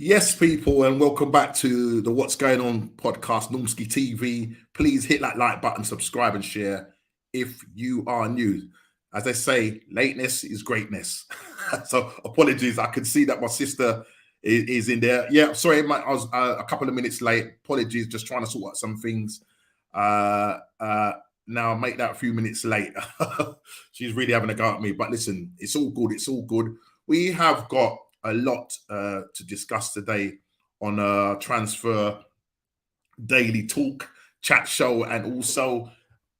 Yes, people, and welcome back to the What's Going On podcast, Normski TV. Please hit that like button, subscribe, and share if you are new. As I say, lateness is greatness. So apologies. I can see that my sister is in there. Yeah, sorry, I was a couple of minutes late. Apologies, just trying to sort out some things. Now I'll make that a few minutes late. She's really having a go at me. But listen, it's all good. It's all good. We have got a lot to discuss today on Transfer Daily Talk chat show, and also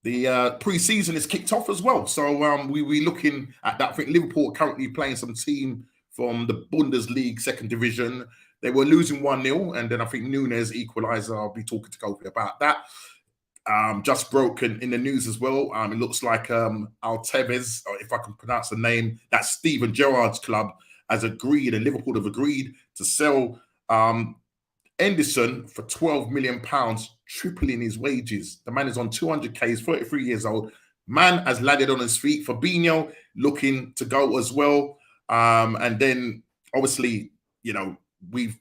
the pre-season is kicked off as well. So we're looking at that. I think Liverpool are currently playing some team from the Bundesliga second division. They were losing 1-0, and then I think Nunes equaliser. I'll be talking to Kofi about that. Just broken in the news as well. It looks like Altevez, or if I can pronounce the name, that's Steven Gerrard's club, has agreed, and Liverpool have agreed to sell Henderson for £12 million, tripling his wages. The man is on 200k, he's 33 years old. Man has landed on his feet. Fabinho looking to go as well. And then, obviously, we've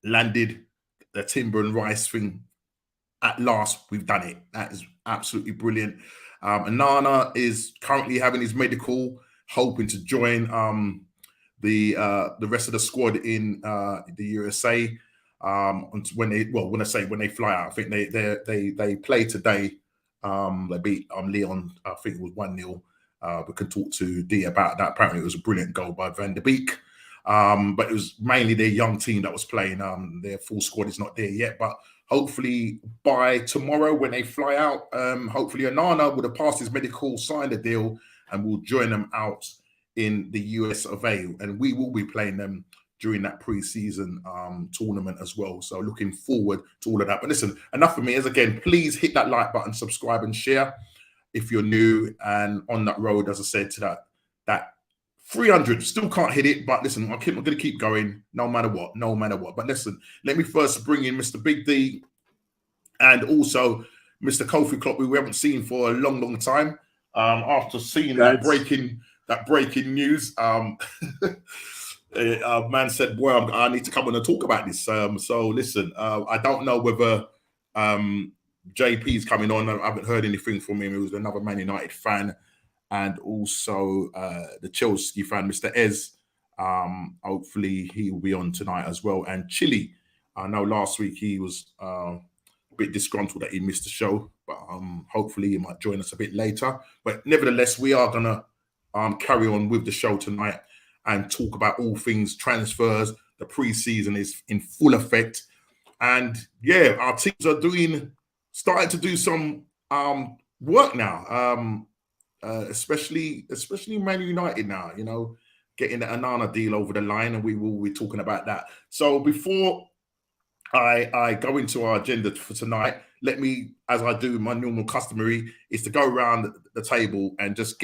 landed the Timber and Rice thing. At last, we've done it. That is absolutely brilliant. Onana is currently having his medical, hoping to join the rest of the squad in the USA when they fly out. I think they play today. They beat Leon. I think it was 1-0. We can talk to D about that. Apparently, it was a brilliant goal by Van der Beek. But it was mainly their young team that was playing. Their full squad is not there yet, but hopefully by tomorrow when they fly out, hopefully Onana would have passed his medical, signed a deal, and will join them out in the US of A. And we will be playing them during that pre-season tournament as well. So looking forward to all of that. But listen, enough of me. As again, please hit that like button, subscribe, and share if you're new and on that road, as I said, to that 300. Still can't hit it, but listen, I'm going to keep going no matter what. But listen, let me first bring in Mr. Big D and also Mr. Kofi Klopp, who we haven't seen for a long time. After seeing that breaking news, man said, "Well, I need to come on and talk about this." So listen, I don't know whether JP's coming on. I haven't heard anything from him. He was another Man United fan, and also the Chelsea fan, Mr. Ez. Hopefully he will be on tonight as well. And Chili, I know last week he was a bit disgruntled that he missed the show, but hopefully he might join us a bit later. But nevertheless, we are going to carry on with the show tonight and talk about all things transfers. The pre-season is in full effect. And yeah, our teams are starting to do some work now. Especially Man United now, getting the Onana deal over the line, and we will be talking about that. So before I go into our agenda for tonight, let me, as I do my normal customary, is to go around the table and just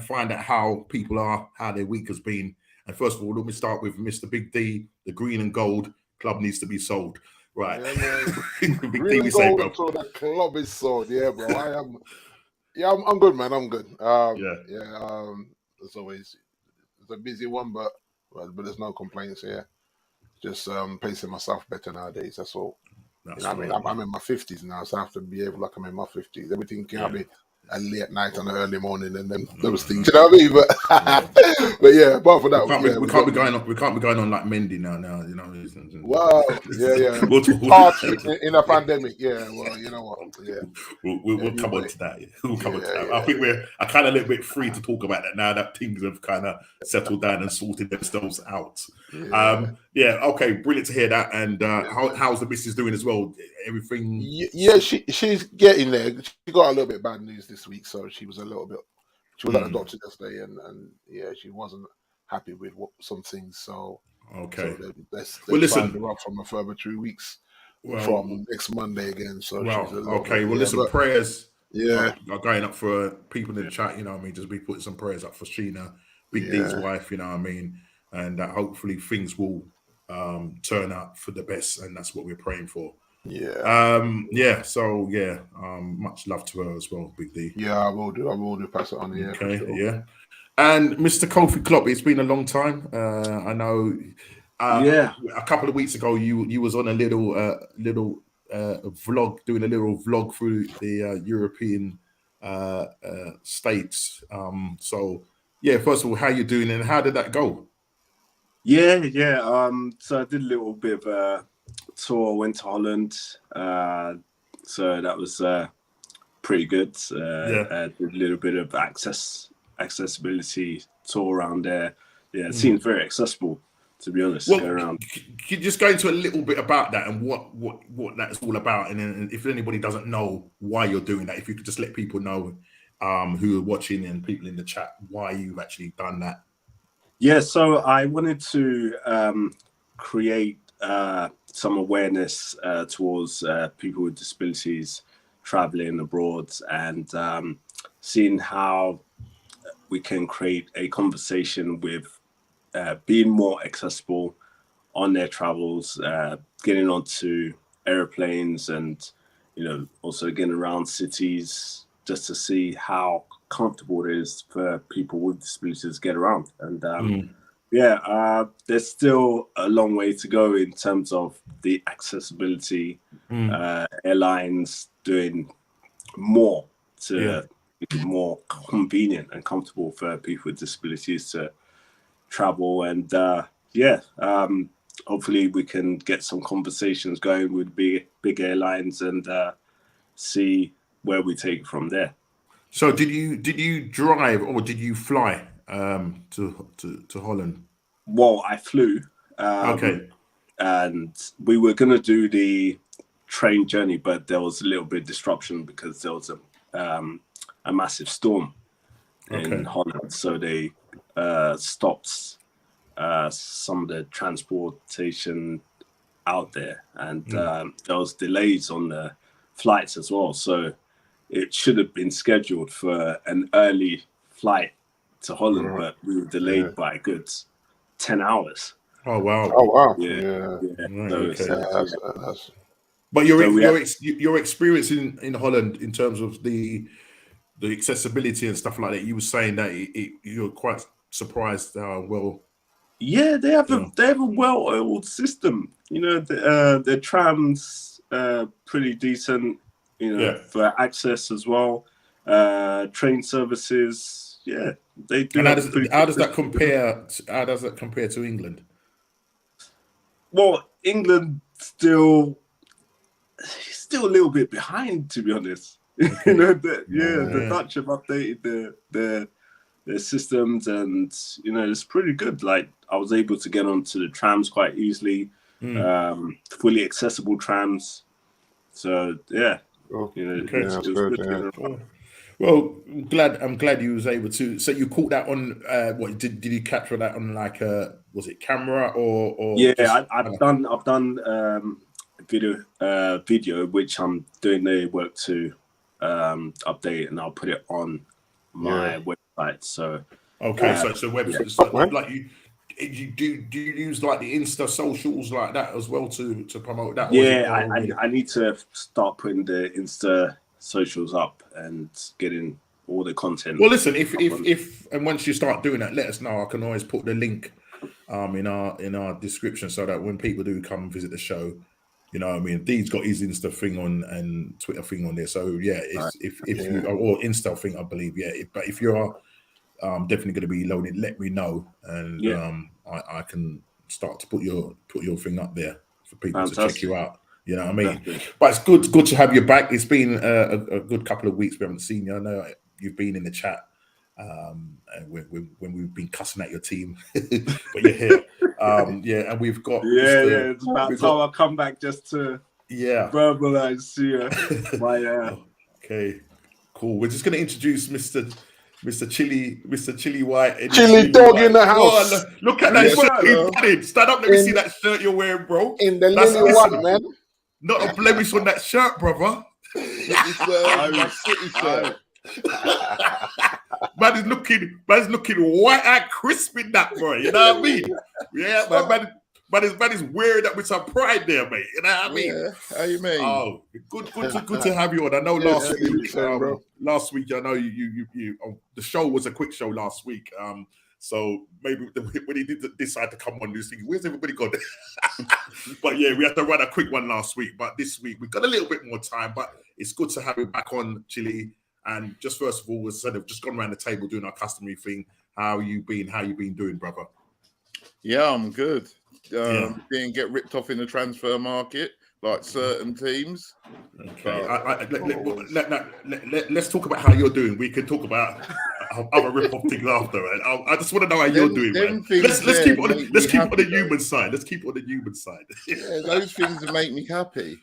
find out how people are, how their week has been. And first of all, let me start with Mr. Big D. The green and gold club needs to be sold. Right. Yeah, Big green D, and gold until the club is sold. Yeah, bro. I'm good, man. I'm good. As always, it's a busy one, but there's no complaints here. Just pacing myself better nowadays. That's all. I'm in my 50s now, so I have to behave like I'm in my 50s. Everything can't be a late night and an early morning, and then those things. You know what I mean? But yeah, apart from that, we can't be going on like Mendy now. Wow. Yeah. We'll party in a pandemic. Yeah. Well, you know what? Yeah. We'll come on to that. We'll come on to that. I think we're kind of a little bit free to talk about that now that things have kind of settled down and sorted themselves out. Okay, brilliant to hear that. And how's the missus doing as well? Everything? Yeah, she's getting there. She got a little bit bad news this week, so she was at the doctor yesterday, and she wasn't happy with some things. So okay, so they're signed her up from a further 3 weeks from next Monday again. So prayers. Are going up for people in the chat. You know what I mean? Just be putting some prayers up for Sheena, Big D's wife. You know what I mean? And hopefully things will turn out for the best, and that's what we're praying for. Much love to her as well, Big D. Yeah, I will do. Pass it on. Yeah. Okay. Sure. Yeah. And Mr. Kofi Klopp, it's been a long time. I know A couple of weeks ago, you was on a little vlog, doing a little vlog through the European states. So yeah, first of all, how you doing and how did that go? Yeah. So I did a little bit of a tour. Went to Holland. So that was pretty good. I did a little bit of accessibility tour around there. Yeah, it seems very accessible, to be honest. Well, go around. Could you just go into a little bit about that and what that's all about, and then if anybody doesn't know why you're doing that, if you could just let people know who are watching and people in the chat why you've actually done that. Yeah, so I wanted to create some awareness towards people with disabilities traveling abroad and seeing how we can create a conversation with being more accessible on their travels, getting onto airplanes and, also getting around cities just to see how comfortable it is for people with disabilities to get around. And there's still a long way to go in terms of the accessibility, airlines doing more to make it more convenient and comfortable for people with disabilities to travel. And hopefully we can get some conversations going with big airlines and see where we take it from there. So did you drive or did you fly to Holland? Well, I flew. Okay. And we were going to do the train journey, but there was a little bit of disruption because there was a massive storm in Holland. So they stopped some of the transportation out there. And there was delays on the flights as well. So it should have been scheduled for an early flight to Holland, but we were delayed by a good 10 hours. Oh wow! Yeah. But your experience in Holland in terms of the accessibility and stuff like that, you were saying that you were quite surprised how well. Yeah, they have a well-oiled system. The trams pretty decent. For access as well. Train services, they do. And how does that compare to England? Well, England still a little bit behind, to be honest. The Dutch have updated their systems, and it's pretty good. Like I was able to get onto the trams quite easily, fully accessible trams. So yeah. That's good. Well, I'm glad you was able to. So you caught that on what did you capture that on like was it camera or? Yeah, I've done video which I'm doing the work to update, and I'll put it on my website. So so website. So like you do you use like the Insta socials like that as well to promote that? I need to start putting the Insta socials up and getting all the content. Well, listen, if and once you start doing that, let us know. I can always put the link in our description so that when people do come visit the show, Dee's got his Insta thing on and Twitter thing on there. So if you or Insta thing, I believe, but if you're definitely going to be loaded, let me know, and I can start to put your thing up there for people to check you out. You know what I mean? But it's good to have you back. It's been a good couple of weeks we haven't seen you. I know you've been in the chat when we've been cussing at your team, but you're here. And we've got it's about time I come back just to verbalize Okay, cool. We're just going to introduce Mr. Chili White. Chili Dog in the house. Oh, look at that shirt. Stand up. Let me see that shirt you're wearing, bro. In the Lily one, man. Not a blemish on that shirt, brother. City shirt. Man is looking white and crisp in that, bro. You know what I mean? Yeah, man is wearing that with some pride there, mate. You know what I mean? Yeah, how you mean? Oh, good to have you on. I know last week, I know you the show was a quick show last week. So maybe when he did decide to come on, he was thinking, where's everybody gone? But yeah, we had to run a quick one last week. But this week, we've got a little bit more time. But it's good to have you back on, Chile. And just first of all, as I said, I've just gone around the table doing our customary thing. How you been doing, brother? Yeah, I'm good. Didn't get ripped off in the transfer market like certain teams. Okay. Let's talk about how you're doing. We can talk about other rip-off things after. Right? I just want to know how you're doing, man. Let's keep it on the human side. Let's keep it on the human side. Yeah, those things that make me happy.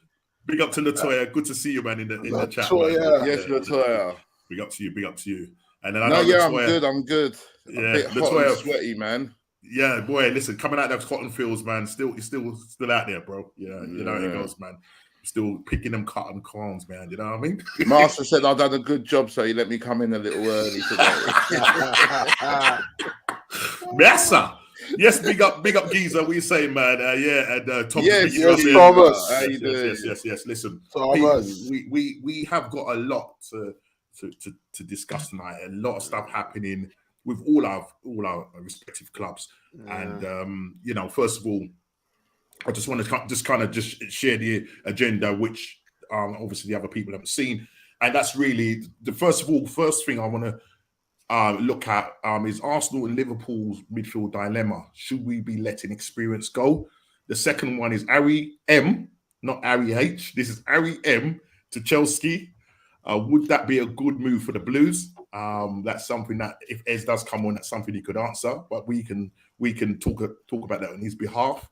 Big up to Latoya. Good to see you, man, in the chat. Yes, Latoya. Big up to you. And then I'm good. Yeah, a bit hot and sweaty, man. Yeah, boy, listen, coming out of those cotton fields, man, still out there, bro. Yeah, you know how it goes, man. Still picking them cotton corns, man. You know what I mean? Master said I've done a good job, so he let me come in a little early today. Massa. Yes, big up, Geezer. What you saying, man? And Thomas. Yes, Thomas. How you doing? Yes. Listen, Thomas. We have got a lot to discuss tonight. A lot of stuff happening with all our respective clubs. And first of all, I just want to just share the agenda, which obviously the other people haven't seen. And that's really first thing I want to look at is Arsenal and Liverpool's midfield dilemma. Should we be letting experience go? The second one is Harry M, not Harry H. This is Harry M to Chelsea. Would that be a good move for the Blues? That's something that if Ez does come on, that's something he could answer. But we can talk about that on his behalf.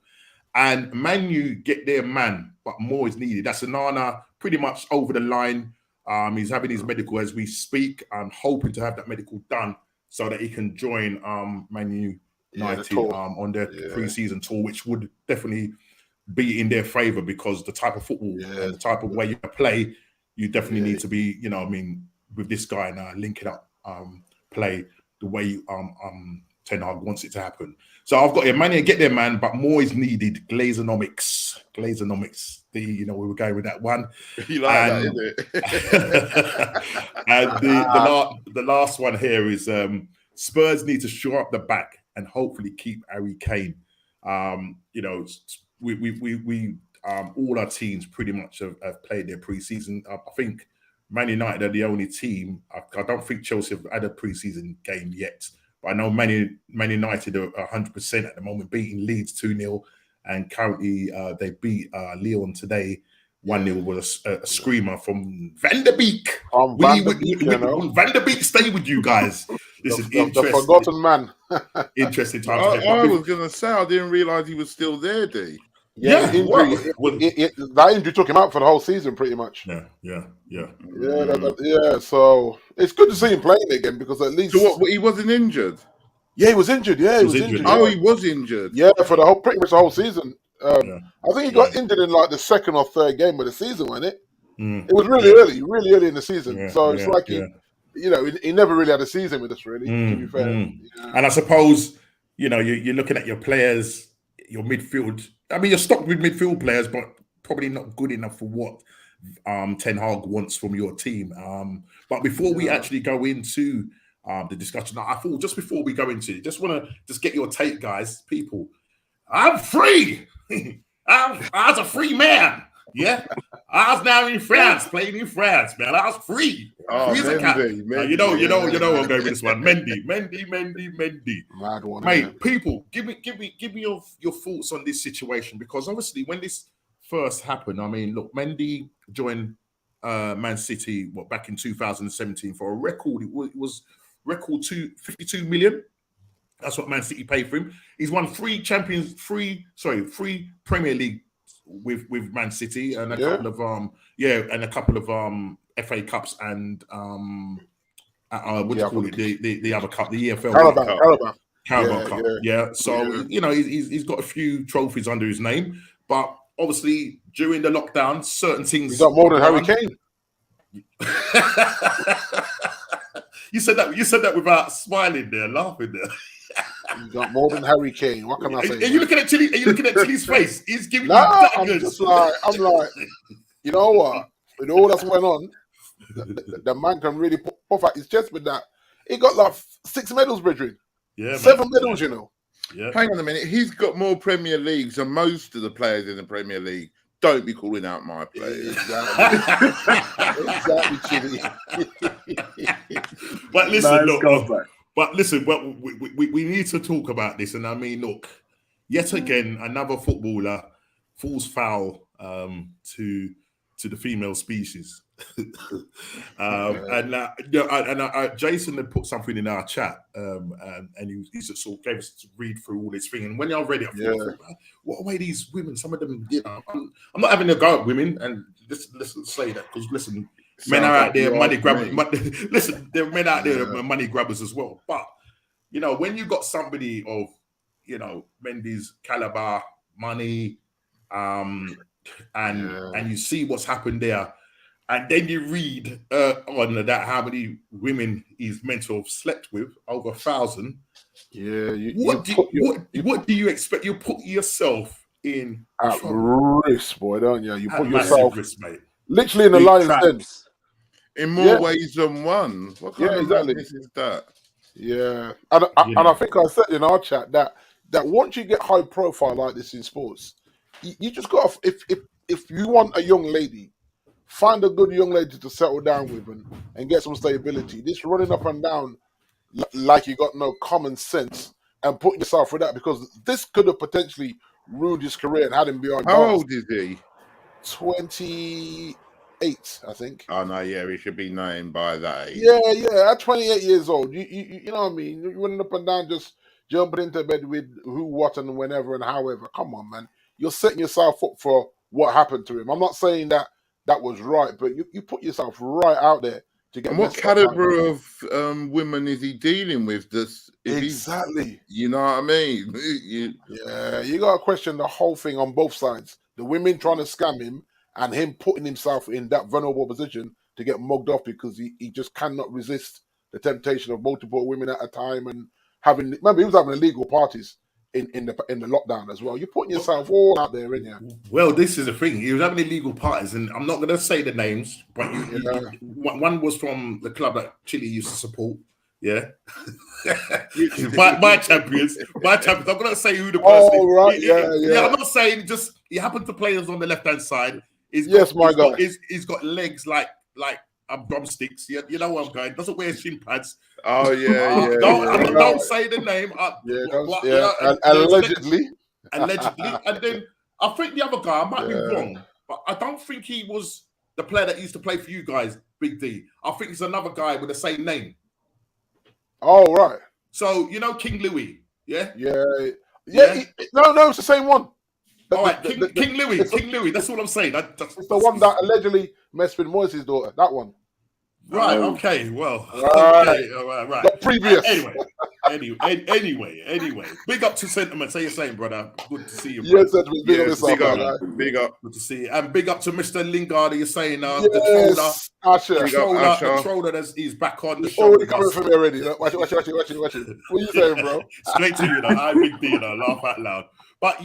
And Man U get their man, but more is needed. That's Onana pretty much over the line. He's having his medical as we speak. I'm hoping to have that medical done so that he can join Man United on their pre-season tour, which would definitely be in their favour because the type of football and the type of way you play, you definitely need to be, with this guy now, linking up play the way Ten Hag wants it to happen. So I've got Mania get there, man, but more is needed. Glazonomics. We were going with that one. You like that, isn't it? And the last one here is Spurs need to shore up the back and hopefully keep Harry Kane. We all our teams pretty much have played their pre-season. I think Man United are the only team. I don't think Chelsea have had a pre-season game yet. But I know Man United are 100% at the moment, beating Leeds 2-0. And currently they beat Lyon today 1-0 with a screamer from Van der Beek. Van der Beek stay with you guys. This is interesting. The forgotten man. Interesting time. I was going to say, I didn't realise he was still there, D. That injury took him out for the whole season, pretty much. Yeah. So it's good to see him playing again because at least. So what? He wasn't injured. Yeah, he was injured. Yeah, he was injured. Oh, he was injured. Yeah, for pretty much the whole season. I think he got injured in like the second or third game of the season, wasn't it? It was really early in the season. It's like he never really had a season with us, really. To be fair. And I suppose you're looking at your players, your midfield. I mean, you're stocked with midfield players, but probably not good enough for what Ten Hag wants from your team. But before we actually go into the discussion, I thought just before we go into it, just want to get your take, guys. People, I'm free. I was a free man. Yeah, I was now in France, playing in France, man. I was free. Mendy. You know, I'm going with this one. Mendy. Mad one, mate. People, give me your thoughts on this situation because obviously when this first happened, I mean, look, Mendy joined Man City back in 2017 for a record. It was record 52 million. That's what Man City paid for him. He's won three Premier League with Man City and a couple of FA Cups and what do you call it? The other cup, the EFL Carabao Cup. Yeah. So he's got a few trophies under his name, but obviously during the lockdown, certain things. He's got more than Harry Kane. You said that without smiling there, laughing there. You got more than Harry Kane. What can I say? Are you looking at Tilly? Are you looking at Tilly's face? He's giving you I'm like, you know what? With all that's going on, the man can really puff out his chest with that. He got like 6 medals, brethren. Yeah, 7 medals, you know. Yeah. Hang on a minute. He's got more Premier Leagues than most of the players in the Premier League. Don't be calling out my players. Exactly, Chili. But listen, Nice look, but listen, we need to talk about this. And I mean, look, yet again, another footballer falls foul to the female species. Jason had put something in our chat, and he just sort of gave us to read through all this thing. And when I read it, I thought, what are these women? Some of them, you know, I'm not having a go at women, and let's say that because listen, men are out there money grabbers. Listen, there are men out there that are money grabbers as well. But you know, when you got somebody of, you know, Mendy's caliber, money, and you see what's happened there. And then you read on that how many women he's meant to have slept with, over 1,000. Yeah. What do you expect? You put yourself in at risk, boy, don't you? You put yourself risk, mate. literally in the lion's den. In more ways than one. What kind of madness is that? Yeah. And I think I said in our chat that once you get high profile like this in sports, you just got to, if you want a young lady, find a good young lady to settle down with and get some stability. This running up and down like you got no common sense and putting yourself through that, because this could have potentially ruined his career and had him behind bars. How old is he? 28, I think. Oh no, yeah, he should be known by that age. Yeah. At 28 years old, you know what I mean? You're running up and down, just jumping into bed with who, what, and whenever and however. Come on, man. You're setting yourself up for what happened to him. I'm not saying that was right, but you put yourself right out there to get. And what caliber of women is he dealing with? Exactly. You know what I mean? You got to question the whole thing on both sides. The women trying to scam him and him putting himself in that vulnerable position to get mugged off because he just cannot resist the temptation of multiple women at a time and having. Remember, he was having illegal parties in the lockdown as well. You're putting yourself all out there, ain't you? Well, this is the thing. He was having illegal parties, and I'm not going to say the names, but one was from the club that Chile used to support. Yeah, my champions. I'm going to say who the person. Oh, right, yeah. I'm not saying just he happened to play us on the left hand side. He's got legs like drumsticks. You know where I'm going. Doesn't wear shin pads. Oh yeah, don't say the name. Allegedly, and then I think the other guy, I might be wrong, but I don't think he was the player that used to play for you guys, Big D. I think it's another guy with the same name. Oh right. So you know King Louis, yeah. No, it's the same one. All right, King Louis. That's all I'm saying. That's the one that allegedly messed with Moises' daughter. That one. Right. Okay. Well. Right. Okay. Right. The previous. Anyway. Big up to Sentiment. Say you're saying, brother. Good to see you. Yes, big up. Good to see you. And big up to Mr. Lingard. You're saying the troller. He's back on the show. Already coming from me already. Watch it. What are you saying, bro? Straight to you. I Big D. Laugh out loud. But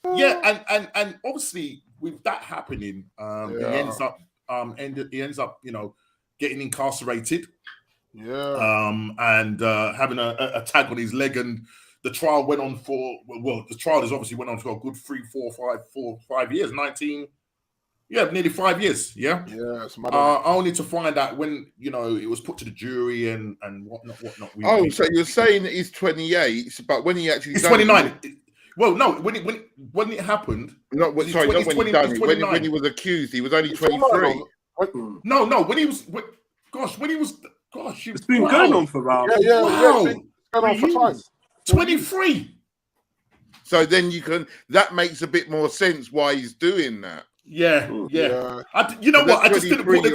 and obviously with that happening, he ends up you know, getting incarcerated. And having a tag on his leg, and the trial went on for the trial has obviously went on for a good 3, 4, 5 years, 19. Yeah, nearly 5 years. Yeah. Yes. Only to find out when, you know, it was put to the jury and whatnot. So you're saying that he's 28, but when he actually he's 29. Well, no, when it happened. Not when he done it. When he was accused, he was only 23. No, when he was. It's been going on for around. Wow. It's going on for time. 23. So then that makes a bit more sense why he's doing that. Yeah. You know what? I just didn't put the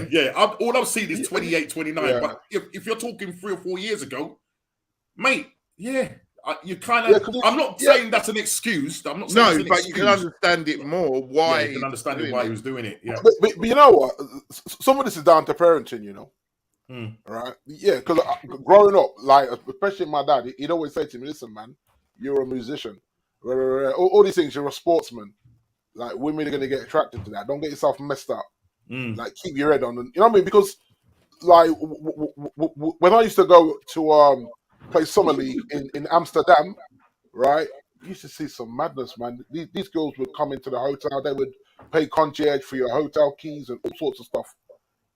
two. All I've seen is 28, 29. Yeah. But if you're talking 3 or 4 years ago, mate, you kind of. I'm not saying that's an excuse. I'm not saying but you can understand it more. Why you can understand why he was doing it. Yeah, but you know what? Some of this is down to parenting. You know, right? Yeah, because growing up, like especially my dad, he'd always say to me, "Listen, man, you're a musician. All these things. You're a sportsman. Like women are going to get attracted to that. Don't get yourself messed up. Like keep your head on. You know what I mean? Because like when I used to go to play summer league in Amsterdam, right? You used to see some madness, man. These girls would come into the hotel. They would pay concierge for your hotel keys and all sorts of stuff.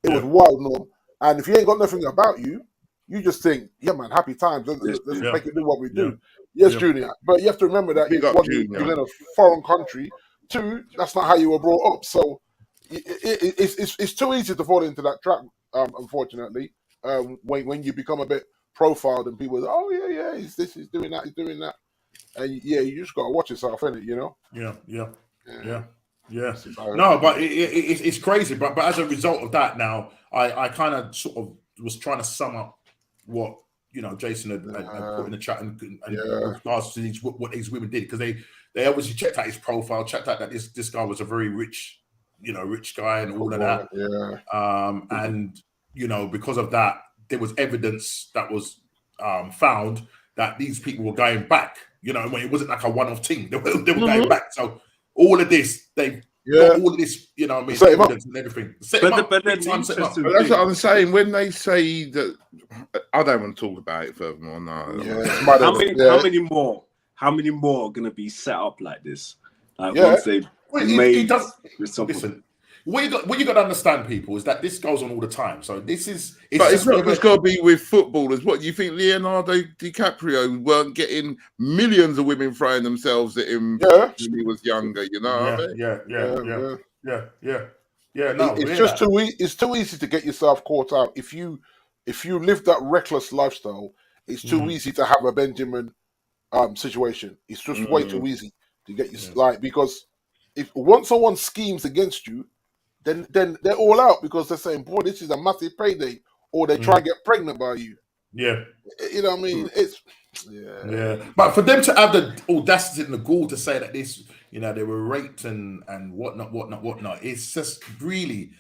It was wild, Norm. And if you ain't got nothing about you, you just think, yeah, man, happy times. Let's make it do what we do. Yes, Junior. But you have to remember that you're in a foreign country. Two, that's not how you were brought up. So it's too easy to fall into that trap, unfortunately. When you become a bit profiled and people say, oh, yeah, he's this, he's doing that, And you just got to watch yourself, innit, you know? Yeah. No, but it's crazy. But as a result of that, now I kind of sort of was trying to sum up what Jason had put in the chat and regards to what these women did, because they obviously checked out his profile, checked out that this guy was a very rich guy and all of that. And because of that, there was evidence that was found that these people were going back. When it wasn't like a one-off thing, they were going back. So all of this, got all of this, evidence and everything. But that's what I'm saying. When they say that, I don't want to talk about it furthermore. No. How many more are going to be set up like this? Once they've made listen. What you got to understand, people, is that this goes on all the time. So it's not just got to be with footballers. What, you think Leonardo DiCaprio weren't getting millions of women throwing themselves at him when he was younger? No, it's just too easy to get yourself caught out. If you live that reckless lifestyle, it's too easy to have a Benjamin situation. It's just way too easy to get you because once someone schemes against you, then they're all out because they're saying, boy, this is a massive payday, or they try and get pregnant by you. Yeah. You know what I mean? It's But for them to have the audacity and the gall to say that this, they were raped and whatnot, it's just really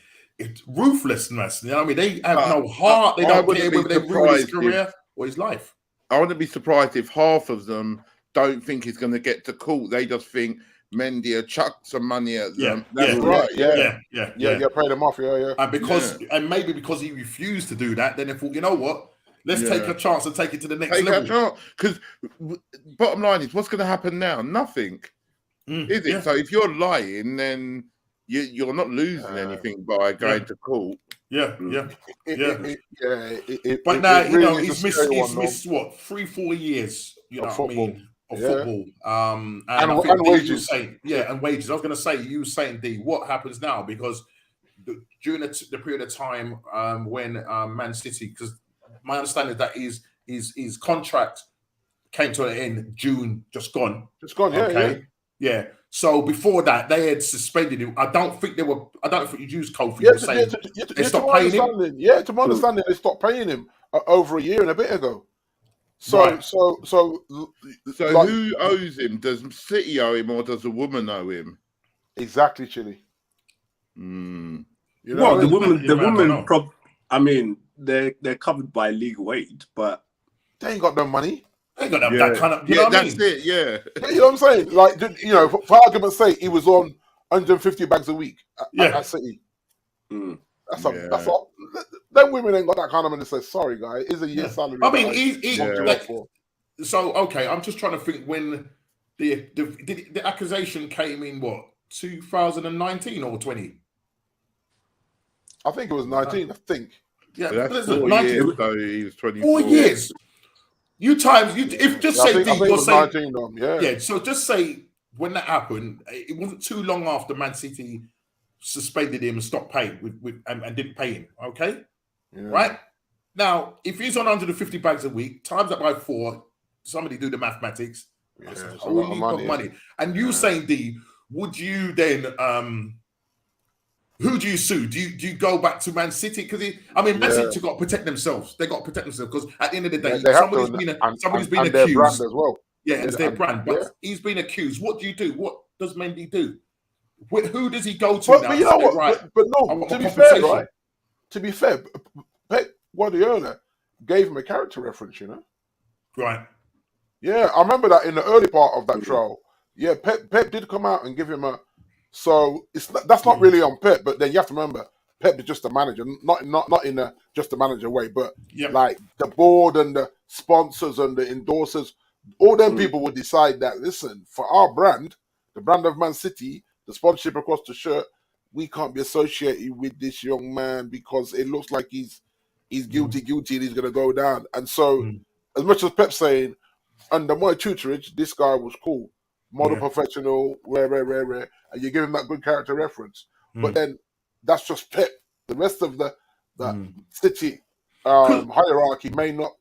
ruthlessness. You know what I mean? They have no heart. They don't care whether they ruin his career or his life. I wouldn't be surprised if half of them don't think he's going to get to court. They just think Mendy chucked some money at them. That's right. Yeah, pay them off. And maybe because he refused to do that, then they thought, you know what? Let's take a chance and take it to the next level. Because bottom line is, what's going to happen now? Nothing. Is it? So if you're lying, then you're not losing anything by going to court. But now he's missed what 3-4 years. Of football. Of football, and wages. And wages. I was going to say, you were saying, D, what happens now? Because during the period of time when Man City, because my understanding is that his contract came to an end June, just gone. Yeah. So before that, they had suspended him. I don't think you used Kofi. They stopped paying him. Yeah, to my understanding, they stopped paying him over a year and a bit ago. So who owes him? Does City owe him, or does the woman owe him? Exactly, Chili. The woman. I mean, they're covered by legal aid, but they ain't got no money. They ain't got that kind of. You know what I mean? It. Yeah. You know what I'm saying? Like, for argument's sake, he was on 150 bags a week at City. That's all. Them women ain't got that kind of money to say, sorry, guy, it's a year's salary. I mean, so, okay, I'm just trying to think when the accusation came in, 2019 or 20? I think it was 19, I think. Yeah, that's 4 years, so he was 24. 4 years. Say D, you're saying 19, so just say when that happened, it wasn't too long after Man City suspended him and stopped paying and didn't pay him. Okay, right now, if he's on 150 bags a week, times that by 4, somebody do the mathematics. That's a whole heap of money. And you saying, D, would you then who do you sue? Do you go back to Man City? Because Man City got to protect themselves. They got to protect themselves because at the end of the day, somebody's been accused. Their brand as well. Yeah, it's their brand. But he's been accused. What do you do? What does Mendy do? Who does he go to now? But you know what? Right, but no. To be fair, right? To be fair, Pep Guardiola gave him a character reference. Right. Yeah, I remember that in the early part of that trial. Yeah, Pep did come out and give him a. So that's not really on Pep, but then you have to remember Pep is just a manager, not in a just a manager way, but Yep. like the board and the sponsors and the endorsers, all them people would decide that, listen, for our brand, the brand of Man City, the sponsorship across the shirt, we can't be associated with this young man because it looks like he's guilty, and he's going to go down. And so, as much as Pep's saying, under my tutorage, this guy was cool, model professional, rare, and you give him that good character reference. But then that's just Pep. The rest of the City hierarchy may not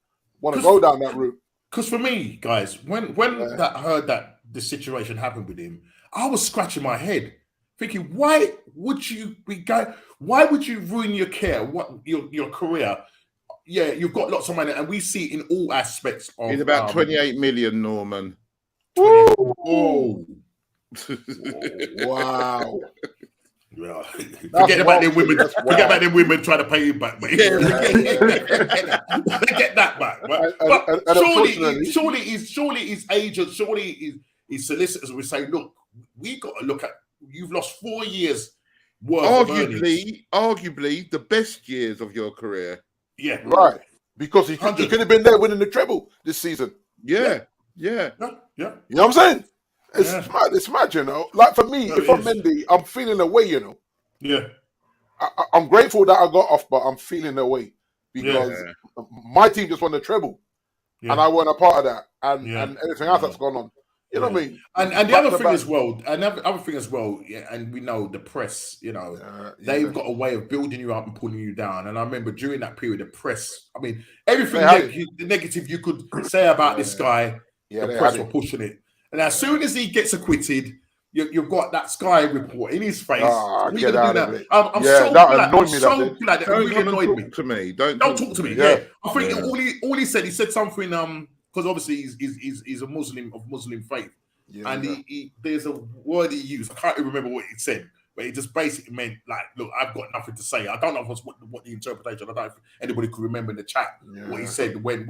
want to go down that route. Because for me, guys, when that heard that the situation happened with him, I was scratching my head, thinking, why would you ruin your your career? Yeah, you've got lots of money, and we see it in all aspects of. He's about 28 million, Norman. Oh, wow. Yeah. Forget about them women. Forget about them women trying to pay him back, mate. Forget that back. But surely his agent, surely his solicitors will say, look, we got to look at. You've lost 4 years worth of earnings. Arguably the best years of your career. Yeah, right. Because he could have been there winning the treble this season. Yeah. You know what I'm saying? It's mad, you know. Like for me, if I'm Mendy, I'm feeling away, you know. Yeah. I'm grateful that I got off, but I'm feeling away because my team just won the treble, and I weren't a part of that, and everything else that's gone on. You know what I mean? And the other thing as well, and we know the press, you know, they've got a way of building you up and pulling you down. And I remember during that period, the press, I mean, everything the negative you could say about this guy, the press were pushing it. And as soon as he gets acquitted, you've got that Sky report in his face. I'm so glad. It really annoyed me. Don't talk to me. Yeah. I think all he said something because obviously he's a Muslim of Muslim faith, and he there's a word he used. I can't even remember what he said, but it just basically meant like, look, I've got nothing to say. I don't know what the interpretation. I don't know if anybody could remember in the chat what he said when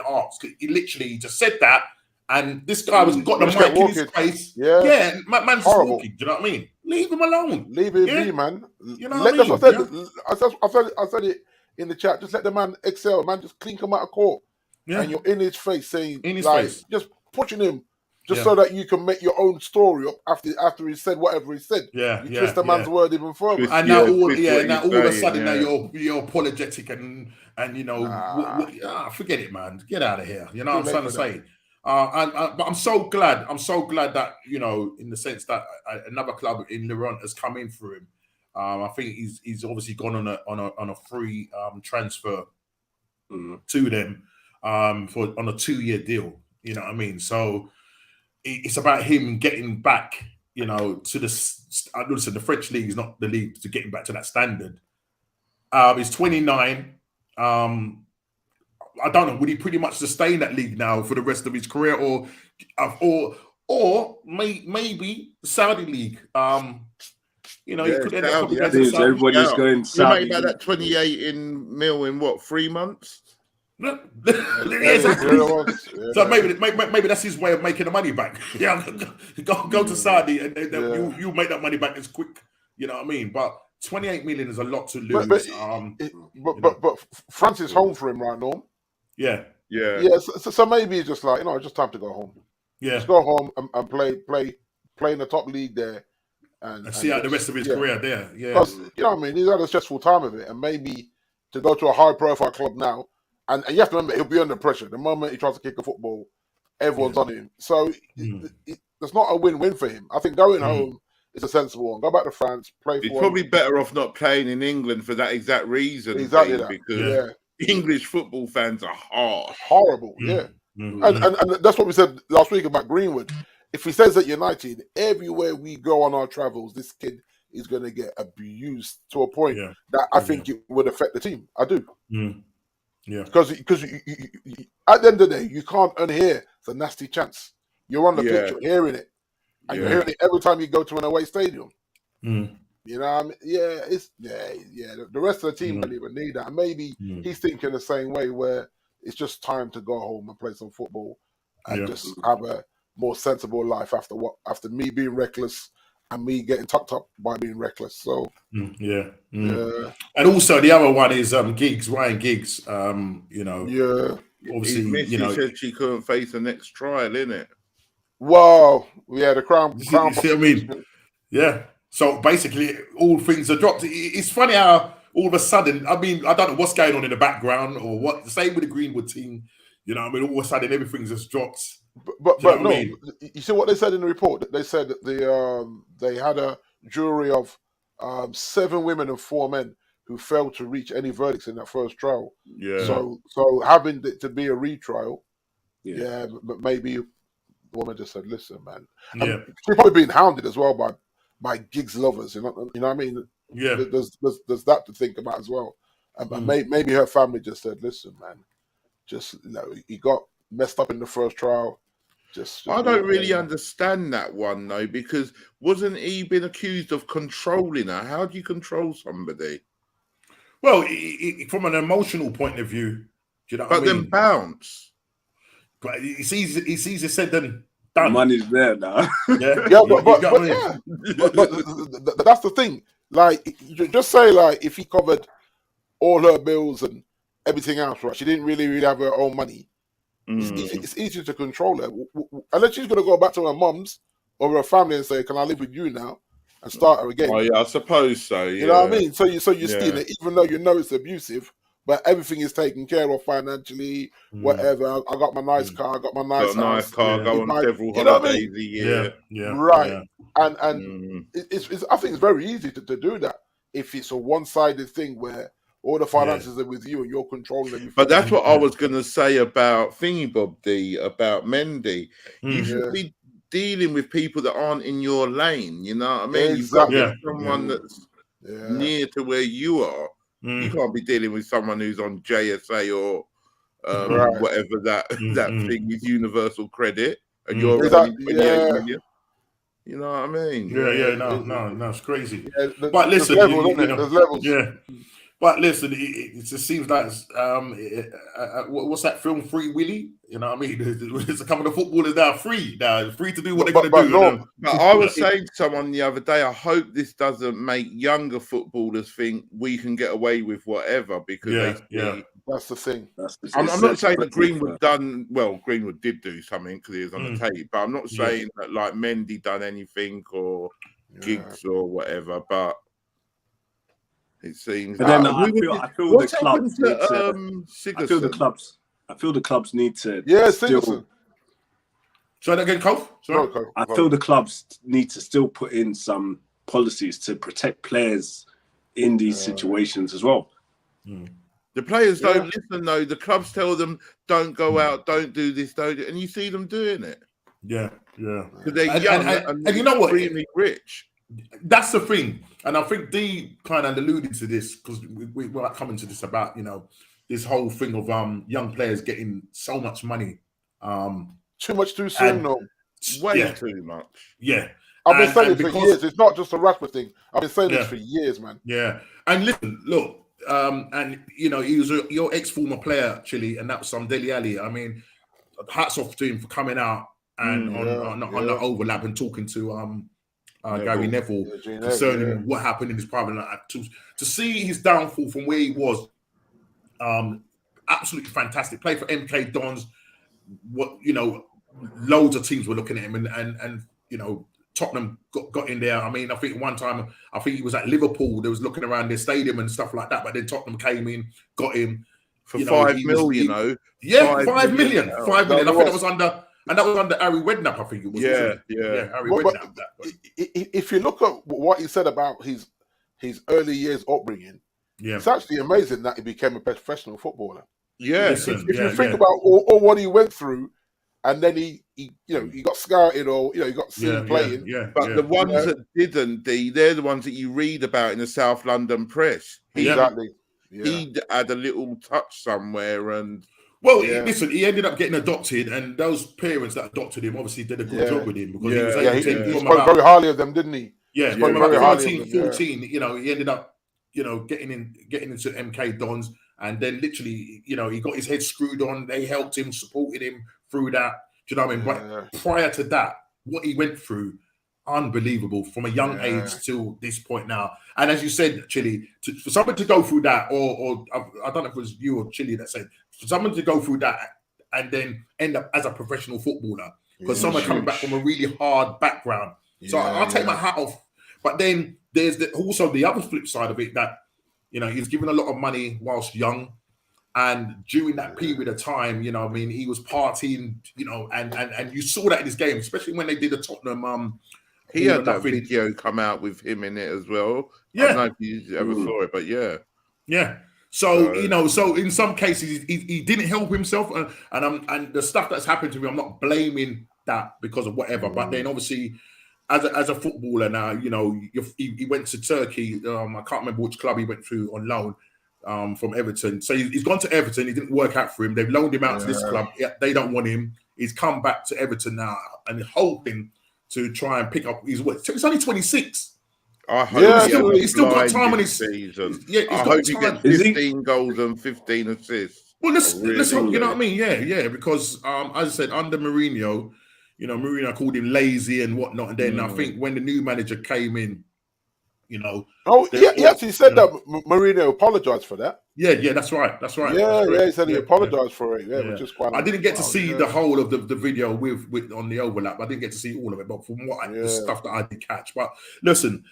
asked. He literally just said that. And this guy got the mic in his face. Yeah, man's just walking. Do you know what I mean? Leave him alone. Leave it be, man. You know what I mean? I said it in the chat. Just let the man excel. Man, just clean him out of court. Yeah. And you're in his face saying, face. Just pushing him, so that you can make your own story up after he said whatever he said. Yeah, you twist the man's word even further. And now all of a sudden now you're apologetic and you know forget it, man. Get out of here. You know what I'm trying to say. But I'm so glad that, you know, in the sense that another club in Levant has come in for him. I think he's obviously gone on a free transfer to them on a 2-year deal. You know what I mean? So it's about him getting back, you know, to listen, the French league is not the league to getting back to that standard. He's 29. I don't know. Would he pretty much sustain that league now for the rest of his career, or maybe the Saudi league? You know, he could end up. Everybody's going Saudi. You made about that 28 mil in what, 3 months? Exactly. So maybe that's his way of making the money back. Yeah, go to Saudi and you make that money back as quick. You know what I mean? But 28 million is a lot to lose. But France is home for him right now. Yeah. So maybe it's just like, you know, it's just time to go home. Yeah, just go home and play in the top league there, and see out the rest of his career there. Yeah, because you know what I mean, he's had a stressful time of it, and maybe to go to a high-profile club now, and you have to remember he'll be under pressure the moment he tries to kick a football. Everyone's on him, so it's not a win-win for him. I think going home is a sensible one. Go back to France, play. He's probably better off not playing in England for that exact reason. Exactly that. Because English football fans are horrible. And that's what we said last week about Greenwood. If he says at United, everywhere we go on our travels, this kid is going to get abused to a point that I think it would affect the team. I do. Yeah, because at the end of the day, you can't unhear the nasty chants. You're on the pitch, you're hearing it, and you're hearing it every time you go to an away stadium. You know what I mean? The rest of the team don't even need that. And maybe he's thinking the same way, where it's just time to go home and play some football and just have a more sensible life after me being reckless and me getting tucked up by being reckless. So yeah. And also the other one is Ryan Giggs. Obviously, his missus said she couldn't face the next trial, innit? Wow, yeah, the crown. You see what I mean? Yeah. So basically, all things are dropped. It's funny how all of a sudden, I mean, I don't know what's going on in the background or what. The same with the Greenwood team. You know, I mean, all of a sudden everything's just dropped. But no, you see what they said in the report? They said that they had a jury of 7 women and 4 men who failed to reach any verdicts in that first trial. Yeah. So having it to be a retrial, but maybe the woman just said, "Listen, man." Yeah. She's probably being hounded as well by Giggs lovers. You know what I mean? Yeah. There's that to think about as well. And maybe her family just said, "Listen, man, just he got messed up in the first trial." I don't really understand that one though, because wasn't he been accused of controlling her? How do you control somebody? Well, from an emotional point of view, do you know what I mean? But then bounce. But it's easier said than done. Money's there now. But that's the thing. Like, just say like if he covered all her bills and everything else, right? She didn't really have her own money. It's easier to control her. Unless she's going to go back to her mum's or her family and say, "Can I live with you now?" and start her again. Oh yeah, I suppose so. Yeah. You know what I mean? So you're stealing it, even though you know it's abusive, but everything is taken care of financially, whatever. I got my nice car, I got my nice house. Go on several holidays a year. Right. And it's I think it's very easy to do that if it's a one-sided thing where all the finances are with you and you're controlling everything. But that's what I was going to say about Thingy Bob D, about Mendy. You should be dealing with people that aren't in your lane. You know what I mean? Exactly. You've got to get someone that's near to where you are. You can't be dealing with someone who's on JSA or whatever that thing is, universal credit, and you're only 28 million. You know what I mean? No, it's crazy. Yeah, but listen, there's levels. Yeah. But listen, it just seems like what's that film, Free Willy? You know what I mean? There's a couple of footballers now free to do what they're going to do. But I was saying to someone the other day, I hope this doesn't make younger footballers think we can get away with whatever, because that's the thing. I'm not saying that Greenwood Greenwood did do something because he was on the tape, but I'm not saying that like Mendy done anything or Giggs or whatever, but it seems. But then I feel the clubs need to. Yeah, Sigurdsson. Sorry, that again, Cove? Sorry. I feel the clubs need to still put in some policies to protect players in these situations as well. The players don't listen though. The clubs tell them, "Don't go out, don't do this, don't do," and you see them doing it. Yeah. Because they're young and you know what? Extremely rich. That's the thing, and I think Dee kind of alluded to this because we're coming to this about this whole thing of young players getting so much money, too much too soon, though. Way too much. Yeah, I've been saying it for years. It's not just a Rashford thing. I've been saying this for years, man. Yeah, and listen, look, and he was your ex-former player, Chile, and that was Dele Alli. I mean, hats off to him for coming out and on the overlap and talking to Gary Neville concerning what happened in his private life. To see his downfall from where he was, absolutely fantastic. Played for MK Dons. Loads of teams were looking at him, and Tottenham got in there. I mean, I think one time, he was at Liverpool. They was looking around their stadium and stuff like that, but then Tottenham came in, got him for 5 million. 5 million. 5 million. I think that was under. And that was under Harry Redknapp, I think it was. Harry Redknapp. If you look at what he said about his early years upbringing, it's actually amazing that he became a professional footballer. Yeah. If you think about all what he went through, and then he got scouted or he got seen playing. But the ones that didn't, they're the ones that you read about in the South London press. Exactly. He had a little touch somewhere and. Well, listen, he ended up getting adopted, and those parents that adopted him obviously did a good job with him because he was able to he spoke very highly of them, didn't he? Yeah, from about 13, 14, he ended up, getting into MK Dons, and then literally, he got his head screwed on. They helped him, supported him through that. Do you know what I mean? But prior to that, what he went through, unbelievable from a young age till this point now. And as you said, Chile, for someone to go through that, or I don't know if it was you or Chile that said, for someone to go through that and then end up as a professional footballer, because someone coming back from a really hard background. So I'll take my hat off. But then there's also the other flip side of it that, you know, he's given a lot of money whilst young. And during that period of time, you know, I mean, he was partying, you know, and you saw that in his game, especially when they did the Tottenham. He had that video come out with him in it as well. Yeah. I don't know if you ever saw it, but yeah. So you know, so in some cases he didn't help himself, and the stuff that's happened to me, I'm not blaming that because of whatever. But then obviously, as a footballer now, you know, he went to Turkey. I can't remember which club he went to on loan. From Everton. So he's gone to Everton. It didn't work out for him. They've loaned him out to this club. They don't want him. He's come back to Everton now and hoping to try and pick up his work. It's only 26. I hope he's still got time on his season. Yeah, I hope he gets 15 goals and 15 assists. Well, let's hope, you know what I mean? Yeah, because as I said, under Mourinho, you know, Mourinho called him lazy and whatnot. And then I think when the new manager came in, you know. He actually said that Mourinho apologized for that. Yeah, that's right. Yeah, he said he apologized for it. Yeah, which is quite. I didn't get to see the whole of the video with on the overlap. I didn't get to see all of it, but from what the stuff that I did catch. But listen,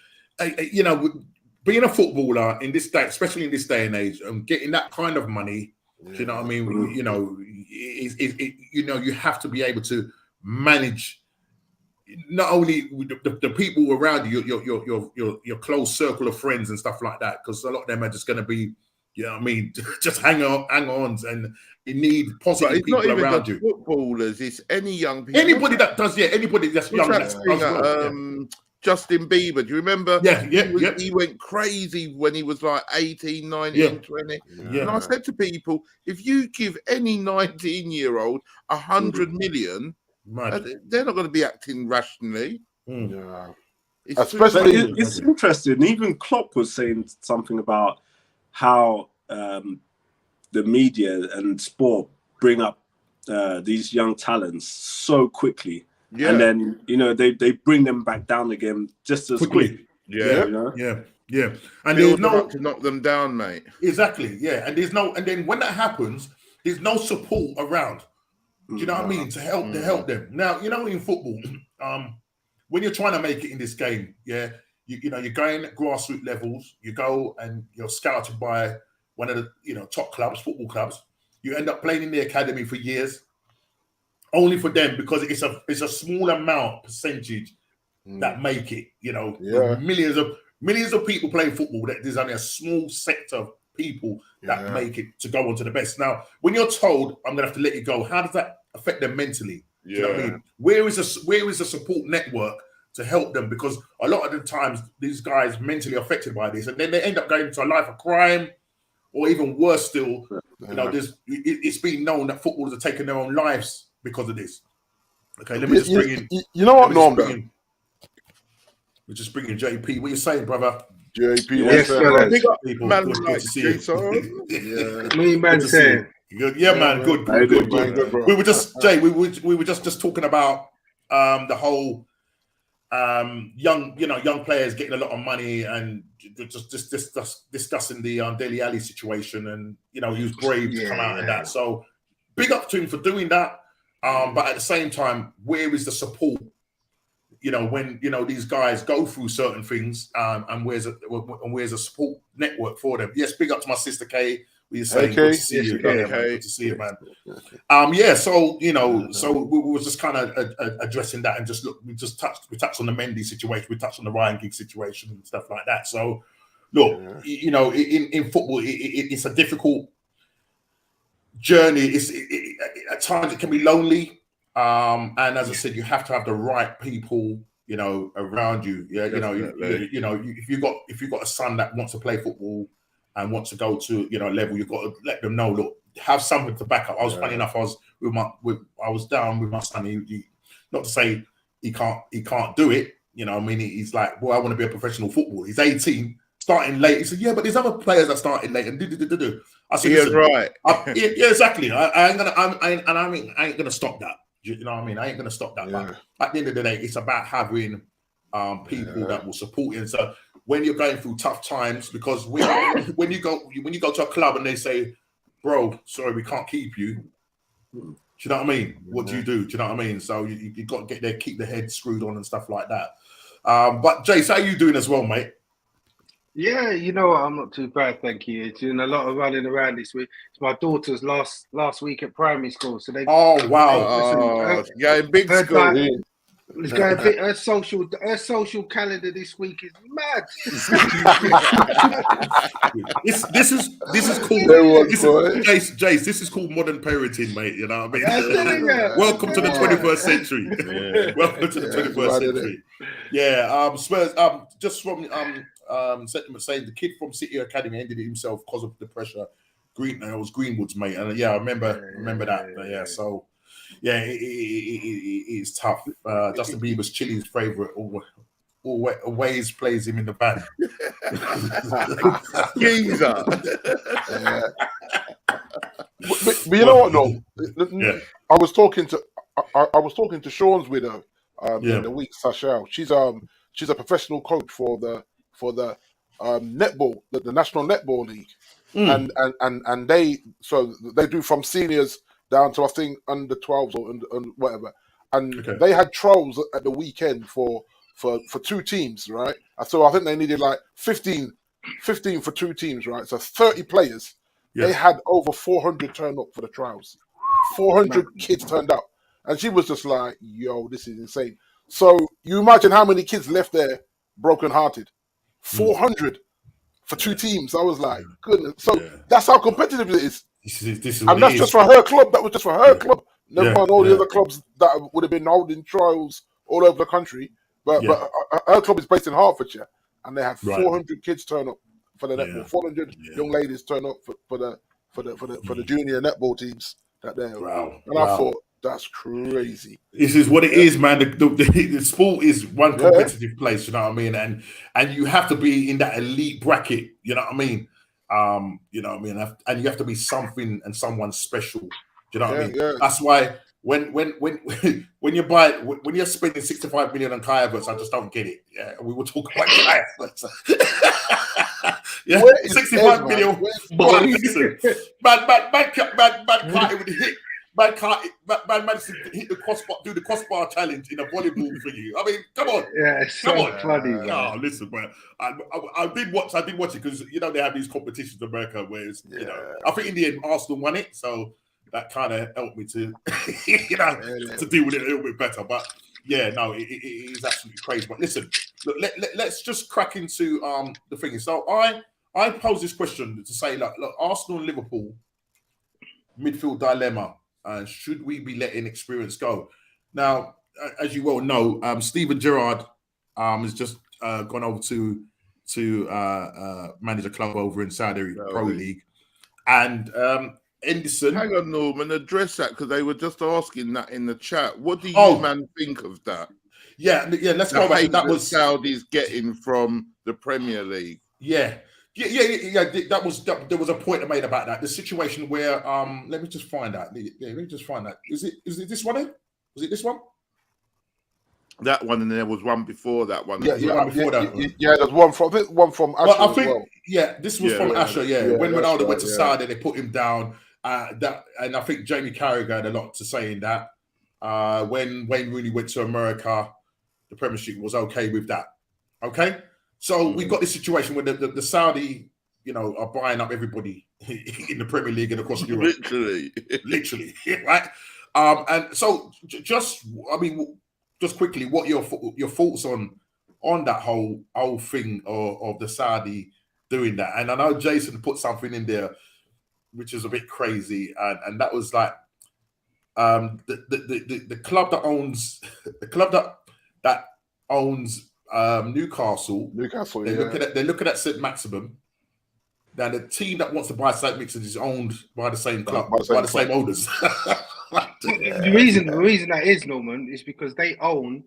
you know, being a footballer in this day, especially in this day and age, and getting that kind of money, you know what I mean? You know, you know, you have to be able to manage. Not only the people around you, your close circle of friends and stuff like that, because a lot of them are just going to be, you know what I mean, just hang on, and you need positive people around you. Footballers, it's any young people. Anybody that does, anybody that's young. Justin Bieber, do you remember? He went crazy when he was like 18, 19, 20. Yeah. And I said to people, if you give any 19-year-old 100 million, they're not going to be acting rationally. Yeah. It's interesting. Even Klopp was saying something about how the media and sport bring up these young talents so quickly. Yeah. And then, you know, they bring them back down again just as quick. Yeah. You know? Yeah. And there's no to knock them down, mate. Exactly. Yeah. And then when that happens, there's no support around. Do you know what I mean? To help them. Now, you know, in football, when you're trying to make it in this game, you know, you're going at grassroots levels, you go and you're scouted by one of the, you know, top clubs, football clubs. You end up playing in the academy for years, only for them, because it's a small amount percentage that make it, you know, millions of people playing football, that there's only a small sector of people that make it to go on to the best. Now, when you're told, I'm gonna have to let you go, how does that affect them mentally? Do you know what I mean? Where is the support network to help them? Because a lot of the times these guys mentally affected by this, and then they end up going into a life of crime, or even worse still, you know, it's been known that footballers are taking their own lives because of this. Okay, let me just bring in. You know what, Norm? We're just bringing JP. What are you saying, brother? JP, yes, brother. Big up, people. Good to see you. Me, man, saying. Yeah, man. Good. Bro. We were just, Jay. We were just talking about the whole young players getting a lot of money, and just discussing the Dele Alli situation, and you know, he was brave to come out of that. So big up to him for doing that. But at the same time, where is the support? You know, when, you know, these guys go through certain things, and where's a support network for them? Yes, big up to my sister Kay. We saying good to see you. Good to see you, man. So you know, so we were just kind of addressing that, and we touched on the Mendy situation, we touched on the Ryan Giggs situation and stuff like that. So look, you know, in football, it's a difficult journey. At times it can be lonely. And as I said, you have to have the right people, you know, around you. Yeah, you know, if you got a son that wants to play football and wants to go to, you know, a level, you've got to let them know. Look, have something to back up. I was funny enough. I was down with my son. He not to say he can't do it. You know, I mean, he's like, well, I want to be a professional footballer. He's 18, starting late. He said, yeah, but there's other players that started late and do. I said, yeah, right. Yeah, exactly. I ain't gonna stop that. You know what I mean? I ain't going to stop that. But at the end of the day, it's about having people that will support you. And so when you're going through tough times, because when you go to a club and they say, bro, sorry, we can't keep you. Do you know what I mean? What do? Do you know what I mean? So you got to get there, keep the head screwed on and stuff like that. But Jace, how you doing as well, mate? Yeah, you know what? I'm not too bad, thank you. It's doing a lot of running around this week. It's my daughter's last week at primary school, so they. Oh wow! Big school. It's going a bit. Her social calendar this week is mad. this is called Jace. This is called modern parenting, mate. You know what I mean? Welcome to the 21st century. Welcome to the 21st century. Yeah. Spurs. Just from sentiment saying the kid from City Academy ended it himself because of the pressure. It was Greenwood's mate, and I remember that. Yeah. So. Yeah, it's tough. Justin Bieber's Chile's favourite always plays him in the band. Geezer. But you know what, though? I was talking to Sean's widow in the week, Sashel. She's a professional coach for the netball, the National Netball League, and they do from seniors down to I think under 12s or whatever, and they had trials at the weekend for 2 teams, right? So I think they needed like 15 for 2 teams, right? So 30 players. They had over 400 turn up for the trials. 400 kids turned up, and she was just like, "Yo, this is insane." So you imagine how many kids left there broken-hearted. 400 for 2 teams. I was like, goodness. So that's how competitive it is. And that's just for her club. That was just for her club. Never mind all the other clubs that would have been holding trials all over the country. But her club is based in Hertfordshire, and they had 400 kids turn up for the netball. 400 young ladies turn up for the junior netball teams. I thought that's crazy. This is what it is, man. The sport is one competitive place. You know what I mean? And you have to be in that elite bracket. You know what I mean? You know what I mean, and you have to be something and someone special. Do you know what I mean? That's why when you're spending 65 million on Kai Havertz, I just don't get it. Yeah, we will talk about Kai Havertz. 65 million. Listen, man can't even hit. Man hit the crossbar, do the crossbar challenge in a volleyball thingy. I mean, come on. Yeah, it's so funny. No, listen, man. I did watch it because they have these competitions in America where it's, I think in the end Arsenal won it, so that kind of helped me to to deal with it a little bit better. But yeah, no, it is absolutely crazy. But listen, look, let's just crack into the thing. So I pose this question to say, look, Arsenal and Liverpool midfield dilemma. Should we be letting experience go? Now, as you well know, Steven Gerrard has just gone over to manage a club over in Saudi Pro League. And Henderson... Hang on, Norman, address that, because they were just asking that in the chat. What do you, man, think of that? Yeah, let's go back. That was Saudi's getting from the Premier League. Yeah. There was a point I made about that. The situation where let me just find out. Let me just find out. Is it this one? Was it this one? That one, and there was one before that one. There's one from Asher. Well, I think this was from Asher. When Ronaldo went to Saudi, they put him down. And I think Jamie Carragher had a lot to say in that. When Wayne Rooney went to America, the Premiership was okay with that. Okay. So we've got this situation where the Saudi, are buying up everybody in the Premier League and across Europe. Literally, right? And so just quickly, what your thoughts on that whole thing of the Saudi doing that? And I know Jason put something in there which is a bit crazy, and that was like the club that owns Newcastle. They're looking at St. Maximum. Now the team that wants to buy St. Maximum is owned by the same club, by the same owners. The reason that is, Norman, is because they own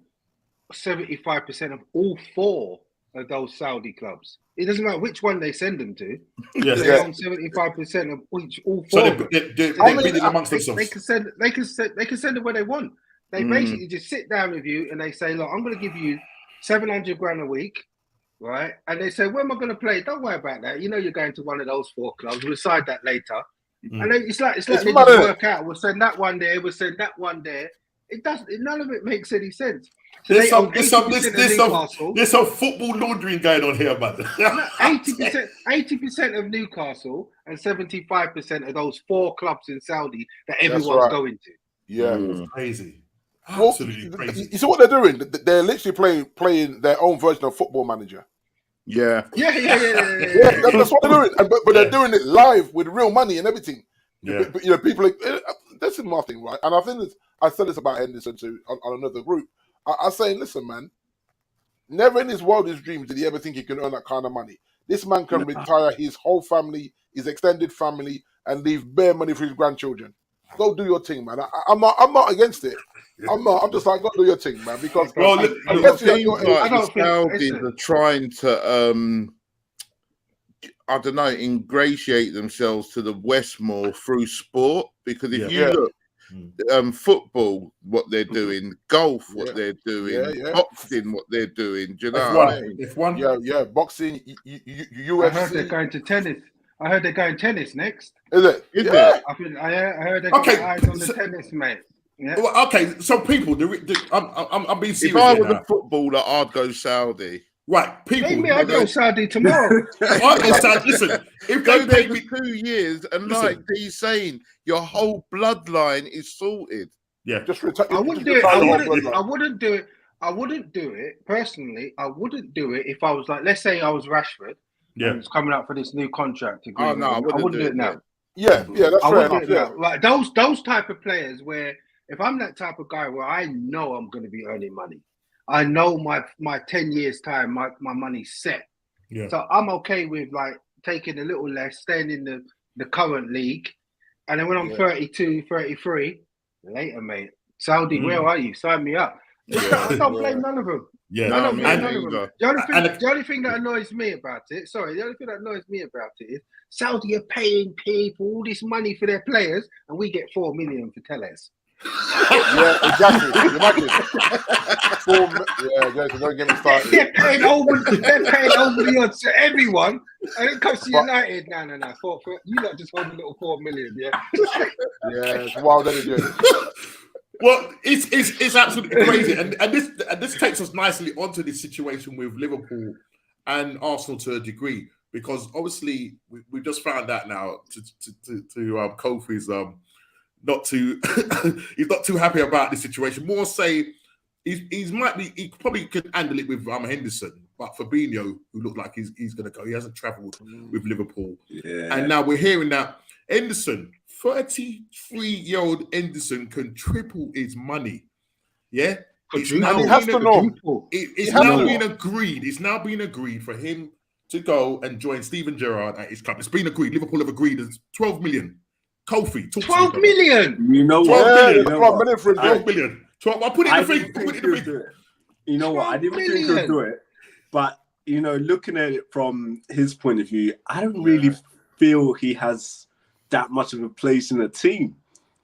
75% of all 4 of those Saudi clubs. It doesn't matter which one they send them to. Yes. They own 75% of all 4. So they're bidding amongst themselves. They can send them where they want. They basically just sit down with you and they say, look, I'm going to give you 700 grand a week, right? And they say, where am I going to play? Don't worry about that. You know, you're going to one of those 4 clubs. We'll decide that later. And then it's like they just work out. We'll send that one there. We'll send that one there. It doesn't. None of it makes any sense. So there's some football laundering going on here, man. 80% of Newcastle and 75% of those 4 clubs in Saudi that everyone's going to. Yeah, crazy. Absolutely crazy. You see what they're doing? They're literally playing their own version of Football Manager. Yeah. That's what they're doing. But they're doing it live with real money and everything. Yeah. But, you know, people like, this is my thing, right? And I think I said this about Henderson too on another group. I was saying, listen, man, never in his wildest dreams did he ever think he could earn that kind of money. This man can retire his whole family, his extended family, and leave bare money for his grandchildren. Go do your thing, man. I'm not against it. I'm not. I'm just like, go do your thing, man. Because I don't think the Saudis are trying to, I don't know, ingratiate themselves to the West more through sport. Because if you look, football, what they're doing, golf, what they're doing, boxing, what they're doing. Do you know what I mean? Boxing, UFC. I heard they're going to tennis. I heard they're going tennis next. Is it? Is it? I heard they got eyes on the tennis, mate. Yeah. Well, okay, so people, I'm being serious. If I was a footballer, I'd go Saudi. Right, people. I'd go Saudi tomorrow. I'd go Saudi. Listen, if go there for 2 years and like D's saying, your whole bloodline is sorted. Yeah, just retire. I wouldn't do it. I wouldn't do it. I wouldn't do it personally. I wouldn't do it if I was like, let's say I was Rashford. Yeah, it's coming up for this new contract agreement. Oh no, I wouldn't do it now. Yeah, that's fair enough. Yeah, like those type of players where if I'm that type of guy where I know I'm going to be earning money, I know my 10 years time, my money's set. Yeah. So I'm okay with like taking a little less, staying in the current league, and then when I'm 32, 33, later, mate, Saudi, where are you? Sign me up. I don't blame none of them. Yeah, I don't blame none of them. The only thing that annoys me about it, is Saudi are paying people all this money for their players, and we get 4 million for Tellez. Yeah, exactly. Imagine. Jason, don't get me started. They're paying over the odds to everyone, and it comes to United. No. You lot just hold a little 4 million, yeah. It's wild energy. Well, it's absolutely crazy, and this takes us nicely onto this situation with Liverpool and Arsenal to a degree, because obviously we just found out now to Kofi's not too he's not too happy about this situation. More say he probably could handle it with Henderson, but Fabinho, who looked like he's going to go, he hasn't travelled with Liverpool, and now we're hearing that Henderson. 33-year-old Henderson can triple his money. Yeah, it's now been agreed. It's now been agreed for him to go and join Steven Gerrard at his club. It's been agreed. Liverpool have agreed. It's 12 million. Kofi, 12 million. You know 12 what? million. 12 million for 12 million. 12. I'll put it in the thing. You know what? I didn't think he could do it, but looking at it from his point of view, I don't really feel he has that much of a place in the team,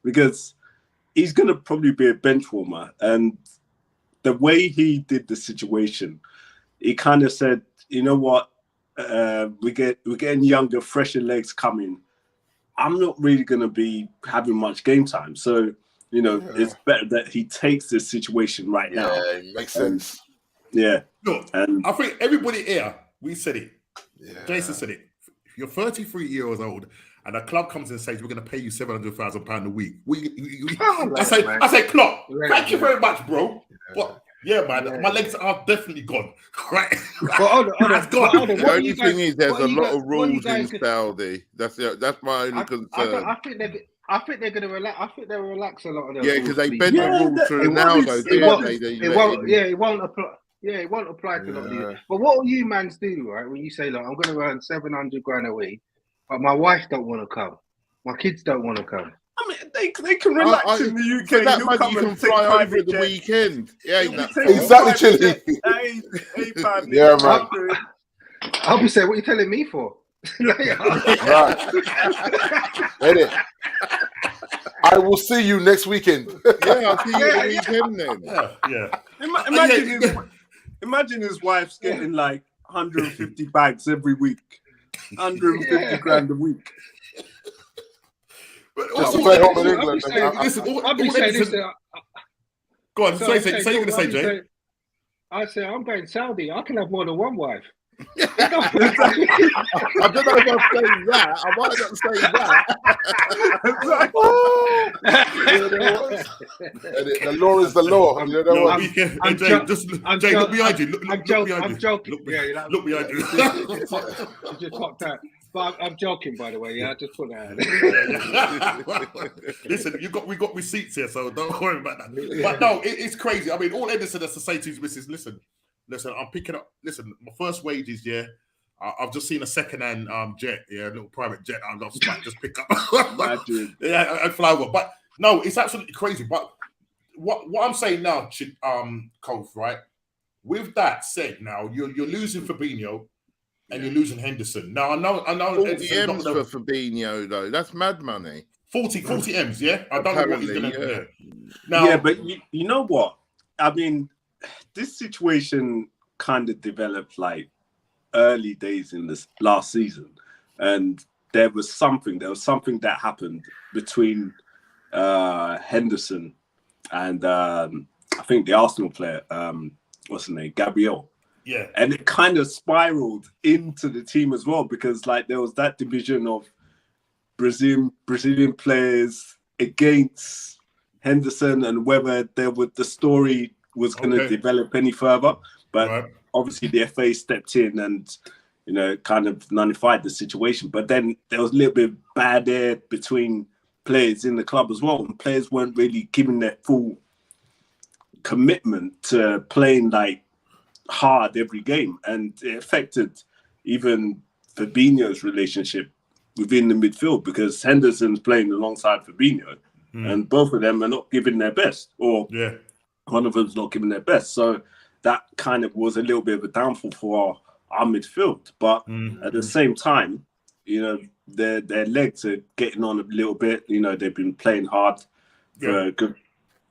because he's going to probably be a bench warmer. And the way he did the situation, he kind of said, you know what, we're getting younger, fresher legs coming. I'm not really going to be having much game time. So, it's better that he takes this situation right now. Yeah, it makes sense. Yeah. Look, I think everybody here, we said it. Yeah. Jason said it. If you're 33 years old, and a club comes and says, we're going to pay you £700,000 a week. I say, Klopp, thank you very much, bro. But man, my legs are definitely gone. Right? That's gone. The only thing is, there's a lot of rules in Saudi. That's my only concern. I think they're going to relax. I think they'll relax a lot of them. Yeah, because they bend the rules to Ronaldo. It won't apply. Yeah, it won't apply to a lot of these. But what will you mans do, right? When you say, look, I'm going to earn 700 grand a week, but my wife don't want to come. My kids don't want to come. I mean, they can relax in the UK. For that money, you can fly over at the weekend. Yeah, exactly, Chili. Hey, man. Yeah, man. I'll be saying, what are you telling me for? Right. I will see you next weekend. Yeah, I'll see you the weekend then. Yeah. Imagine Imagine his wife's getting like 150 bags every week, 150 grand a week. But also, go on, say what you're going to say, Jay. I say, I'm going Saudi. I can have more than one wife. I don't know if I'm saying that. I might not say that. The law is the law. Jay, look behind you. Look behind you. I'm joking. Look behind you. Just clocked that. But I'm joking, by the way. Yeah, I just put that out. Listen, we got receipts here, so don't worry about that. But no, it's crazy. I mean, all Henderson has to say to his missus, listen, I'm picking up. Listen, my first wages, yeah. I've just seen a second-hand jet, yeah, a little private jet. I'll just pick up. Yeah, and fly over. But no, it's absolutely crazy. But what I'm saying now, Cove, right? With that said, now you're losing Fabinho. And you're losing Henderson. Now, I know 40 M's for Fabinho, though. That's mad money. 40 M's, yeah? I don't know what he's going to do. Yeah, but you know what? I mean, this situation kind of developed like early days in this last season. And there was something that happened between Henderson and I think the Arsenal player, what's his name, Gabriel. Yeah, and it kind of spiraled into the team as well because like there was that division of Brazilian players against Henderson and whether the story was going to develop any further. But obviously the FA stepped in and kind of nullified the situation. But then there was a little bit of bad air between players in the club as well, and players weren't really giving their full commitment to playing like hard every game, and it affected even Fabinho's relationship within the midfield because Henderson's playing alongside Fabinho and both of them are not giving their best, or one of them's not giving their best. So that kind of was a little bit of a downfall for our midfield. But at the same time, their legs are getting on a little bit. They've been playing hard for a good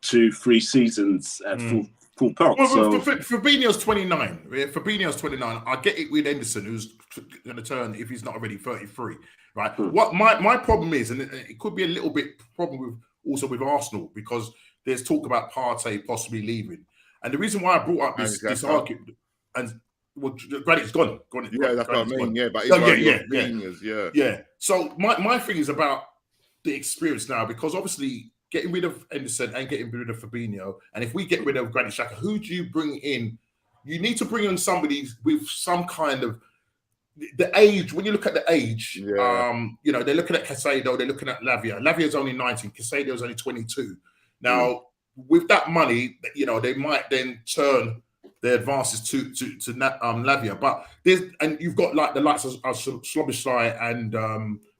2-3 seasons at full pelt. Well, Fabinho's 29. Fabinho's 29. I get it with Henderson, who's going to turn, if he's not already, 33. Right. What my problem is, and it could be a little bit problem with Arsenal, because there's talk about Partey possibly leaving, and the reason why I brought up this argument, and Granite's gone. Yeah, that's what I mean. Gone. Yeah, but yeah. So my thing is about the experience now, because obviously, getting rid of Henderson and getting rid of Fabinho, and if we get rid of Granit Xhaka, who do you bring in? You need to bring in somebody with some kind of the age. When you look at the age, they're looking at Caicedo, they're looking at Lavia. Lavia's only 19, Caicedo's only 22. Now, with that money, they might then turn their advances to Lavia. But you've got like the likes of Szoboszlai and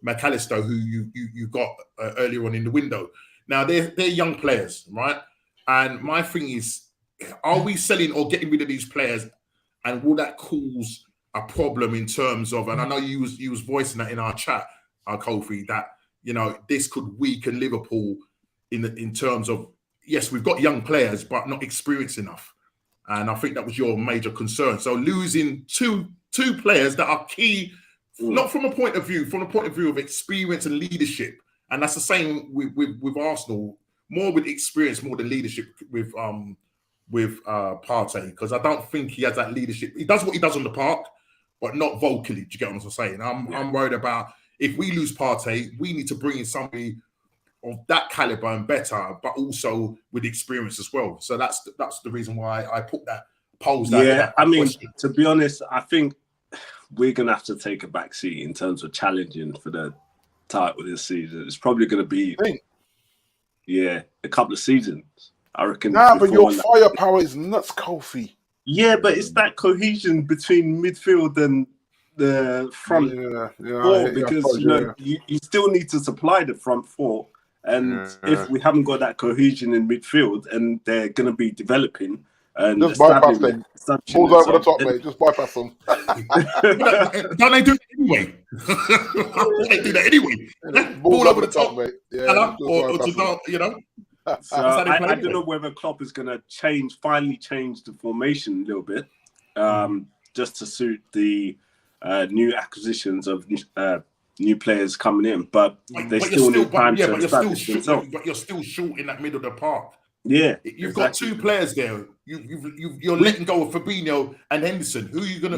McAllister, who you got earlier on in the window. Now, they're young players, right? And my thing is, are we selling or getting rid of these players? And will that cause a problem in terms of, and I know you was voicing that in our chat, Kofi, that, this could weaken Liverpool in terms of, yes, we've got young players, but not experienced enough. And I think that was your major concern. So losing two players that are key, not from the point of view of experience and leadership. And that's the same with Arsenal, more with experience, more than leadership with Partey, because I don't think he has that leadership. He does what he does on the park, but not vocally. Do you get what I'm saying? I'm worried about if we lose Partey, we need to bring in somebody of that caliber and better, but also with experience as well. So that's the reason why I posed that. Yeah, I mean, to be honest, I think we're gonna have to take a back seat in terms of challenging for the title this season. It's probably going to be, a couple of seasons, I reckon. Nah, but your firepower is nuts, Kofi. Yeah, but it's that cohesion between midfield and the front four, because you still need to supply the front four, and if we haven't got that cohesion in midfield, and they're going to be developing. And just bypass them. Balls over the top, mate. Just bypass them. Don't they do it anyway? They do that anyway. Ball over the top, mate. Yeah, So I don't know whether Klopp is going to finally change the formation a little bit, just to suit the new acquisitions of new players coming in. But they still need time to establish themselves. But you're still short in that middle of the park. Yeah, you've got two players there. You're letting go of Fabinho and Henderson. Who are you gonna?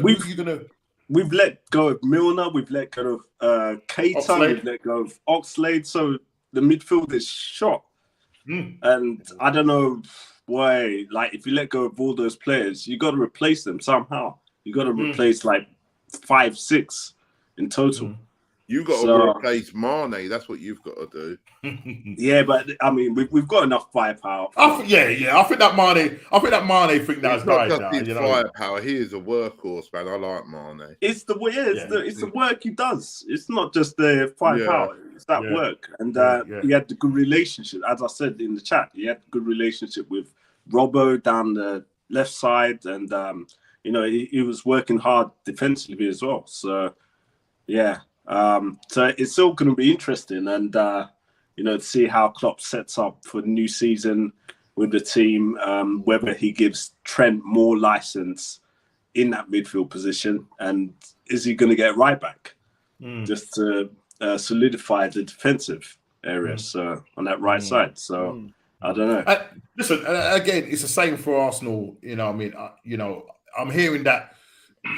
We've let go of Milner. We've let go of Keita. Oxlade. We've let go of Oxlade. So the midfield is shot. And I don't know why. Like, if you let go of all those players, you got to replace them somehow. You got to replace like 5, 6 in total. You got to replace Mane. That's what you've got to do. Yeah, but I mean, we've got enough firepower. I think that Mane thing that's not just his firepower. He is a workhorse, man. I like Mane. It's the work he does. It's not just the firepower. It's that work. And he had the good relationship, as I said in the chat. He had a good relationship with Robbo down the left side, and he was working hard defensively as well. So yeah. So it's still going to be interesting, and to see how Klopp sets up for the new season with the team, whether he gives Trent more license in that midfield position, and is he going to get right back just to solidify the defensive area, so on that right side. So I don't know. Listen, again, it's the same for Arsenal. I'm hearing that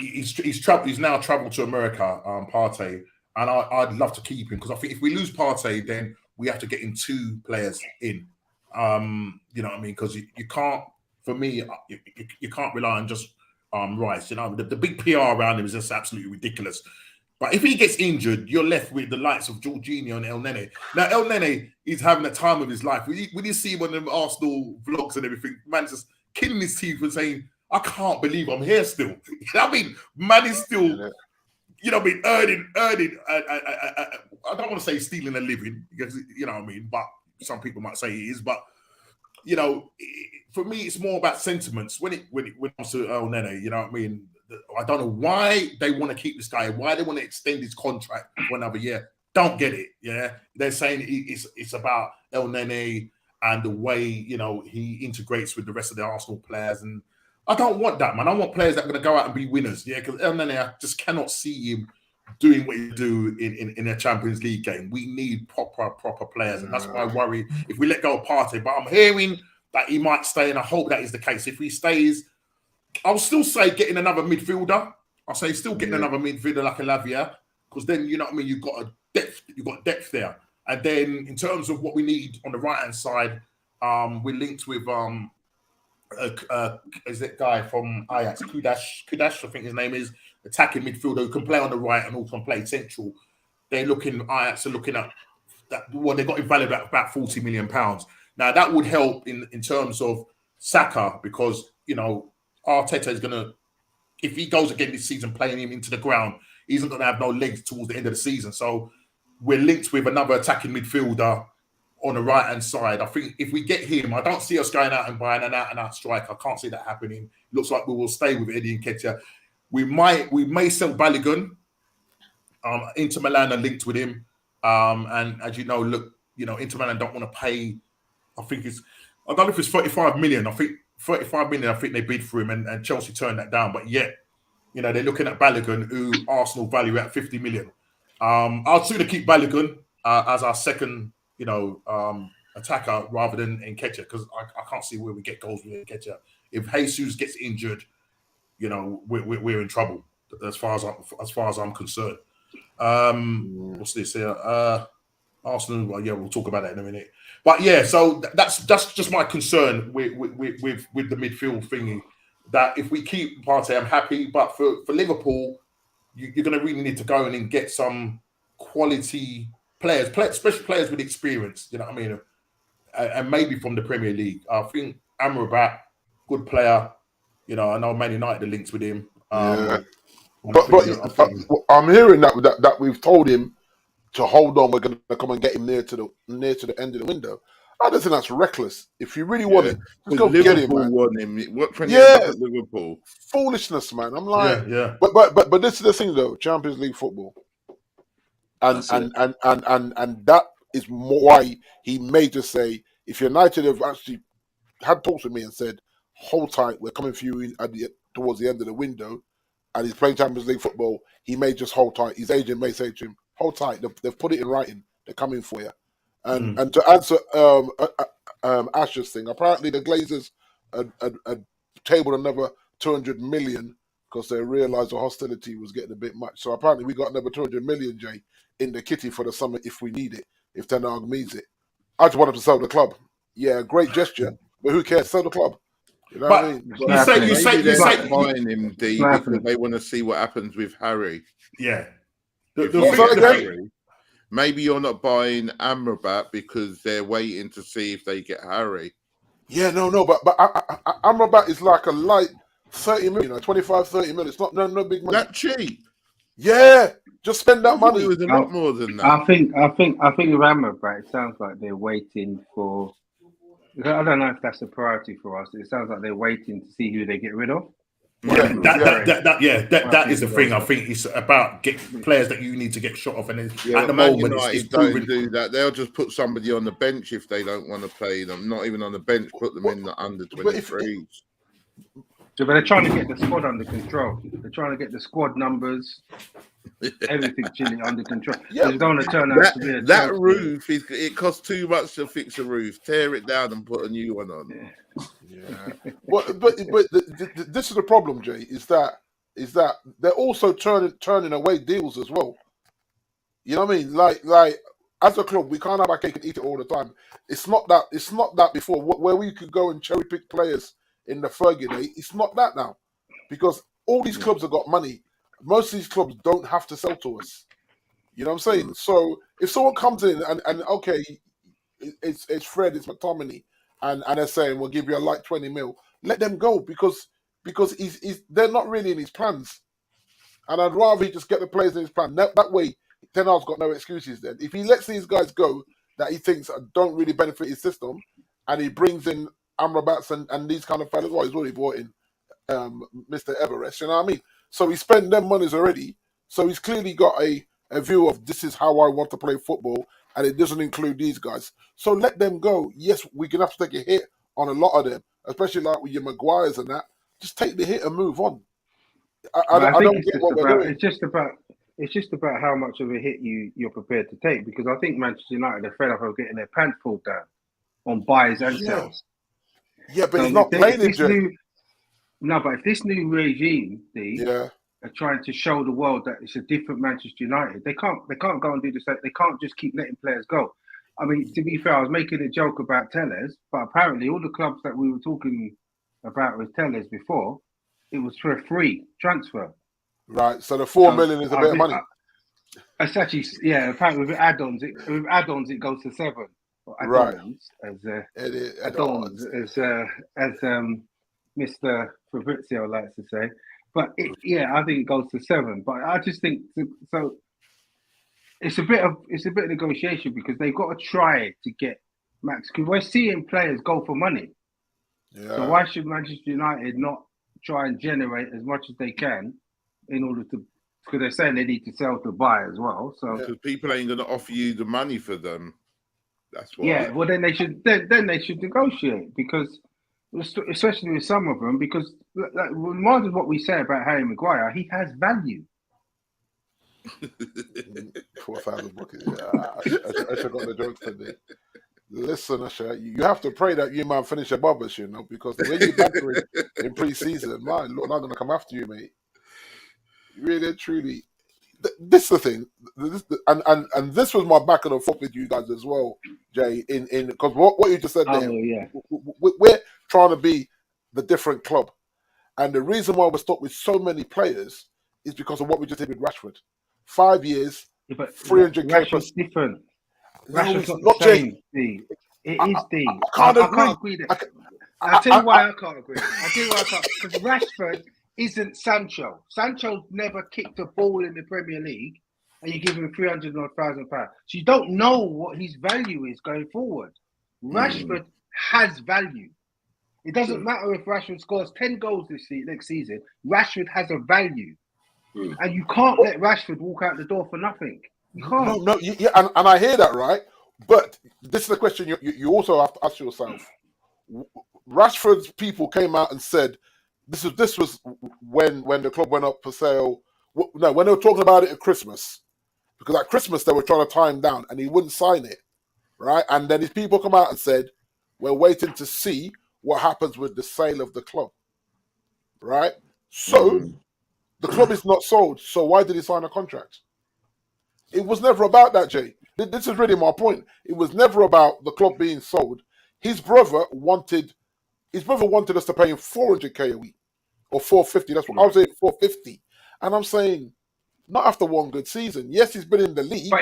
he's now travelled to America, Partey. And I'd love to keep him, because I think if we lose Partey, then we have to get in 2 players in. You know what I mean? Because you can't, for me, you can't rely on just Rice. The big PR around him is just absolutely ridiculous. But if he gets injured, you're left with the likes of Jorginho and El Nene. Now, El Nene is having the time of his life. When you see one of them Arsenal vlogs and everything, man's just killing his teeth and saying, I can't believe I'm here still. You know what I mean? Man is still... earning. I don't want to say stealing a living, because but some people might say it is. But for me, it's more about sentiments when it comes to El Nene. You know what I mean? I don't know why they want to keep this guy, why they want to extend his contract for another year. Don't get it. Yeah, they're saying it's about El Nene and the way he integrates with the rest of the Arsenal players. And I don't want that, man. I want players that are going to go out and be winners. Yeah, because El Nene, I just cannot see him doing what he do in a Champions League game. We need proper players, and that's why I worry if we let go of Partey. But I'm hearing that he might stay, and I hope that is the case. If he stays, I'll still say getting another midfielder. I'll say still getting another midfielder like a Lavia, because then you've got depth there. And then in terms of what we need on the right hand side, we're linked with is that guy from Ajax, Kudash, I think his name is, attacking midfielder who can play on the right and also can play central. Ajax are looking at that. Well, they got it valued at about £40 million. Now that would help in terms of Saka, because Arteta is gonna, if he goes again this season playing him into the ground, he isn't gonna have no legs towards the end of the season. So we're linked with another attacking midfielder on the right-hand side. I think if we get him, I don't see us going out and buying an out-and-out striker. I can't see that happening. Looks like we will stay with Eddie Nketiah. We may sell Balogun. Inter Milan are linked with him. And as Inter Milan don't want to pay, I don't know if it's 35 million. I think 35 million, I think they bid for him, and Chelsea turned that down. But yet, they're looking at Balogun, who Arsenal value at 50 million. I'd sooner keep Balogun as our second attacker rather than Nketiah, because I can't see where we get goals with Nketiah. If Jesus gets injured, we're in trouble as far as I'm concerned. What's this here? Arsenal. Well, yeah, we'll talk about that in a minute. But yeah, so that's just my concern with the midfield thingy. That if we keep Partey, I'm happy. But for Liverpool, you're going to really need to go in and get some quality players, especially players with experience. You know what I mean? And maybe from the Premier League. I think Amrabat, good player. I know Man United are linked with him. But I'm hearing that we've told him to hold on. We're going to come and get him near to the end of the window. I don't think that's reckless. If you really want it, just go get him, man. Want him. Liverpool. Foolishness, man. I'm like, But this is the thing, though. Champions League football, and that is why he may just say, if United have actually had talks with me and said, hold tight, we're coming for you towards the end of the window, and he's playing Champions League football, he may just hold tight. His agent may say to him, hold tight. They've put it in writing. They're coming for you. And to answer Ash's thing, apparently the Glazers had tabled another 200 million because they realised the hostility was getting a bit much. So apparently we got another 200 million, Jay, in the kitty for the summer if we need it, if Ten Hag needs it. I just wanted to sell the club. Yeah, great gesture, but who cares? Sell the club. You know what I mean? You say they're buying him, D, because they want to see what happens with Harry. Yeah. Maybe you're not buying Amrabat because they're waiting to see if they get Harry. Yeah, no, but Amrabat is like a light 30 million, 25, 30 million. It's not no big money. That cheap? Yeah, just spend that money. It was a lot more than that. I think with Amrabat, it sounds like they're waiting for. I don't know if that's a priority for us. It sounds like they're waiting to see who they get rid of. That is the thing. I think it's about getting players that you need to get shot off, and at the moment, it's don't do that. They'll just put somebody on the bench if they don't want to play them. Not even on the bench, put them in the under 23s. But they're trying to get the squad under control. They're trying to get the squad numbers, everything chilling under control. Yeah, they don't want to turn out to be a that roof. It costs too much to fix a roof. Tear it down and put a new one on. Yeah. But this is the problem, Jay. Is that they're also turning away deals as well. You know what I mean? Like as a club, we can't have our cake and eat it all the time. It's not that before where we could go and cherry pick players in the Fergie day. It's not that now, because all these clubs have got money. Most of these clubs don't have to sell to us. You know what I'm saying? So if someone comes in and okay, it's Fred, it's McTominay, and they're saying we'll give you a light 20 mil, let them go because they're not really in his plans. And I'd rather he just get the players in his plan. That way, Ten Hag's got no excuses then. If he lets these guys go that he thinks don't really benefit his system, and he brings in Amrabats and these kind of fellas, well, he's already brought in Mr. Everest, you know what I mean? So he spent them monies already. So he's clearly got a view of this is how I want to play football, and it doesn't include these guys. So let them go. Yes, we're going to have to take a hit on a lot of them, especially like with your Maguires and that. Just take the hit and move on. I don't get what we're doing. It's just about how much of a hit you're prepared to take, because I think Manchester United are fed up of getting their pants pulled down on buys and sells. Yeah, but he's not playing it. But if this new regime, are trying to show the world that it's a different Manchester United, they can't go and do this. They can't just keep letting players go. I mean, to be fair, I was making a joke about Tellez, but apparently all the clubs that we were talking about with Tellez before, it was for a free transfer. Right. So the 4 million is a bit of money. It's actually, apparently with add-ons, it goes to 7. Right. Add-ons, as Mr. Fabrizio likes to say. But I think it goes to 7. But I just think so. It's a bit of negotiation, because they've got to try to get max. Because we're seeing players go for money. Yeah. So why should Manchester United not try and generate as much as they can in order to? Because they're saying they need to sell to buy as well. So because people ain't going to offer you the money for them. That's why. Yeah. Well, then they should negotiate, because especially with some of them, because reminds of what we say about Harry Maguire, he has value. 4,000 buckets. I should have got the joke today. Listen, Usher, you have to pray that you man finish above us, because the way you battering in pre-season, man, look, not going to come after you, mate. Really, truly. This is the thing, and this was my back and forth with you guys as well, Jay. In because what you just said there, we're trying to be the different club, and the reason why we're stuck with so many players is because of what we just did with Rashford. 5 years, 300k plus. Different. No, not Jay. It is D. I can't agree. I'll tell you why I can't agree. Because Rashford isn't Sancho. Sancho never kicked a ball in the Premier League, and you give him £300,000. So you don't know what his value is going forward. Rashford has value. It doesn't matter if Rashford scores 10 goals next season. Rashford has a value. And you can't let Rashford walk out the door for nothing. You can't. No, and I hear that, right? But this is the question you also have to ask yourself. Rashford's people came out and said this was when the club went up for sale. No, when they were talking about it at Christmas, because at Christmas they were trying to tie him down and he wouldn't sign it, right? And then his people come out and said, we're waiting to see what happens with the sale of the club, right? So the club is not sold. So why did he sign a contract? It was never about that, Jay. This is really my point. It was never about the club being sold. His brother wanted us to pay him 400k a week or 450. That's what I was saying, 450. And I'm saying, not after one good season. Yes, he's been in the league.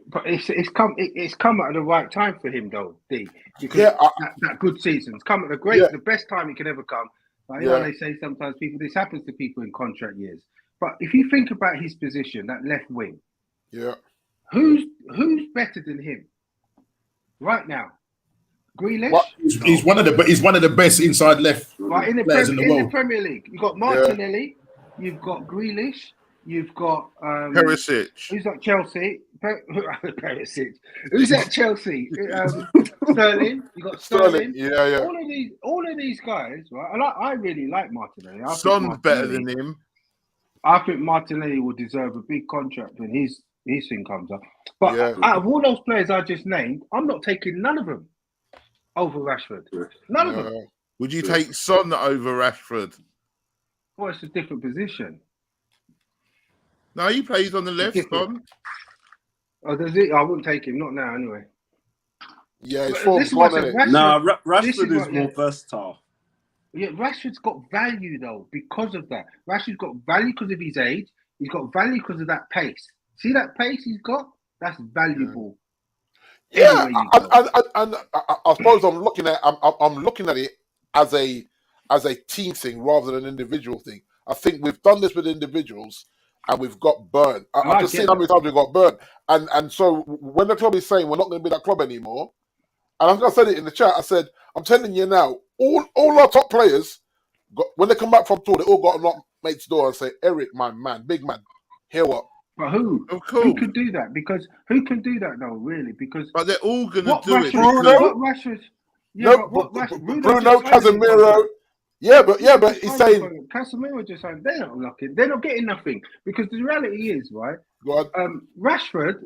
But it's come at the right time for him though, D. Because that good season's come at the best time it could ever come. Like, you know, they say sometimes this happens to people in contract years. But if you think about his position, that left wing, who's better than him right now? Grealish. He's one of the best inside left players in the world. In the Premier League, you've got Martinelli, you've got Grealish, you've got Perisic. Who's at Chelsea? Perisic. Who's at Chelsea? Sterling. You got Sterling. Yeah. All of these guys, right? And I really like Martinelli. Son's better than him. I think Martinelli will deserve a big contract when his thing comes up. But out of all those players I just named, I'm not taking none of them over Rashford. None of them. Would you take Son over Rashford? Well, it's a different position. No, he plays on the left, Son. Oh, does he? I wouldn't take him. Not now, anyway. Yeah, it's Rashford is more versatile. Yeah, Rashford's got value though because of that. Rashford's got value because of his age. He's got value because of that pace. See that pace he's got? That's valuable. Yeah, and I suppose I'm looking at it as a team thing rather than an individual thing. I think we've done this with individuals and we've got burnt. I've just seen how many times we got burnt. And so when the club is saying we're not going to be that club anymore, and I said it in the chat, I said, I'm telling you now, all our top players, when they come back from tour, they all got to knock mate's door and say, Eric, my man, big man, hear what? But who? Who can do that? Because who can do that though, really? Because they're all going to do it. Bruno, Casemiro. Yeah, but he's saying Casemiro just saying they're not locking. They're not getting nothing because the reality is right. Rashford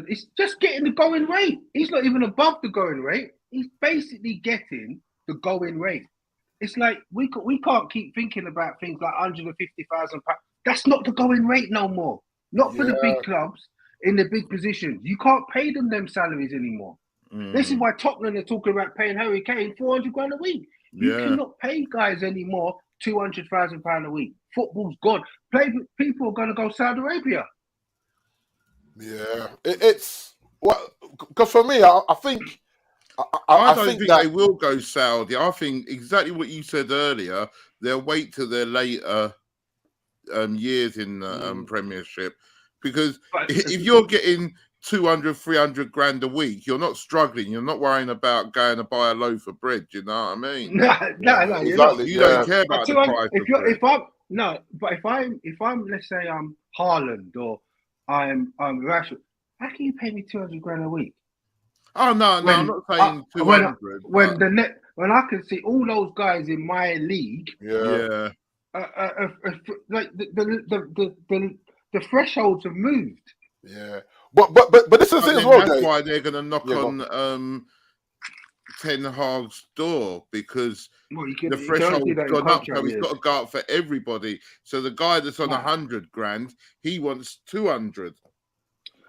is just getting the going rate. He's not even above the going rate. He's basically getting the going rate. It's like we can't keep thinking about things like £150,000. That's not the going rate no more. Not for the big clubs in the big positions. You can't pay them salaries anymore. This is why Tottenham are talking about paying Harry Kane £400,000 a week. You cannot pay guys anymore £200,000 a week. Football's gone. People are going to go Saudi Arabia. Yeah, it's because for me, I think I don't think they will go Saudi. I think exactly what you said earlier. They'll wait till their later years in the Premiership, because if you're getting 200-300 grand a week, you're not struggling. You're not worrying about going to buy a loaf of bread. You know what I mean? No, exactly. You don't care about the price. If I'm let's say I'm Haaland or I'm Rashford, how can you pay me 200 grand a week? Oh no, I'm not saying 200. When I can see all those guys in my league, like the thresholds have moved. Yeah, but this is it as well. That's why they're going to knock on Ten Hag's door, because the threshold's gone up, so he's got to go up for everybody. So the guy that's on 100 grand, he wants 200.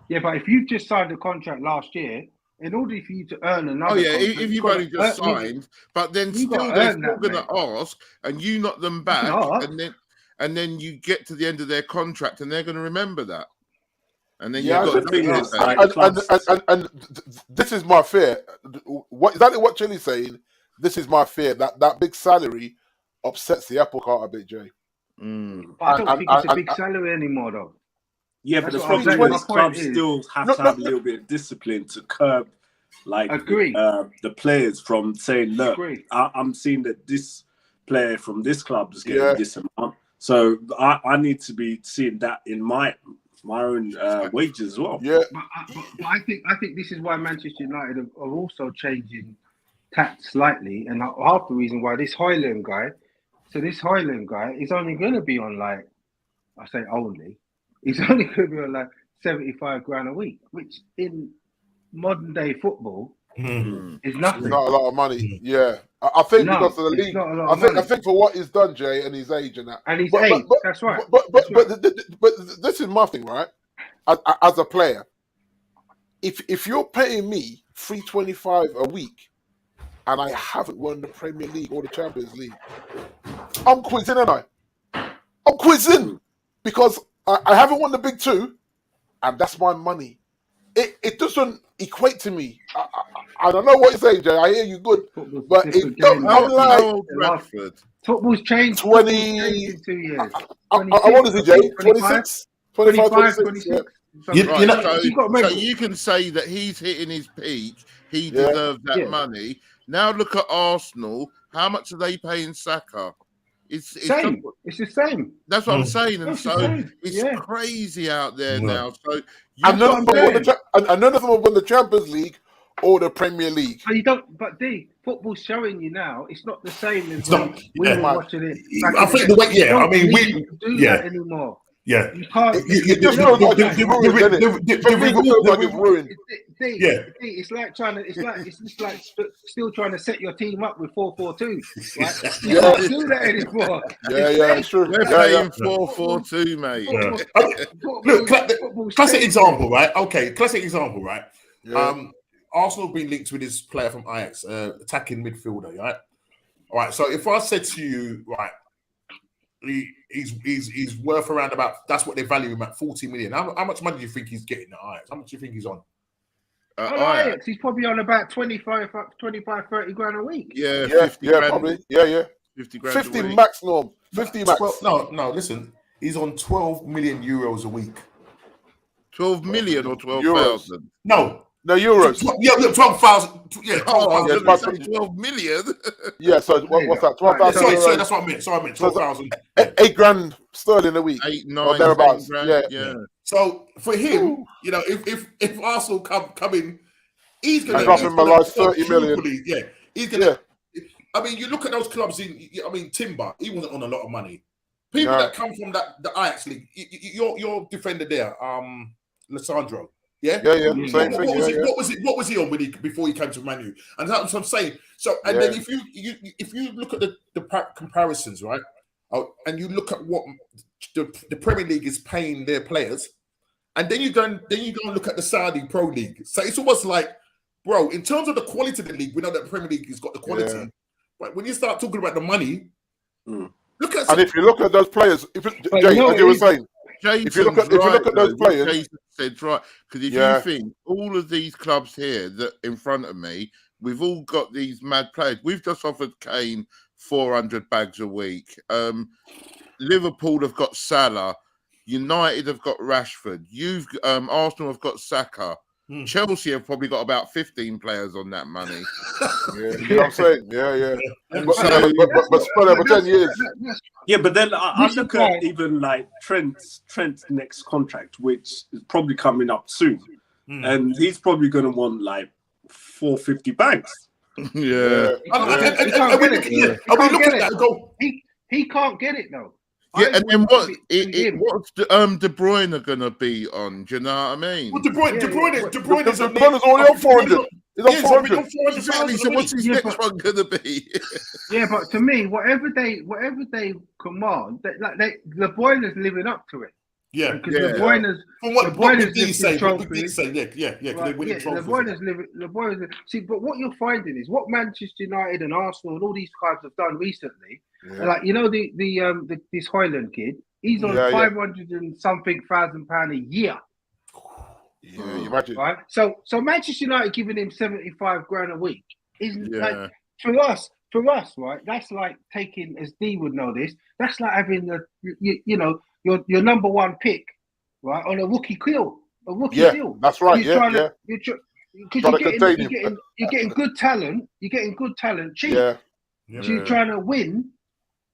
Yeah, but if you've just signed a contract last year, in order for you to earn another, if you've only just signed, but then still they're still going to ask, and you knock them back, and then you get to the end of their contract, and they're going to remember that. And then and this is my fear. Exactly what Chili's saying. This is my fear that big salary upsets the apple cart a bit, Jay. But I don't think it's a big salary anymore, though. Yeah, but the problem is clubs still have to have a little bit of discipline to curb, like, the players from saying, "Look, I'm seeing that this player from this club is getting this amount, so I need to be seeing that in my my own wages as well. Yeah, but I think this is why Manchester United are also changing tact slightly, and half the reason why this Highland guy is only going to be on like, I say only, he's only going to be on like 75 grand a week, which in modern day football is nothing. It's not a lot of money. Yeah, I think because of the league. I think for what he's done, Jay, and his age and that. And his age, that's right. But this is my thing, right? As a player, if you're paying me $325 a week, and I haven't won the Premier League or the Champions League, I'm quizzing, and I'm quizzing because I haven't won the big two, and that's my money. It doesn't equate to me. I don't know what you're saying, Jay. I hear you good, but it don't. I'm like Bradford. Football's changed. 20 in 2 years. I want to see, Jay. 26, 25, 26. Yeah. So you can say that he's hitting his peak. He deserves that money. Now look at Arsenal. How much are they paying Saka? It's the same. That's what I'm saying. And so it's crazy out there now. So and none of them have won the Champions League or the Premier League. So you don't. But football's showing you now. It's not the same as we were watching it. I think the way. Yeah, I mean, we do that anymore. Yeah, you can't. It's like trying to. It's just like still trying to set your team up with 4-4-2. Right? You can't do that anymore. It's true. We're playing 4-4-2, mate. Look, classic example, right? Okay, classic example, right? Arsenal being linked with this player from Ajax, attacking midfielder, right? All right. So if I said to you, right, he's worth around about, that's what they value him at, 40 million. How much money do you think he's getting at Ajax? How much do you think he's on? Ajax, he's probably on about 25, 30 grand a week. Yeah, 50 grand. Probably. Yeah. 50 grand 50 max, Norm. 50 max. No, listen. He's on 12 million euros a week. 12 million or 12,000? No, euros. 12,000. Yeah, 12 million. Yeah, so what's that? 12,000. Sorry, that's what I meant. So I meant 12,000. £8,000 sterling a week. 8, 9, or thereabouts. Yeah. So for him, you know, if Arsenal come in, he's going to drop him a large 30 million. Yeah, he's going to. I mean, you look at those clubs Timber, he wasn't on a lot of money. People that come from the Ajax league, your defender there, Lissandro. Yeah. Same thing. What was he on before he came to Man U? And that's what I'm saying. So, and then if you look at the comparisons, right? And you look at what the Premier League is paying their players, and then you go and look at the Saudi Pro League. So it's almost like, bro, in terms of the quality of the league, we know that the Premier League has got the quality. Yeah. But when you start talking about the money, look at. And if you look at those players, Jay, as you were saying. If you look at those players, Jason said right, because if you think all of these clubs here that in front of me, we've all got these mad players. We've just offered Kane 400 bags a week. Liverpool have got Salah. United have got Rashford. Arsenal have got Saka. Chelsea have probably got about 15 players on that money. You know what I'm saying? But spread over 10 years. Yeah, but then I look at even like Trent's next contract, which is probably coming up soon. And he's probably going to want like 450 bags. He can't get it though. Yeah, and then what's De Bruyne gonna be on? Do you know what I mean? Well, De Bruyne is already on 400. He's on 400. Exactly. So what's his next one gonna be? But to me, whatever they command, De Bruyne is living up to it. Yeah, because De Bruyne's from what Big D say, they're winning trophies. LeBron. See, but what you're finding is what Manchester United and Arsenal and all these clubs have done recently. Like this Highland kid, he's on 500 and something £1,000 a year. Yeah, you imagine. Right. So Manchester United giving him 75 grand a week is like for us, right? That's like taking, as D would know this. That's like having your number one pick, right, on a rookie deal. That's right. Because you're getting good talent. You're getting good talent cheap. So you're trying to win.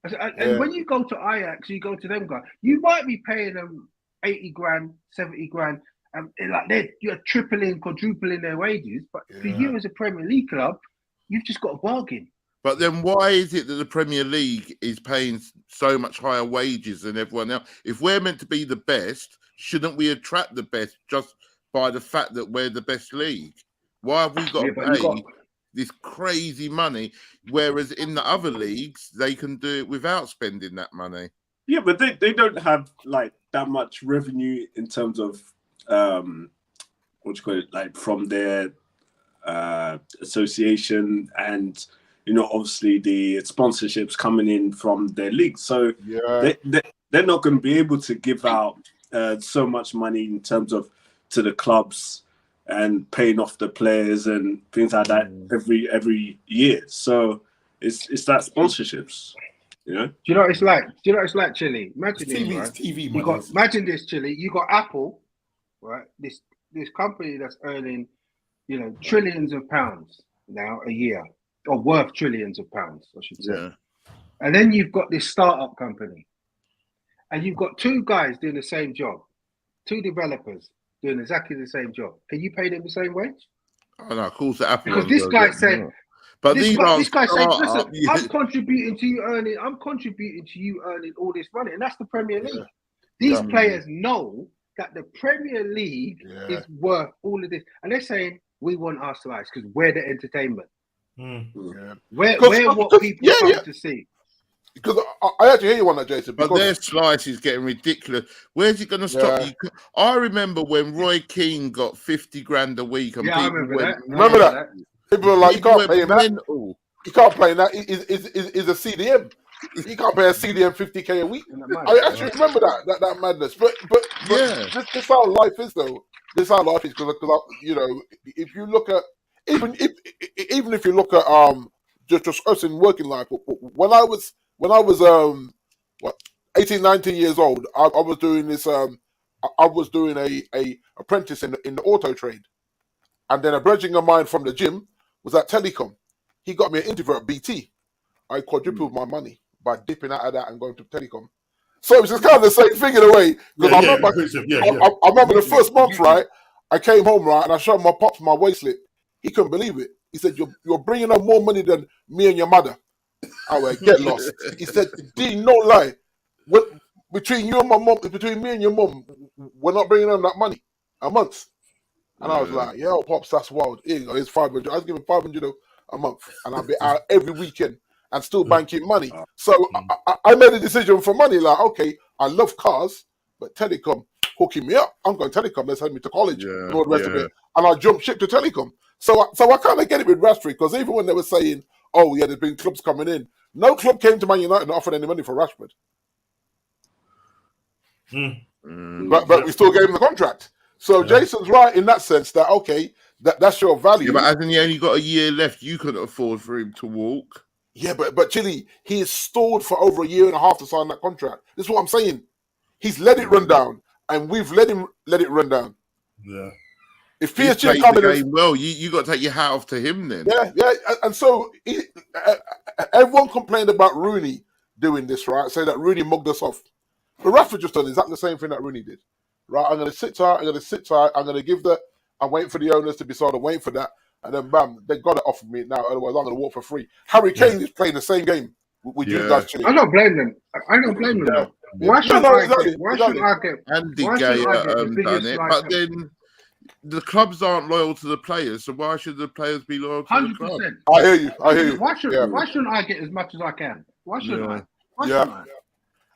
And when you go to Ajax, you go to them guys. You might be paying them 80 grand, 70 grand. And you're tripling, quadrupling their wages. But for you as a Premier League club, you've just got a bargain. But then why is it that the Premier League is paying so much higher wages than everyone else? If we're meant to be the best, shouldn't we attract the best just by the fact that we're the best league? Why have we got to pay this crazy money, whereas in the other leagues, they can do it without spending that money? Yeah, but they don't have like that much revenue in terms of what you call it, like from their association, and obviously the sponsorships coming in from their league. So they're not going to be able to give out so much money in terms of to the clubs and paying off the players and things like that every year. So it's that sponsorships. Do you know what it's like? Do you know what it's like, Chile? Imagine this, TV. Imagine this, Chile. You got Apple, right? This company that's earning, trillions of pounds now a year, or worth trillions of pounds, I should say. Yeah. And then you've got this startup company, and you've got two guys doing the same job, two developers doing exactly the same job. Can you pay them the same wage? Oh no, of course, the Apple. Because this guy said. But this guy said, "Listen, I'm contributing to you earning all this money," and that's the Premier League. Yeah. These players know that the Premier League is worth all of this, and they're saying, "We want our slice because we're the entertainment. We're what people come to see." Because I actually hear you on that, Jason. But their slice is getting ridiculous. Where's it going to stop you? I remember when Roy Keane got 50 grand a week, and people remember that. People are like, you can't pay him that. You can't play that. Is a CDM. You can't pay a CDM 50k a week. I actually remember that madness. But this how life is though. This how life is because if you look at even if you look at just us in working life. When I was 18, 19 years old, I was doing this. I was doing a apprentice in the auto trade, and then a brethren of mine from the gym was at Telecom. He got me an interview at BT. I quadrupled my money by dipping out of that and going to Telecom. So it was just kind of the same thing in a way. Because I remember the first month, right? I came home, right, and I showed my pops my wayslip. He couldn't believe it. He said, "You're bringing up more money than me and your mother." I went, "Get lost." He said, "D, no lie. Between you and my mom, between me and your mom, we're not bringing them that money a month." And I was like, "Yo, pops, that's wild. Here you go, it's 500. I was giving 500 a month, and I'll be out every weekend and still banking money." So I made a decision for money. Like, okay, I love cars, but Telecom hooking me up. I'm going Telecom. Let's send me to college and all the rest of it. And I jumped ship to Telecom. So I kind of get it with Rashford, because even when they were saying, "Oh yeah, there's been clubs coming in," no club came to Man United and offered any money for Rashford. But we still gave him the contract. So Jason's right in that sense that that's your value. Yeah, but hasn't he only got a year left? You couldn't afford for him to walk. Yeah, but Chile, he has stalled for over a year and a half to sign that contract. This is what I'm saying. He's let it run down, and we've let it run down. Yeah. If PSG coming in, well, you got to take your hat off to him then. Yeah, and so everyone complained about Rooney doing this, right? Say that Rooney mugged us off. But Rashford just done exactly the same thing that Rooney did. Right, I'm going to sit tight. I'm going to give I'm waiting for the owners to be sold. I'm waiting for that. And then, bam, they got it off of me now. Otherwise, I'm going to walk for free. Harry Kane is playing the same game with you guys. I don't blame them. Yeah. Why should I get? Andy Gay done it. But then the clubs aren't loyal to the players. So why should the players be loyal to the club? 100%. I hear you. Why shouldn't I get as much as I can? Why shouldn't I? Why shouldn't I?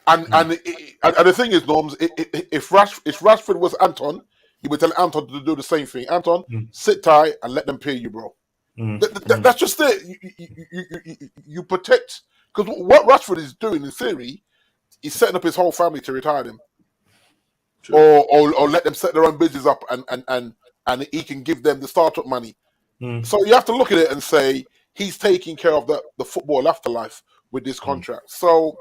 And the thing is, Norms, if Rashford was Anton, he would tell Anton to do the same thing. Anton, sit tight and let them pay you, bro. That's just it. You protect, because what Rashford is doing in theory, he's setting up his whole family to retire them, or let them set their own business up, and he can give them the startup money. So you have to look at it and say he's taking care of the football afterlife with this contract. So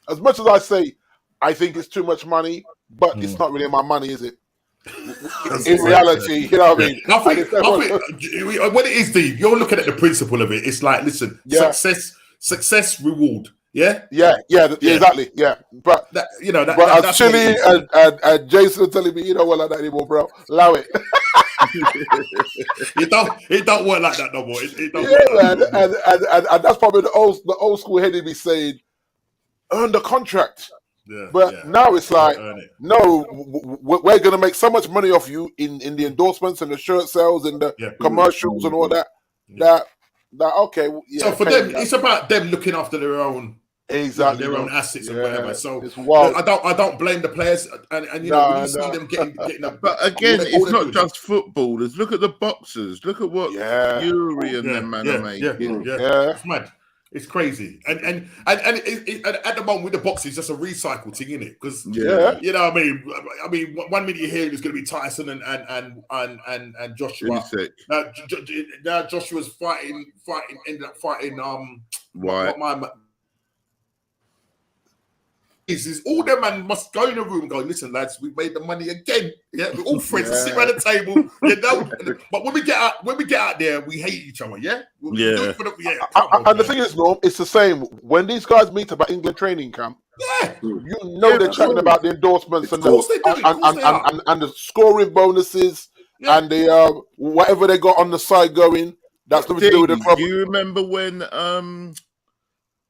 as much as I say, I think it's too much money, but it's not really my money, is it? In reality, you know what I mean? I think what it is, Steve, you're looking at the principle of it. It's like, listen, success, reward. Yeah, exactly. Yeah, but that, but as Chile and Jason are telling me, you don't want like that anymore, bro. Allow it. it don't work like that no more. It don't Yeah, work like man, that no more. and that's probably the old school head in me saying, earn the contract. Yeah, but now it's like, no, we're going to make so much money off you in the endorsements and the shirt sales and the commercials and all that. That okay. So for them, it's about them looking after their own. Exactly, their own assets and whatever. So I don't blame the players, and when you see them getting a, but again, it's not just footballers. Look at the boxers. Look at what Fury and them man are making. Yeah, it's mad. It's crazy, and at the moment with the boxing, it's just a recycle thing, isn't it? Because you know what I mean. 1 minute you hear it's going to be Tyson and Joshua. Now Joshua's ended up fighting is all them man must go in a room and go, listen, lads, we made the money again. Yeah, we're all friends. Sit around the table. But when we get out there, we hate each other. Yeah, and the thing is, Norm, it's the same. When these guys meet up at England training camp, they're chatting about the endorsements and the scoring bonuses and the whatever they got on the side going. That's what we do with the club. Do you remember when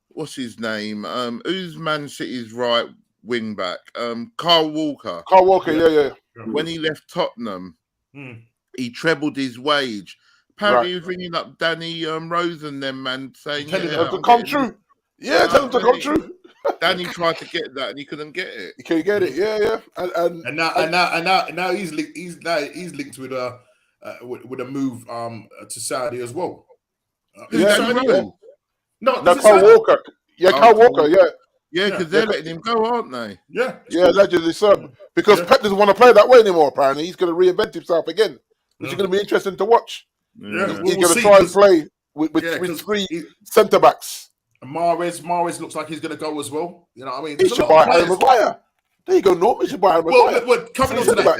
what's his name? Who's Man City's right wing back? Carl Walker. Carl Walker, yeah. When he left Tottenham, he trebled his wage. Apparently, he was ringing up Danny Rose and them, man, saying, tell him to come true. Yeah, tell him to come true. Danny tried to get that and he couldn't get it. He couldn't get it, yeah. And now he's linked with a move to Saudi as well. No, Carl Walker. Yeah, Carl Walker, yeah. Yeah, because they're letting him go, aren't they? Yeah, allegedly so. Because Pep doesn't want to play that way anymore, apparently. He's going to reinvent himself again, which is going to be interesting to watch. Yeah. He's going to try and play with three centre-backs. Mahrez looks like he's going to go as well. You know what I mean? He should buy Harry Maguire. There you go, Norm. He should buy Harry Maguire. Well, coming on to that.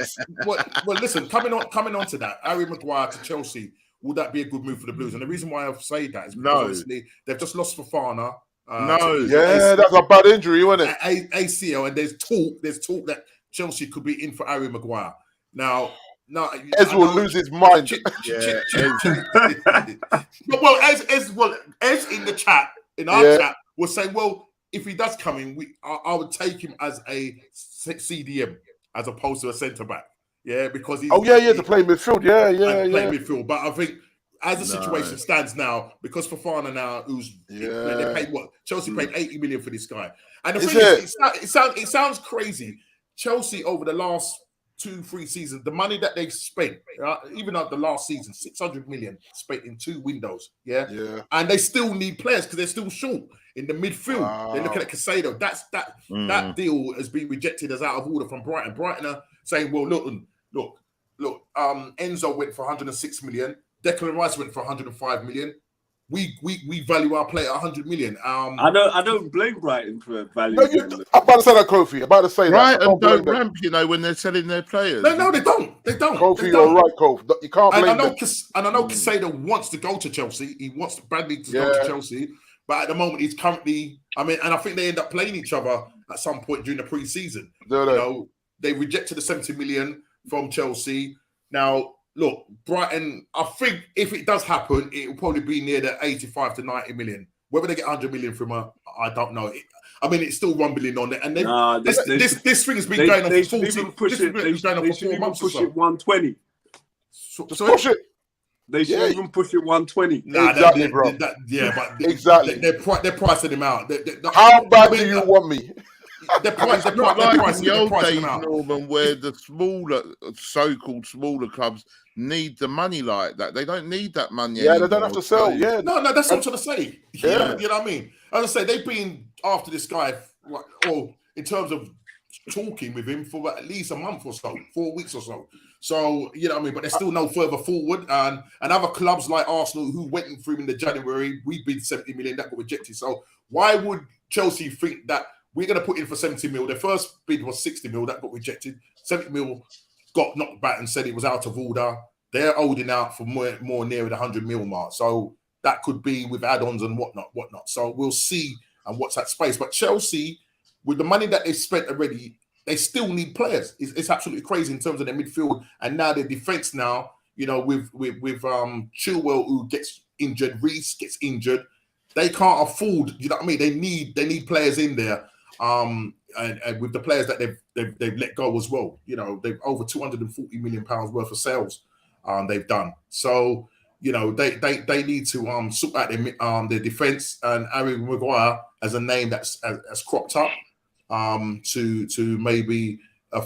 Listen, coming on to that, Harry Maguire to Chelsea, would that be a good move for the Blues? And the reason why I've said that is because obviously they've just lost Fofana. That's a bad injury, wasn't it? ACL, and there's talk that Chelsea could be in for Harry Maguire. Now, Ez will lose his mind. Ez in the chat, in our chat, was saying, well, if he does come in, I would take him as a CDM as opposed to a centre back. Yeah, because he's to play midfield. Play midfield. But I think as the situation stands now, because Fofana now, they paid what? Chelsea paid 80 million for this guy. And the thing is, it sounds crazy. Chelsea over the last 2-3 seasons, the money that they've spent, even at the last season, 600 million spent in 2 windows. Yeah. And they still need players because they're still short in the midfield. Wow. They're looking at Casado. That deal has been rejected as out of order from Brighton. Brighton are saying, well, look. Enzo went for 106 million. Declan Rice went for 105 million. We value our player 100 million. I don't blame Brighton for value. I'm about to say that, Kofi. About to say that. Brighton don't ramp, when they're selling their players. No, they don't. Kofi, you're right, Kofi. You can't blame them. And I know Casado wants to go to Chelsea. He wants badly to go to Chelsea. But at the moment, he's currently. And I think they end up playing each other at some point during the pre-season. They rejected the 70 million from Chelsea. Now, look, Brighton, I think if it does happen, it will probably be near the 85 to 90 million. Whether they get 100 million from her, I don't know. It's still rumbling on it. And this thing has been going on for 40 months. They should push it 120. So push it. They should even push it 120. Exactly, bro. Exactly. They're pricing him out. How bad do you want me? They're pricing the old days, Norman, where the so-called smaller clubs need the money like that. They don't need that money. Yeah, they don't have to sell. Yeah, no, that's what I'm trying to say. Yeah, you know what I mean. As I say, they've been after this guy, or in terms of talking with him for at least a month or so, 4 weeks or so. So you know what I mean. But there's still no further forward, and other clubs like Arsenal who went through in the January, we bid 70 million, that got rejected. So why would Chelsea think that? We're going to put in for 70 mil. Their first bid was 60 mil. That got rejected. 70 mil got knocked back and said it was out of order. They're holding out for more near the 100 mil mark. So that could be with add-ons and whatnot. So we'll see and what's at space. But Chelsea, with the money that they've spent already, they still need players. It's absolutely crazy in terms of their midfield and now their defense. Now, you know, with Chilwell who gets injured, Reece gets injured, they can't afford. You know what I mean? They need players in there. And with the players that they've let go as well, you know, they've over £240 million worth of sales they've done. So, you know, they need to sort out their defense, and Harry Maguire as a name that's cropped up to maybe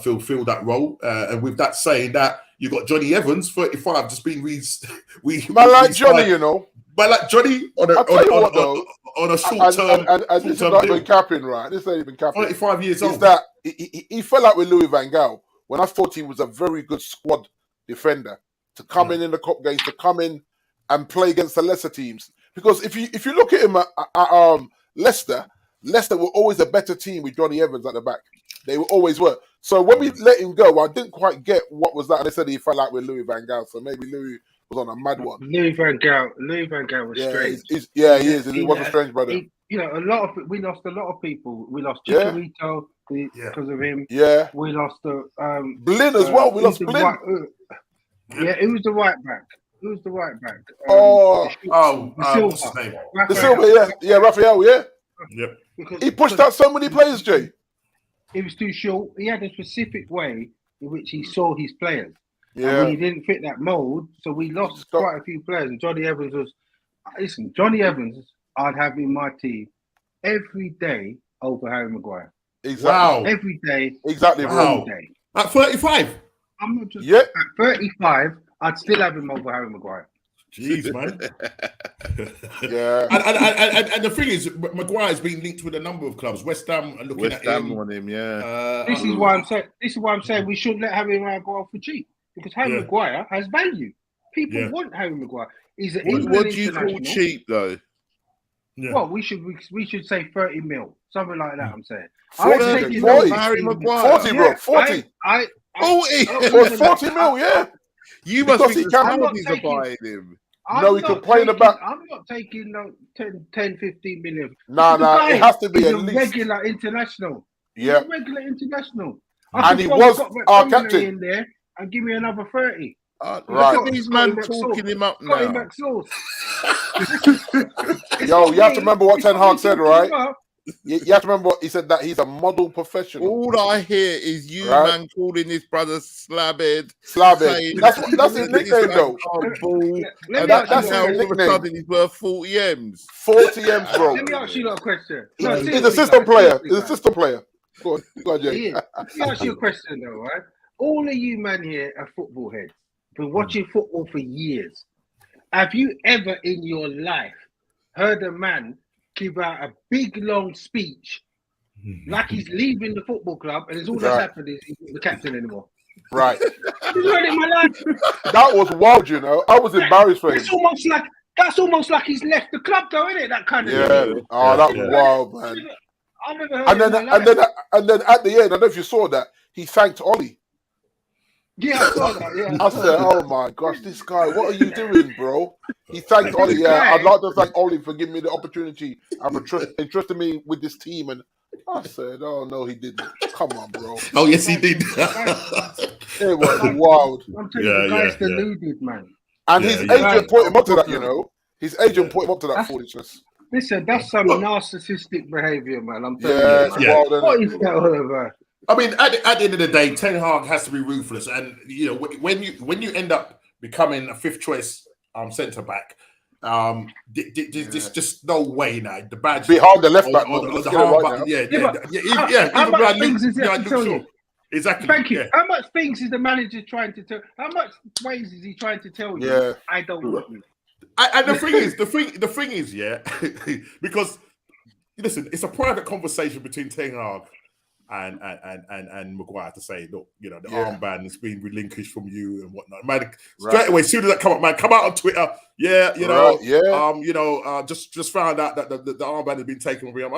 fulfill that role. And with that saying that, you got Johnny Evans, 35, just being Johnny, you know. But like Johnny on a short term, and this is not even capping, right? This ain't even capping. 35 years old. Is that he fell out with Louis van Gaal when I thought he was a very good squad defender to come in the cup games, to come in and play against the lesser teams. Because if you look at him at Leicester were always a better team with Johnny Evans at the back. They always were. So when we let him go, I didn't quite get what was that. And they said he fell out with Louis van Gaal. So maybe Louis was on a mad one. Louis van Gaal was strange. He is. He was a strange brother. We lost a lot of people. We lost Chicharito because of him. Yeah. We lost Blin as well. We lost Blin. It was the right back. What's his name? The Silva, yeah, Raphael, yeah. Yep. He pushed out so many players, Jay. He was too short. He had a specific way in which he saw his players. Yeah. And he didn't fit that mold, so we lost quite a few players. And Johnny Evans I'd have in my team every day over Harry Maguire. Exactly. Wow. Every day. Exactly. Wow. Every day. At 35? I'm not just at 35, I'd still have him over Harry Maguire. Jeez, man. Yeah. And the thing is, Maguire's been linked with a number of clubs. West Ham are looking at him. On him, yeah. This is why I'm saying we shouldn't let Harry Maguire go off for cheap, because Harry Maguire has value. People want Harry Maguire. He's an what do you call cheap though? Yeah. Well, we should say 30 mil, something like that. I'm saying 40, Harry Maguire. 40, bro. 40. 40 mil, yeah. You must be the Saudis are buying him. He can play in the back. I'm not taking 10, 15 million. No, it has to be He's at a least. regular international. Yeah. Regular international. And he was our captain. In there and give me another 30. Look at these man talking him up now. Yo, you have to remember what Ten Hag said, right? You have to remember what he said, that he's a model professional. All I hear is you, man, calling his brother Slabhead. That's his nickname, though. That's how all of a sudden he's worth 40 M's. 40 M's, bro. Let me ask you a question. He's a system player. Go on, Jay. Let me ask you a question, though, right? All of you man here are football heads. Been watching football for years. Have you ever in your life heard a man give out a big long speech like he's leaving the football club and all that's happened is he's not the captain anymore? Right. You heard it in my life. That was wild, you know. I was embarrassed for him. That's almost like he's left the club, though, isn't it? That kind of thing. Oh, that was wild, man. I've never heard and then at the end, I don't know if you saw that, he thanked Ollie. Yeah, I saw that. Yeah. I said, "Oh my gosh, this guy! What are you doing, bro?" He thanked Ollie. Yeah, I'd like to thank Ollie for giving me the opportunity and for entrusting me with this team. And I said, "Oh no, he didn't. Come on, bro." Oh yes, he did. It was wild. I'm telling you, the guy's deluded, man. And his agent put him up to that. You know, his agent put him up to that foolishness. Listen, that's some narcissistic behavior, man. I'm telling you. Wild, what is that all about? I mean, at the end of the day, Ten Hag has to be ruthless, and you know when you end up becoming a fifth choice centre back, there's just no way now. The badge behind the left back, How much things is it to tell you? Exactly. Thank you. Yeah. How much things is the manager trying to tell? How much ways is he trying to tell you? Yeah. I don't want you. And the thing is, because listen, it's a private conversation between Ten Hag and Maguire to say, look, you know, the armband has been relinquished from you and whatnot. Man, straight away, as soon as that come up, man, come out on Twitter. Yeah, just found out that the armband has been taken from me. I'm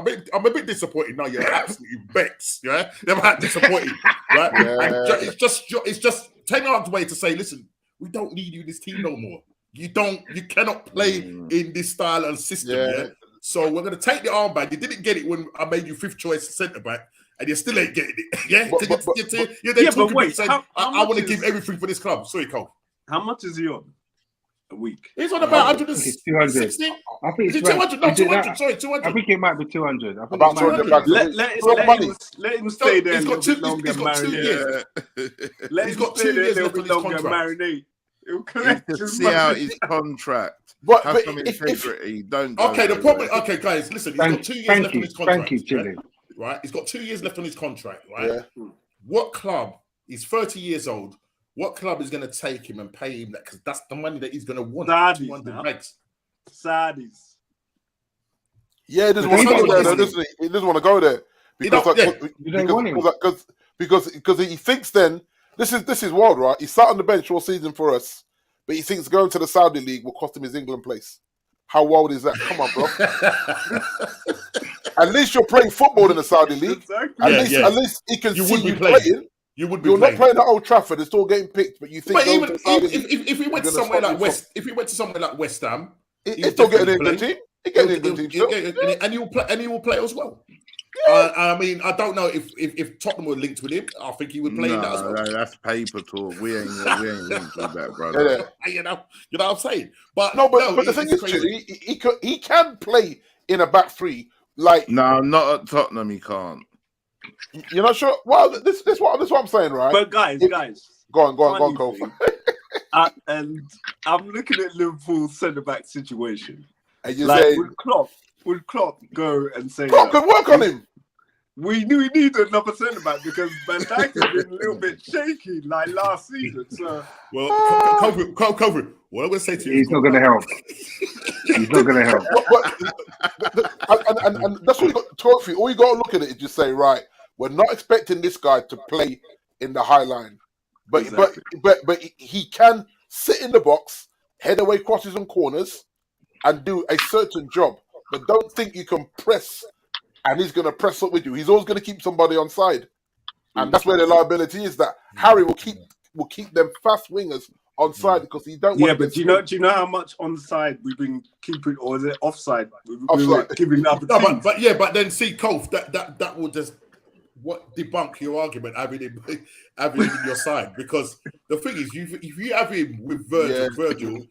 a bit disappointed. No, you're absolutely vexed. Yeah, they're disappointed. Right? Yeah. It's just Ten Hag's way to say, listen, we don't need you in this team no more. You cannot play in this style and system. Yeah. So we're going to take the armband. You didn't get it when I made you 5th choice centre back, and you still ain't getting it. Yeah, but wait, I want to give everything for this club. Sorry, Cole. How much is he on a week? He's on about 160. 200. I think it's 200. No, 200. Sorry, 200. I think it might be 200. I think About 200. Let him stay there. He's got 2 years. He's got 2 years left on his contract. To see out his contract. But have some integrity. Don't. Okay, the problem. Okay, guys, listen. He's got 2 years left on his contract. Thank you, Chile. Right, he's got 2 years left on his contract. Right. Yeah. What club? He's 30 years old. What club is going to take him and pay him that? Because that's the money that he's going to want. Saudis. Yeah, he doesn't want to go there, though, doesn't he? He doesn't want to go there because he thinks then this is wild, right? He sat on the bench all season for us, but he thinks going to the Saudi League will cost him his England place. How wild is that? Come on, bro. At least you're playing football in the Saudi League. Exactly. At least he can see you playing. You're not playing at Old Trafford. It's still getting picked, but you think. But even if he went to somewhere like West Ham, he's still getting in the team. He getting in the team, and he will play as well. Yeah. I mean, I don't know if Tottenham were linked with him. I think he would play that as well. No, that's paper talk. We ain't linked with that, brother. Yeah. You know what I'm saying? But the thing is, he can play in a back three. Like no, not at Tottenham. He can't. You're not sure? Well, this what I'm saying, right? But guys, go on, Cole. And I'm looking at Liverpool's centre-back situation. And you say, would Klopp go and say, Klopp could work on him? We need another centre-back because Van Dijk has been a little bit shaky like last season. So, well, Kovacic, what I'm going to say to you, he's not going to help. He's not going to help. And that's what you got to talk for. All you got to look at it is just say, right, we're not expecting this guy to play in the high line, but he can sit in the box, head away crosses and corners, and do a certain job. But don't think you can press, and he's going to press up with you. He's always going to keep somebody on side, and that's where the liability is. That Harry will keep them fast wingers on side because he don't. Yeah, but do you know how much on side we've been keeping, or is it offside? We were giving up. But then see, Kof, that will just debunk your argument having him in your side, because the thing is, if you have him with Virgil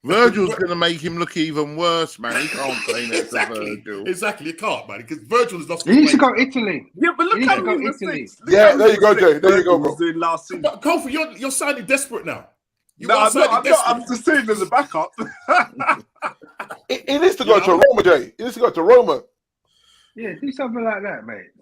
Virgil's going to make him look even worse, man. He can't play next to Virgil. Exactly, he can't, man, because Virgil's lost. He needs to go Italy. Yeah, but look how many mistakes. Yeah, there you go, Jay. There you go, bro. Last season. But Kofi, you're sounding desperate now. I'm just saying as a backup. He needs to go to Roma, Jay. He needs to go to Roma. Yeah, do something like that, mate.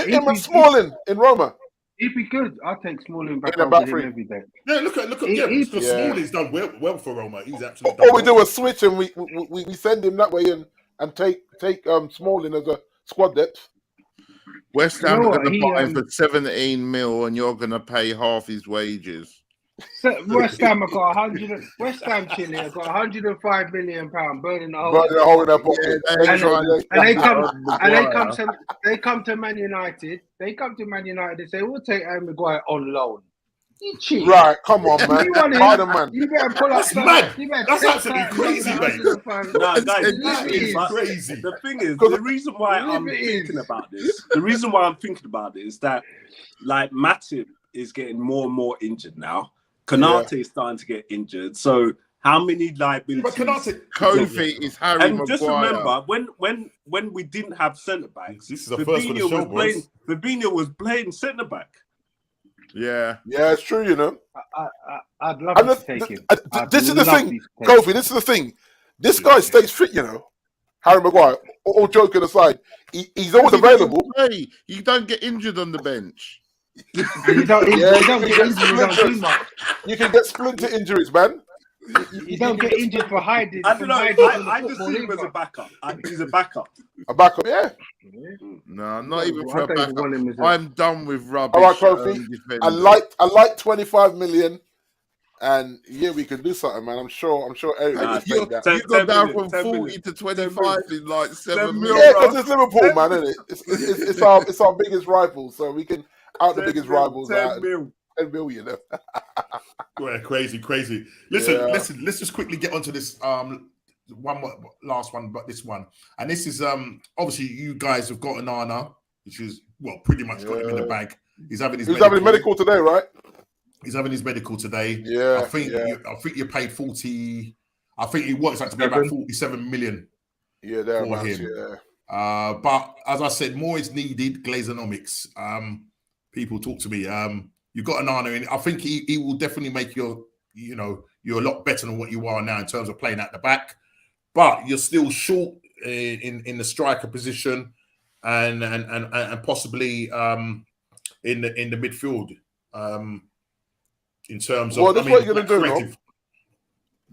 Him and Smalling in Roma. He'd be good. I'll take Smalling back over him every day. Yeah, look at Smalling's done well for Roma. He's actually. Or we do a switch and we send him that way and take Smalling as a squad depth. West Ham are going to buy him for 17 mil, and you're going to pay half his wages. So West Ham have got 100. West Ham Chile have got 105 million £1 burning the hole in their pocket. They come to Man United. They come to Man United and say, "We'll take Harry Maguire on loan." You cheat. Right, come on, man. You better pull up. That's mad. That's absolutely crazy, mate. No, guys, that is crazy. The thing is, the reason why I'm thinking about this is that, like, Matip is getting more and more injured now. Kanate is starting to get injured. So how many liabilities? But Kofi is Harry Maguire. And just remember, when we didn't have centre backs, this is the first one to show, boys. Fabinho was playing centre back. Yeah, it's true. You know, I'd love to take him. This is the thing, Kofi. This is the thing. This guy stays fit. You know, Harry Maguire. All joking aside, he's always available. Hey, you don't get injured on the bench. You don't get injured. You don't do much. You can get splinter injuries, man. You don't get injured for hiding. I don't know. I just see him as a backup. He's a backup. A backup, yeah. No, not even for a backup. I'm done with rubbish. All right, Kofi. I like 25 million, and we can do something, man. I'm sure everybody you go down from 40 to 25 in like 7 million. Yeah, because it's Liverpool, man, isn't it? It's our biggest rival, so we can out the biggest rivals. 10 million. Crazy. Listen. Let's just quickly get onto this one more, last one, but this one, and this is obviously you guys have got Onana, which is pretty much got him in the bag. He's having his medical today, right? He's having his medical today. Yeah, I think you paid 40. I think it works out to be about 47 million. Yeah, there for him. Yeah. But as I said, more is needed. Glazonomics. People talk to me. You've got Onana in. I think he will definitely make you're a lot better than what you are now in terms of playing at the back. But you're still short in the striker position and possibly in the midfield. In terms of that's what you're going to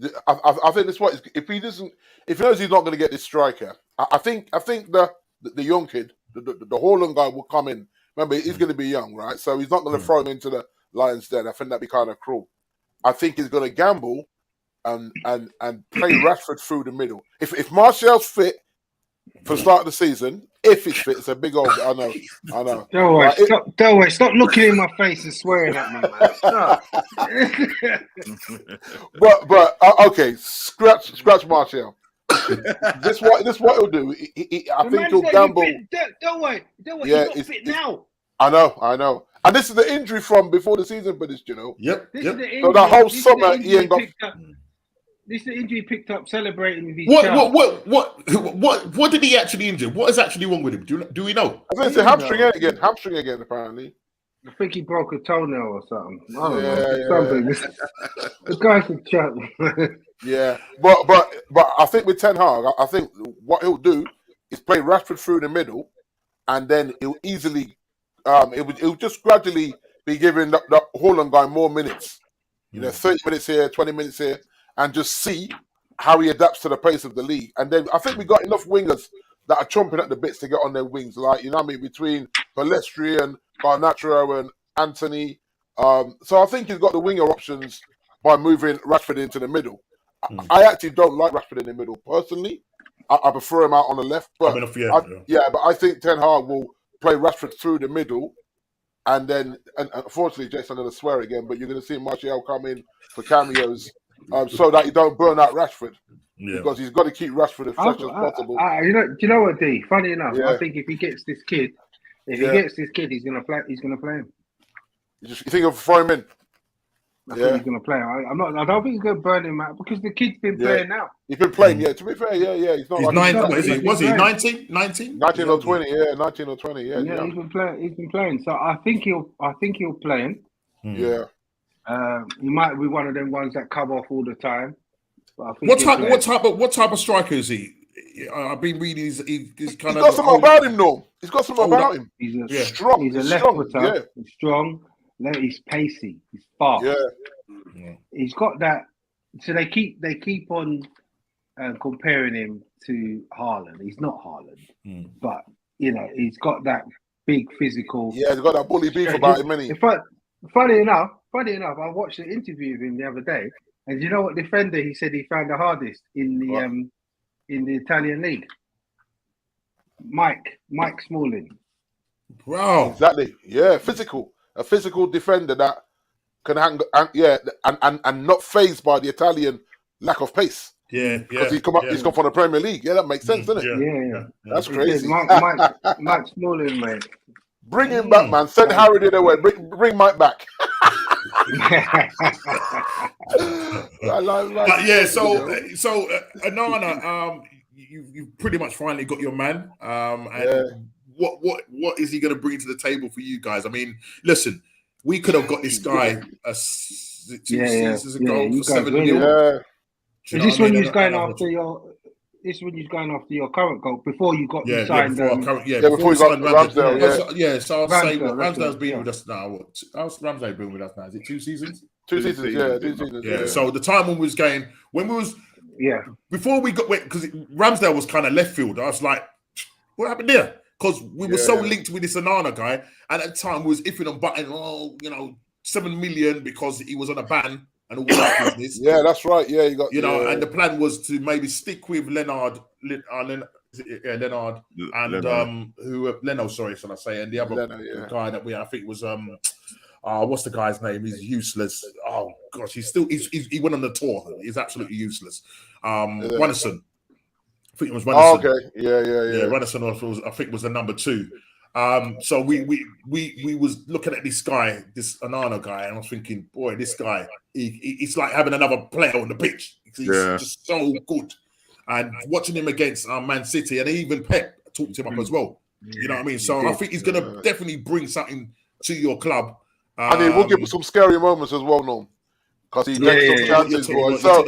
do. No? I think that's what if he knows he's not going to get this striker. I think the young kid, the Haaland guy will come in. Remember, he's going to be young, right? So he's not going to throw him into the Lions' den. I think that'd be kind of cruel. I think he's going to gamble and play Rashford through the middle. If Martial's fit for the start of the season, if he's fit, it's a big old. I know. Don't worry. Stop looking in my face and swearing at me, man. Stop. but okay, scratch Martial. this what he'll do. I think he'll gamble. Don't worry. Yeah, he's not fit now. I know. And this is the injury from before the season finished, Yep. So the whole summer he ain't got. This is the injury he picked up celebrating with his What did he actually injure? What is actually wrong with him? Do we know? I think it's a hamstring again, apparently. I think he broke a toenail or something. I don't know. Something. The guy's a chap. Yeah, but I think with Ten Hag, I think what he'll do is play Rashford through the middle, and then he'll easily, he'll just gradually be giving the Haaland guy more minutes. 30 minutes here, 20 minutes here, and just see how he adapts to the pace of the league. And then I think we got enough wingers that are chomping at the bits to get on their wings, between Palestri, Garnacho and Anthony. So I think he's got the winger options by moving Rashford into the middle. I actually don't like Rashford in the middle personally. I prefer him out on the left. But but I think Ten Hag will play Rashford through the middle, and then unfortunately, Jason, I'm going to swear again, but you're going to see Martial come in for cameos, so that you don't burn out Rashford. Yeah. Because he's got to keep Rashford as fresh as possible. Do you know what, D? Funny enough, I think if he gets this kid, he's going to play. He's going to play him. You think of throwing him in? I think he's going to play. I don't think he's going to burn him out because the kid's been playing now. He's been playing, To be fair, He's not. He's 19. What is he? Was he 19? 19 or 20? Yeah, 19 or 20. Yeah, he's been playing. He's been playing. So I think he'll play him. Yeah. He might be one of them ones that come off all the time. But I think what type of striker is he? I've been reading. He's kind of. He's got something about him, though. He's got something about him. He's strong. He's a left footer. He's strong. He's pacey. He's fast. Yeah. He's got that. So they keep on comparing him to Haaland. He's not Haaland, but he's got that big physical. Yeah, he's got that bully beef about him, isn't he? Funny enough, I watched an interview with him the other day, and you know what defender he said he found the hardest in the Italian league? Mike Smalling. Wow. Exactly. Yeah, a physical defender that can hang, and not fazed by the Italian lack of pace. Yeah. Because he's come from the Premier League. Yeah, that makes sense, doesn't it? Yeah. That's crazy. Mike Smalling, mate. Bring him back, man. Send Harry the other way. Bring Mike back. So Onana, you've pretty much finally got your man. What is he going to bring to the table for you guys? I mean, listen, we could have got this guy 2 seasons ago for 7 million. Yeah. Is this when you're going after your? This is when you're going after your current goal before you got signed. Before you got Ramsdale. So I'll say Ramsdale's been with us now. How's Ramsdale been with us now? Is it 2 seasons? 2 seasons, 2 seasons. Yeah. So the time when we was before we got because Ramsdale was kind of left field. I was like, what happened there? Because we were so linked with this Onana guy, and at the time we was iffing on button, 7 million because he was on a ban. And all that business. Yeah, that's right. Yeah, you got. And the plan was to maybe stick with Leonard, and Leno, sorry, shall I say, and the other guy that I think was what's the guy's name? He's useless. Oh gosh, he went on the tour. He's absolutely useless. Runnison. I think it was Runnison. Oh, okay. Yeah. Runnison I think was the number 2. So we was looking at this guy, this Onana guy, and I was thinking, boy, this guy, it's like having another player on the pitch. He's just so good. And watching him against Man City, and even Pep talked to him up as well. You know what I mean? So I think he's going to definitely bring something to your club. And he will give some scary moments as well, Norm. Because he takes some chances, boy. So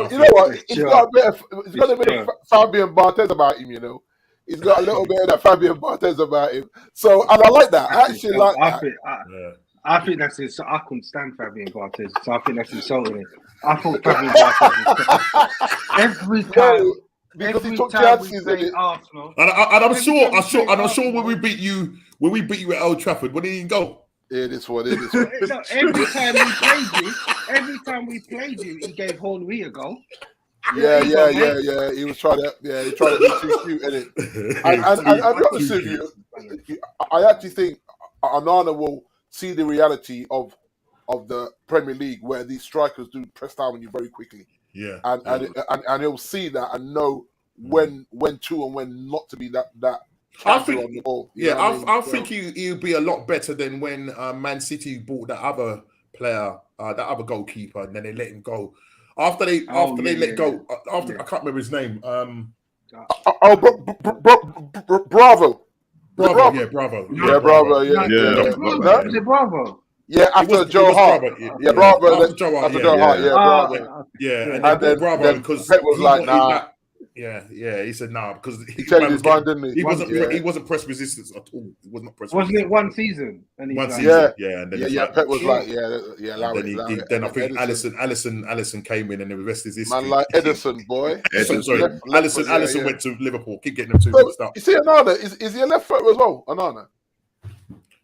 you know what? He's got a bit of Fabian Barthez about him, you know. He's got a little bit of that Fabian Barthez about him. So, and I like that. I actually like that. I think that's it. I couldn't stand Fabian Barthez, so I think that's insulting. I thought Fabian Barthez every time we play Arsenal, and I'm sure when we beat you at Old Trafford, when he didn't go. It is what it is. No, every time we played you, he gave Hornby a goal. Yeah. He was trying to be too cute, innit? And I'll be honest with you, I actually think Onana will see the reality of the Premier League, where these strikers do press down on you very quickly. Yeah, and he'll see that and know when to and when not to be that. I think on the ball, I think he'll be a lot better than when Man City bought that other player, that other goalkeeper, and then they let him go. After they let go, I can't remember his name. Bravo. Bravo. Is it Bravo? Yeah, after Joe Hart. Bravo. After Joe Hart. Bravo. And then Bravo, because Pep was like, nah. Yeah. He said nah, because he changed his mind, didn't he? He wasn't press resistance at all. He was not press. Wasn't it one season? One season. And then Pep was like, Then I think Allison came in, and the rest is history. Man, like Edison, boy. Sorry, Allison went to Liverpool. Keep getting them two mixed up. You see, Onana is he a left foot as well? Onana.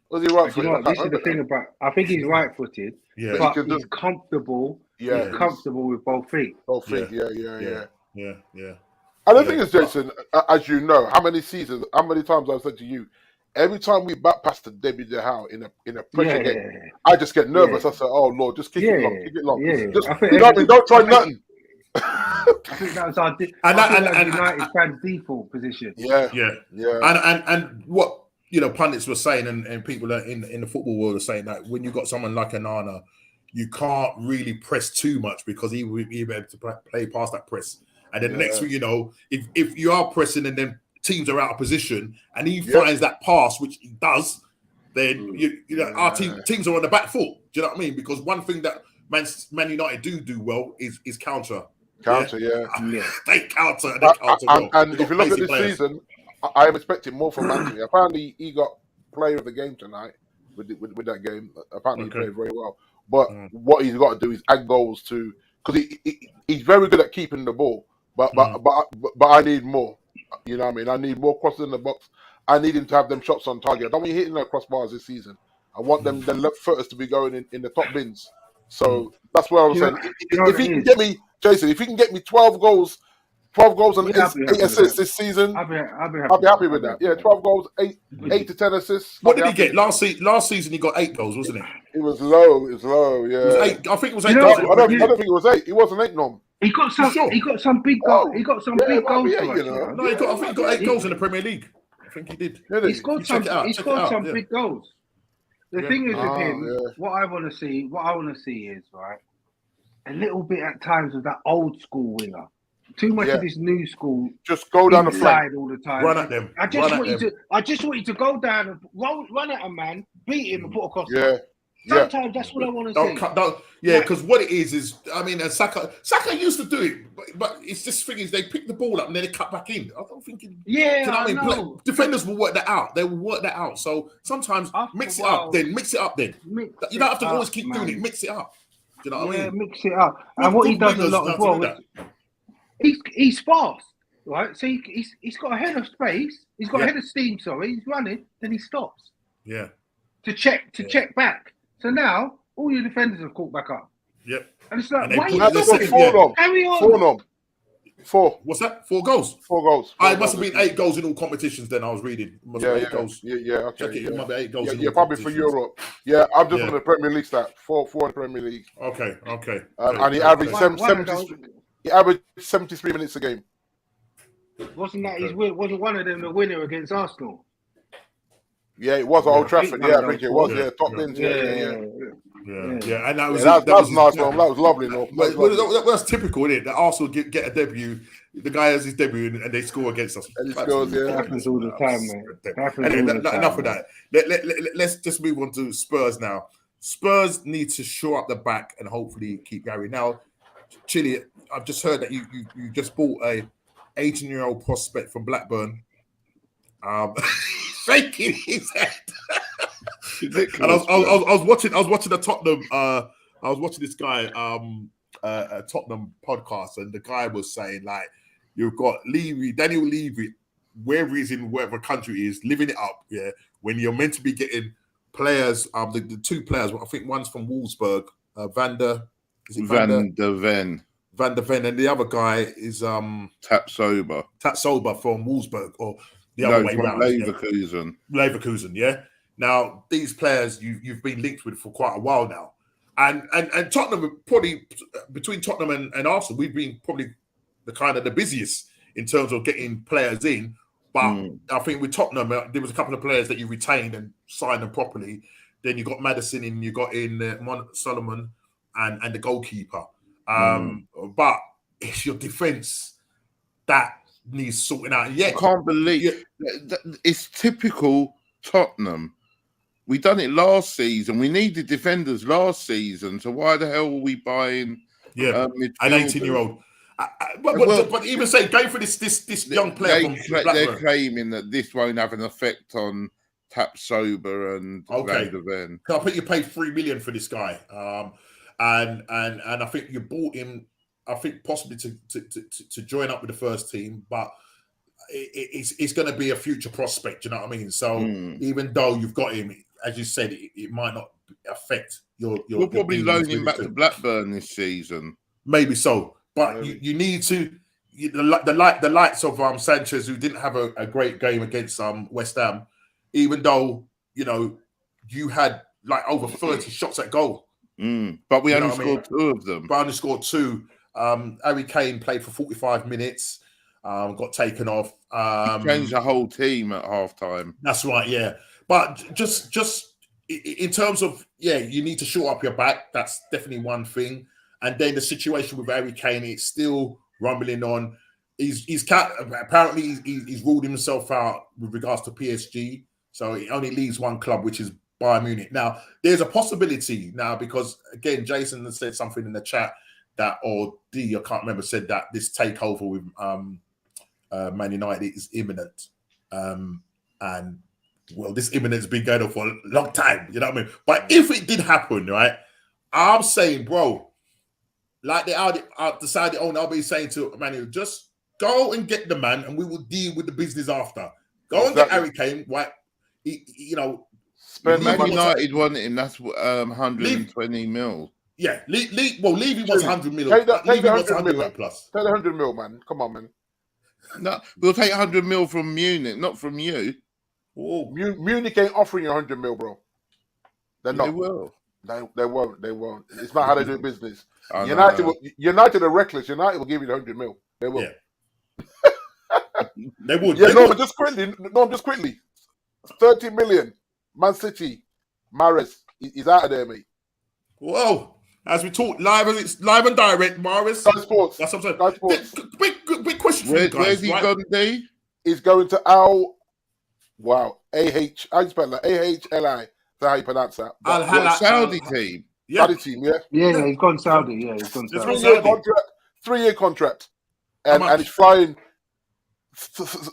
Was he right footed? This is the thing about. I think he's right footed. Yeah, but he's comfortable. Yeah, he's comfortable with both feet. Yeah. And the thing is, Jason, as you know, how many times I've said to you, every time we back past the Debbie De Howe in a pressure game, I just get nervous. I say, "Oh Lord, just kick it long. Just, you know what I mean? Don't try nothing." I think that was our United fans' default position. Yeah. And what pundits were saying, and people in the football world are saying that when you got someone like Onana, you can't really press too much because he will be able to play past that press. And then the next thing you know, if you are pressing and then teams are out of position and he finds that pass, which he does, then our teams are on the back foot. Do you know what I mean? Because one thing that Man United do well is counter. They counter. And if you look at this season, I am expecting more from Anthony. Apparently, he got player of the game tonight with that game. Apparently, he played very well. But what he's got to do is add goals to, because he's very good at keeping the ball. But I need more. You know what I mean? I need more crosses in the box. I need him to have them shots on target. I don't want you hitting no crossbars this season. I want them left footers to be going in the top bins. So that's where I'm saying. If he can get me, Jason, if he can get me 12 goals and 8 assists this season, I'll be happy with that. Yeah, 12 goals, 8 to 10 assists. What did he get last season? He got 8 goals, wasn't it? It was low. Yeah, it was 8. I think it was 8. I don't think it was 8. It wasn't 8, Norm. He got some big goals. He got some big goals. I think he got 8 goals in the Premier League. I think he did. He scored some big goals. The thing is with him, what I want to see is right a little bit at times of that old school winger. Too much of this new school. Just go down the flank all the time. Run at them. I just want you to go down and run at a man, beat him, and put across. Sometimes that's what I want to see. Because what it is I mean, and Saka used to do it, but it's just thing is they pick the ball up and then they cut back in. I don't think. I mean? Defenders will work that out. They will work that out. So sometimes mix it up. Then you don't have to always keep doing it. Mix it up. Do you know what I mean? Mix it up. And what he does a lot as well. He's fast, right? So he's got a head of space. He's got a head of steam. Sorry, he's running. Then he stops. Yeah. To check back. So now all your defenders have caught back up. Yep. And it's like, and why are you stopping? Carry on. 4. What's that? 4 goals. 4 goals. It must have been 8 goals in all competitions. Then I was reading. It must have been 8 goals. Yeah. Okay. It might be 8 goals. Yeah, probably for Europe. Yeah, I'm just on the Premier League stat. 4 in the Premier League. Okay. And he averaged 73 minutes a game. Wasn't that wasn't one of them the winner against Arsenal? Yeah, it was at Old Trafford. Yeah, I think it was. Yeah, top bins. Yeah. And that was nice. That was lovely. That's typical, isn't it? That Arsenal get a debut. The guy has his debut and they score against us. And he scores. Yeah, happens all the time, mate. Enough of that. Let's just move on to Spurs now. Spurs need to shore up the back and hopefully keep Gary. Now, Chile, I've just heard that you just bought a 18-year-old prospect from Blackburn. Shaking his head. And I was watching the Tottenham. I was watching this guy a Tottenham podcast, and the guy was saying like, you've got Daniel Levy, wherever he's in whatever country he is, living it up. Yeah, when you're meant to be getting players, the 2 players. I think one's from Wolfsburg, Van der Ven, and the other guy is Tapsoba from Wolfsburg, or the other way around. Leverkusen, yeah. Now these players you've been linked with for quite a while now, and Tottenham probably between Tottenham and Arsenal, we've been probably the busiest in terms of getting players in. But I think with Tottenham, there was a couple of players that you retained and signed them properly. Then you got Maddison in, you got in Solomon and the goalkeeper. But it's your defence that needs sorting out. Yeah, I can't believe it's typical Tottenham. We done it last season. We needed defenders last season. So why the hell were we buying an 18-year-old? But even say going for this young player, they're claiming that this won't have an effect on Tapsoba and Van der Ven. I think you paid $3 million for this guy, and I think you bought him. I think possibly to join up with the first team, but it's going to be a future prospect. You know what I mean? So even though you've got him, as you said, it might not affect your. We'll probably loan him back to Blackburn this season. Maybe so, but you need to. The likes of Sanchez, who didn't have a great game against West Ham, even though you had like over 30 shots at goal. But we only scored 2 of them. But only scored 2. Harry Kane played for 45 minutes. Got taken off. He changed the whole team at halftime. That's right, yeah. But just in terms of you need to shore up your back. That's definitely one thing. And then the situation with Harry Kane, it's still rumbling on. Apparently he's ruled himself out with regards to PSG. So it only leaves one club, which is Bayern Munich. Now there's a possibility now because again, Jason has said something in the chat that, or D, I can't remember, said that this takeover with Man United is imminent. And well, this imminence has been going on for a long time, you know what I mean? But if it did happen, right, I'm saying, bro, like the Saudi owner, I'll be saying to Man, just go and get the man and we will deal with the business after. Go and get Harry Kane, right? Man United want him, that's 120 mil. Yeah, Levy wants 100 mil. Take the 100 mil plus. Take the 100 mil, man. Come on, man. No, we'll take 100 mil from Munich, not from you. Oh, Munich ain't offering you 100 mil, bro. They're not. They will. They won't. It's not how they do business. United are reckless. United will give you the 100 mil. They will. Yeah. They would. Yeah, but just quickly. 30 million. Man City. Mahrez. He's out of there, mate. Whoa. As we talk live and direct, Mahrez. Sky Sports. That's what I'm saying. Big question for you guys. Where's he gone, D? He's going to Al. Wow. A-H. How do you spell that? A-H-L-I. That's how you pronounce that. Saudi team. Yeah. Saudi team, yeah? Yeah, he's gone Saudi. Yeah, he's gone Saudi. 3-year contract. And it's flying.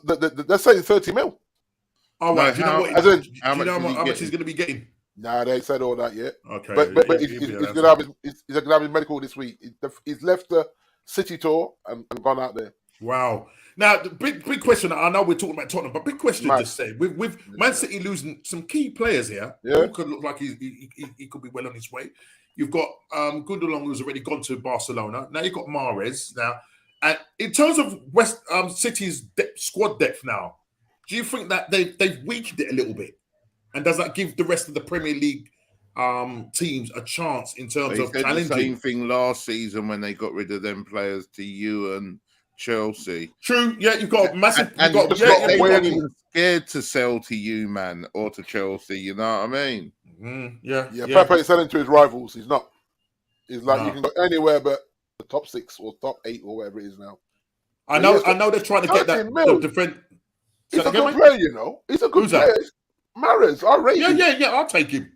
They're saying 30 mil. Oh, right. Do you know how much he's going to be getting? Nah, they ain't said all that yet. Okay. But he's going to have his medical this week. He's left the City tour and gone out there. Wow. Now, the big question, I know we're talking about Tottenham, but big question just say, with Man City losing some key players here, who could look like he could be well on his way. You've got Gundogan, who's already gone to Barcelona. Now you've got Mahrez. Now, And in terms of West City's squad depth now, do you think that they've weakened it a little bit? And does that give the rest of the Premier League teams a chance in terms of challenging? The same thing last season when they got rid of them players to you and Chelsea. True, yeah, you've got massive. They weren't even scared to sell to you, man, or to Chelsea. You know what I mean? Yeah. Pepe selling to his rivals. He's not. He's like you can go anywhere but the top 6 or top 8 or whatever it is now. I know they're trying to get that defend. He's a good player, you know. He's a good player. Mahrez, I rate him. Yeah, I'll take him.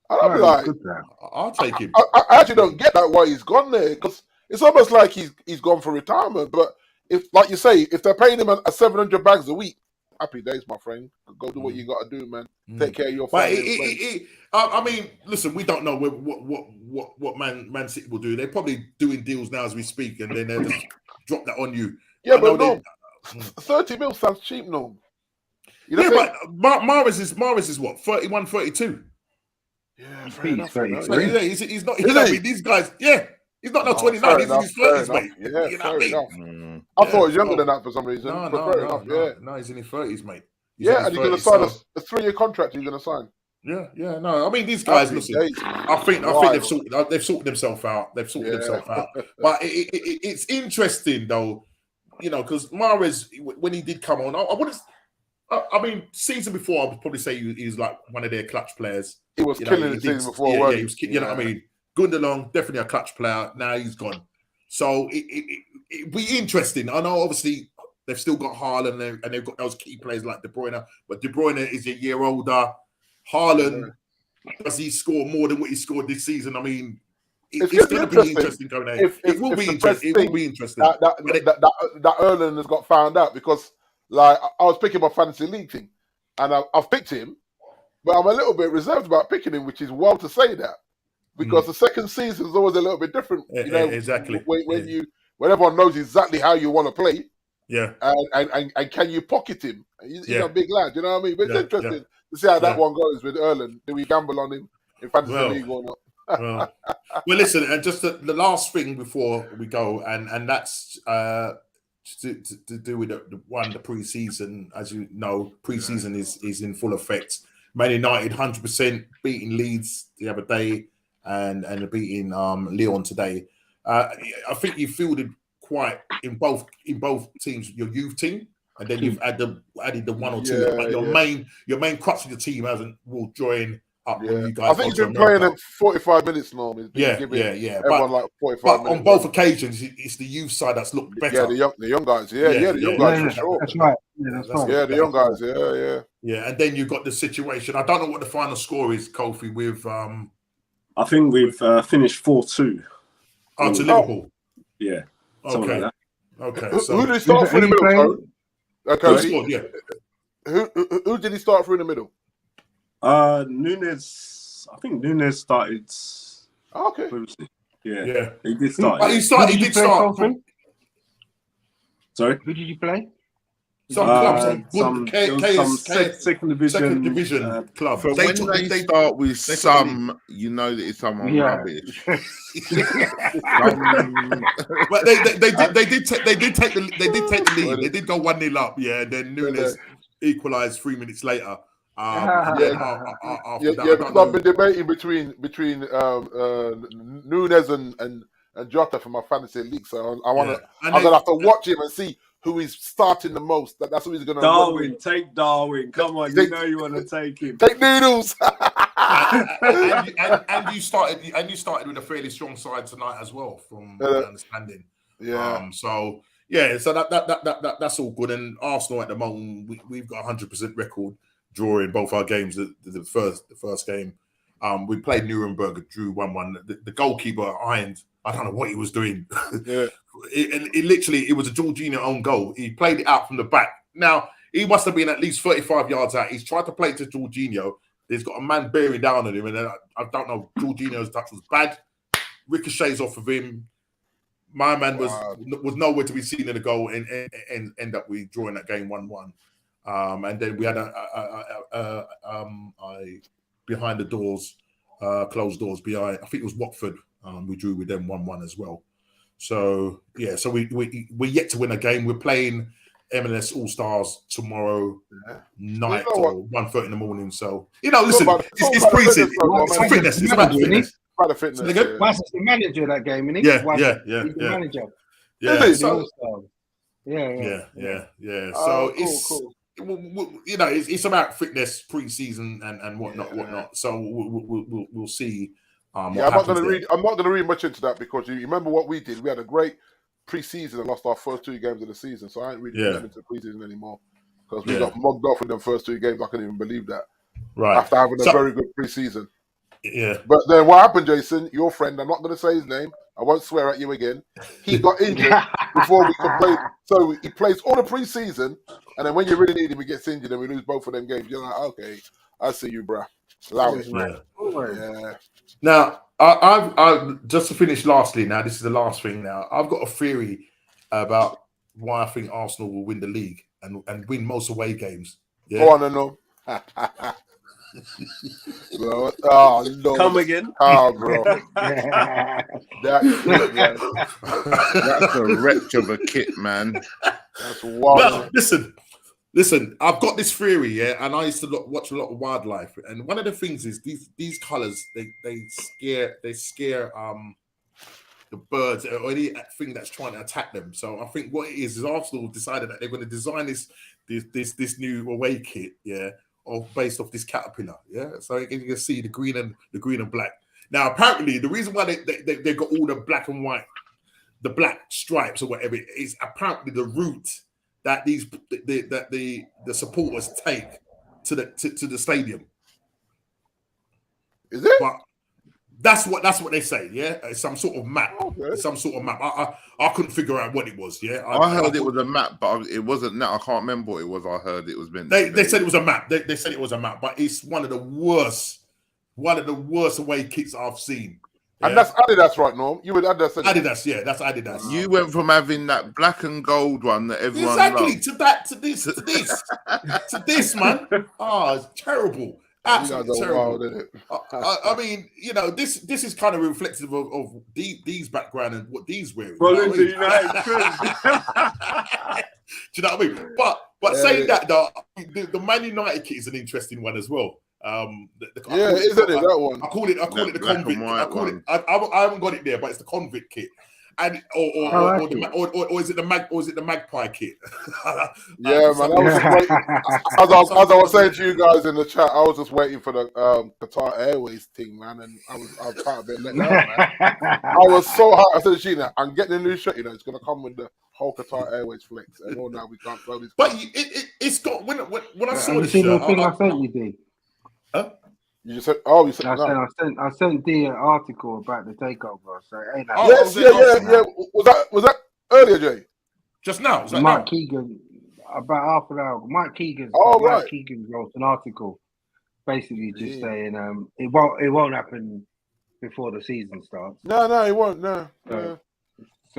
I'll take him. I actually don't get that why he's gone there, because it's almost like he's gone for retirement. But if, like you say, if they're paying him a 700 bags a week, happy days, my friend. Go do what you got to do, man. Take care of your family. I mean, listen, we don't know what Man City will do. They're probably doing deals now as we speak, and then they'll just drop that on you. Yeah, but no, 30 mil sounds cheap, no. You know but Mahrez is what, 31, 32? Yeah, he's not. I mean, these guys, he's not now 29. He's in his 30s, mate. Yeah, you know what I mean? I thought he was younger than that for some reason. No, he's in his 30s, mate. And he's going to sign a 3-year contract. He's going to sign. Yeah. No, I mean, these guys. Listen, I think they've sorted themselves out. But it's interesting though, you know, because Mahrez, when he did come on, I wouldn't. I mean, season before, I would probably say he was like one of their clutch players. He was killing the season before. He was. You know what I mean? Gundogan, definitely a clutch player. Now he's gone. So it'd be interesting. I know, obviously, they've still got Haaland and they've got those key players like De Bruyne, but De Bruyne is a year older. Haaland, does he score more than what he scored this season? I mean, it's going to be interesting going there. It will be interesting. That Erland has got found out, because like I was picking my fantasy league thing, and I've picked him, but I'm a little bit reserved about picking him, which is well to say that, because the second season is always a little bit different. You know, exactly. When everyone knows exactly how you want to play, and can you pocket him? He's a big lad, you know what I mean? But it's interesting to see how that one goes with Erland. Do we gamble on him in fantasy league or not? well, listen, and just the last thing before we go, and that's to do with the pre-season. As you know, pre-season is in full effect. Man United 100% beating Leeds the other day, and beating Lyon today. I think you fielded quite in both teams, your youth team, and then you've added the one or two. But your main crux of your team will join up when you guys. I think he's been playing at 45 minutes now. Everyone like 45 minutes. On both occasions, it's the youth side that's looked better. Yeah, the young guys. The young guys for sure. That's right. The young guys. Yeah, and then you've got the situation. I don't know what the final score is, Kofi, with I think we've finished 4-2. To Liverpool. Yeah. Okay. Like okay. So who did he start through in the middle? Who did he start through in the middle? Nunes. I think Nunes started. Okay. Yeah. He did start. He did start. Sorry. Who did you play? Some second division club. So when they start with some, you know that it's someone rubbish. But they did take the lead. They did go 1-0 up. Yeah, and then Nunes equalised 3 minutes later. I've been debating between Nunes and Jota for my fantasy league, so I'm gonna have to watch him and see who is starting the most. That's who he's going to. Darwin, take Darwin. Come on, you know you want to take him. Take Noodles. and you started with a fairly strong side tonight as well, from my understanding. Yeah. So that's all good. And Arsenal at the moment, we've got 100% record drawing both our games. The first game, we played Nuremberg, drew 1-1. The goalkeeper ironed. I don't know what he was doing. Yeah. It was a Jorginho own goal. He played it out from the back. Now, he must have been at least 35 yards out. He's tried to play to Jorginho. He's got a man bearing down on him. And then I don't know, Jorginho's touch was bad. Ricochets off of him. My man was nowhere to be seen in the goal and end up we drawing that game 1-1. And then we had a behind the doors, closed doors behind. I think it was Watford. We drew with them 1-1 as well. So yeah, so we're yet to win a game. We're playing MLS All Stars tomorrow night or 1:30 in the morning. So listen, it's pre-season. It's fitness. It's about fitness. About the fitness. That's the manager of that game, isn't he? Yeah. He's the manager. Yeah. So, yeah. So cool. it's about fitness, pre-season, and whatnot. So we'll see. I'm not going to read much into that because you remember what we did. We had a great pre-season and lost our first 2 games of the season. So I ain't really getting into pre-season anymore because we got mugged off in them first 2 games. I couldn't even believe that. Right. After having a very good pre-season. Yeah. But then what happened, Jason? Your friend, I'm not going to say his name. I won't swear at you again. He got injured before we could play. So he plays all the pre-season, and then when you really need him, he gets injured, and we lose both of them games. You're like, okay, I see you, bruh. Allow it. Yeah. Now, I've just to finish. Lastly, now this is the last thing. Now, I've got a theory about why I think Arsenal will win the league and win most away games. Yeah. Go on, no. Oh, no. Come again? Oh, bro. That's a wretch of a kit, man. That's wild. Well, listen. I've got this theory, and I used to watch a lot of wildlife, and one of the things is these colours they scare the birds or anything that's trying to attack them. So I think what it is Arsenal decided that they're going to design this new away kit, based off this caterpillar, So you can see the green and black. Now, apparently, the reason why they got all the black and white, the black stripes or whatever, is apparently the route that the supporters take to the stadium. Is it? But that's what they say. Yeah, it's some sort of map. Okay. Some sort of map. I couldn't figure out what it was. Yeah, I heard it was a map, but it wasn't. I can't remember what it was. I heard it was meant. They said it was a map. They said it was a map, but it's one of the worst away kits I've seen. Yeah? And that's Adidas, right, Norm? You would Adidas. Adidas, yeah, that's Adidas. You went from having that black and gold one that everyone loved. to this, man. Oh, it's terrible. Absolutely terrible. Wild, isn't it? I mean, this is kind of reflective of these background and what these wearing. Well, Do you know what I mean? But saying that, though, the Man United kit is an interesting one as well. Isn't it that one? I call it the convict. I haven't got it there, but it's the convict kit. And or is it the magpie kit? Yeah, man. As I was saying to you guys in the chat, I was just waiting for the Qatar Airways thing, man, and I was quite a bit let down, man. I was so hot. I said to Sheena, I'm getting a new shirt. It's going to come with the whole Qatar Airways flex. And now we can't throw this. But it's got when I saw the shirt. I sent you, D. Huh? You just said, you said I sent D an article about the takeover. So ain't that? Yeah. Was that earlier, Jay? Just now. Mike Keegan, about half an hour. Mike Keegan wrote an article, basically just saying it won't happen before the season starts. No, it won't. No. So,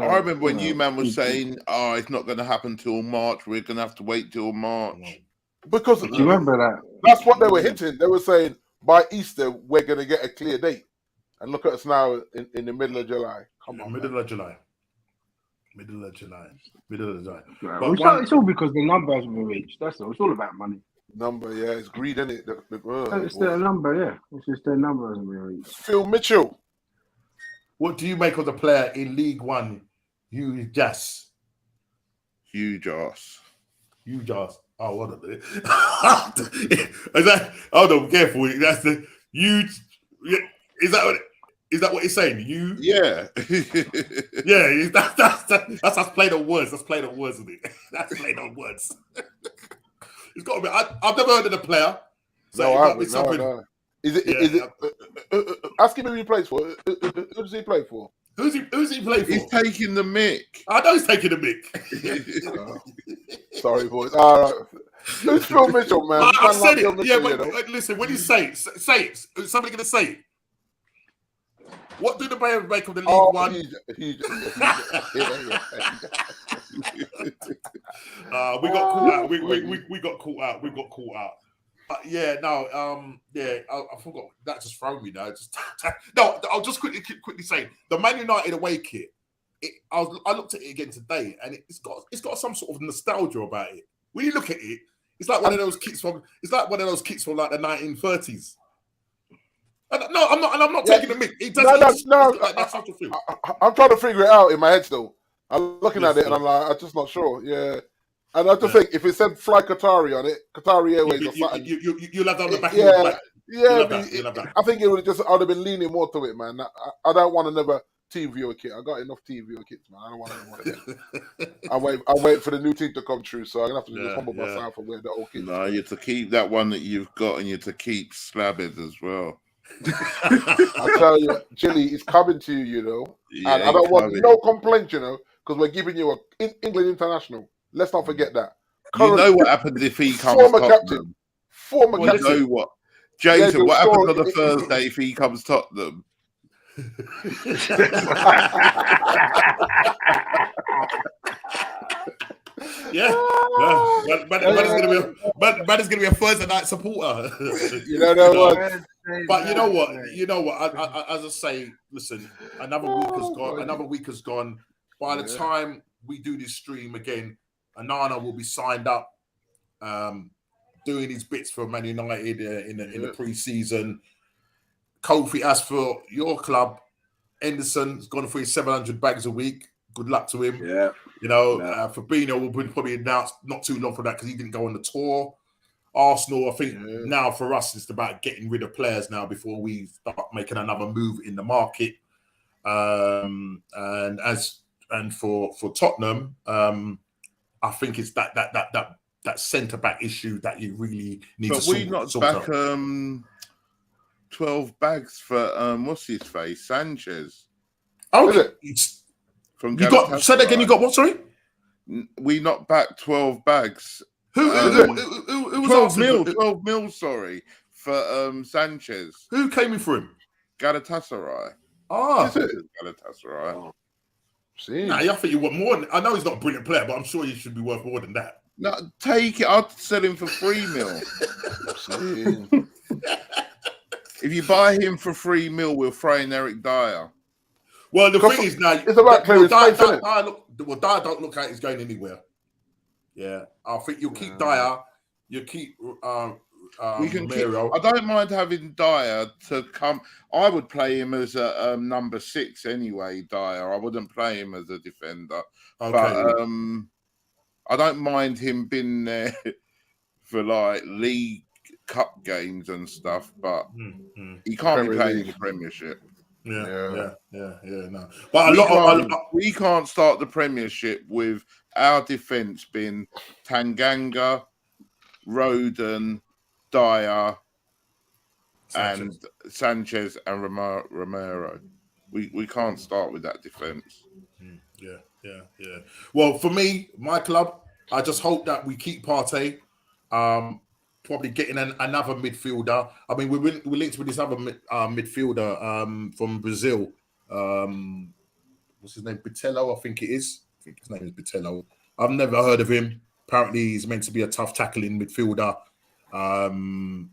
I remember when you man was saying, it's not going to happen till March. We're going to have to wait till March. Because do you remember that? That's what they were hinting. They were saying by Easter we're going to get a clear date. And look at us now in the middle of July. Come on, middle of July. Right. It's all because the number hasn't been reached. That's all. It's all about money. Number, it's greed, isn't it? It's their number, yeah. It's just their number hasn't been reached. Phil Mitchell. What do you make of the player in League One, Hugh Jas? Oh, what a minute. Is that? Oh no, careful. That's the huge. Is that what he's saying? You? Yeah. Yeah. That's us playing on words. That's playing on words, isn't it? That's playing on words. It's got to be. I've never heard of the player. So no. Is it? Ask him who he plays for. Who does he play for? Who's he playing for? He's taking the mick. I know he's taking the mick. Sorry, boys. All right. Who's Phil Mitchell, man? I said it. Yeah, but listen, when you say it, is somebody going to say it? What do the Bayern make of the League One? We got caught out. We got caught out. I forgot. That just thrown me now. I'll just quickly say the Man United away kit. I looked at it again today, and it's got some sort of nostalgia about it. When you look at it, it's like one of those kits from like the 1930s. No, I'm not taking the mic. It does. I'm trying to figure it out in my head still. I'm looking at it and I'm like, I'm just not sure. Yeah. And I just think if it said Fly Qatari on it, Qatari Airways or something. You'll have that on the back of your back. Yeah. I think I'd have been leaning more to it, man. I don't want another team viewer kit. I got enough team viewer kits, man. I don't want another one. I wait for the new team to come true, so I'm gonna have to just humble myself and wear the old kit. No, you're to keep that one that you've got, and you're to keep Slabbers as well. I tell you, Chili is coming to you, you know. And I don't want no complaint, you know, because we're giving you a England international. Let's not forget that. You know what happens if he comes Tottenham? Captain. Former captain. You know what? Jason, what happens on the Thursday if he comes Tottenham? But it's gonna be a Thursday night supporter. You know what? But you know what? As I say, listen, another week has gone. By the time we do this stream again, Onana will be signed up, doing his bits for Man United in the pre-season. Kofi, as for your club, Henderson's gone for his 700 bags a week. Good luck to him. Yeah. You know, Fabinho will be probably announced not too long for that because he didn't go on the tour. Arsenal, I think now for us, it's about getting rid of players now before we start making another move in the market. And for Tottenham, I think it's that centre back issue that you really need to sort. But we knocked back 12 bags for what's his face, Sanchez. Oh, from you got said again. You got what? Sorry, we knocked back 12 bags. Who was 12 mil? Sorry, for Sanchez. Who came in for him? Galatasaray. Galatasaray. See, I think you want more. I know he's not a brilliant player, but I'm sure he should be worth more than that. No, take it. I'd sell him for 3 mil. If you buy him for 3 mil, we'll throw in Eric Dyer. Well, the thing is now, it's about clearing space, isn't it? Dyer don't look like he's going anywhere. Yeah, I think you'll keep Dyer. You keep we can I don't mind having Dyer to come. I would play him as a number 6 anyway. Dyer, I wouldn't play him as a defender. Okay. But I don't mind him being there for like League Cup games and stuff. But he can't be playing in the Premiership. No. But we can't start the Premiership with our defence being Tanganga, Roden, Dyer, and Sanchez and Romero. We can't start with that defence. Yeah. Well, for me, my club, I just hope that we keep Partey. Probably getting another midfielder. I mean, we're linked with this other midfielder from Brazil. What's his name? Bitello, I think it is. I think his name is Bitello. I've never heard of him. Apparently, he's meant to be a tough tackling midfielder.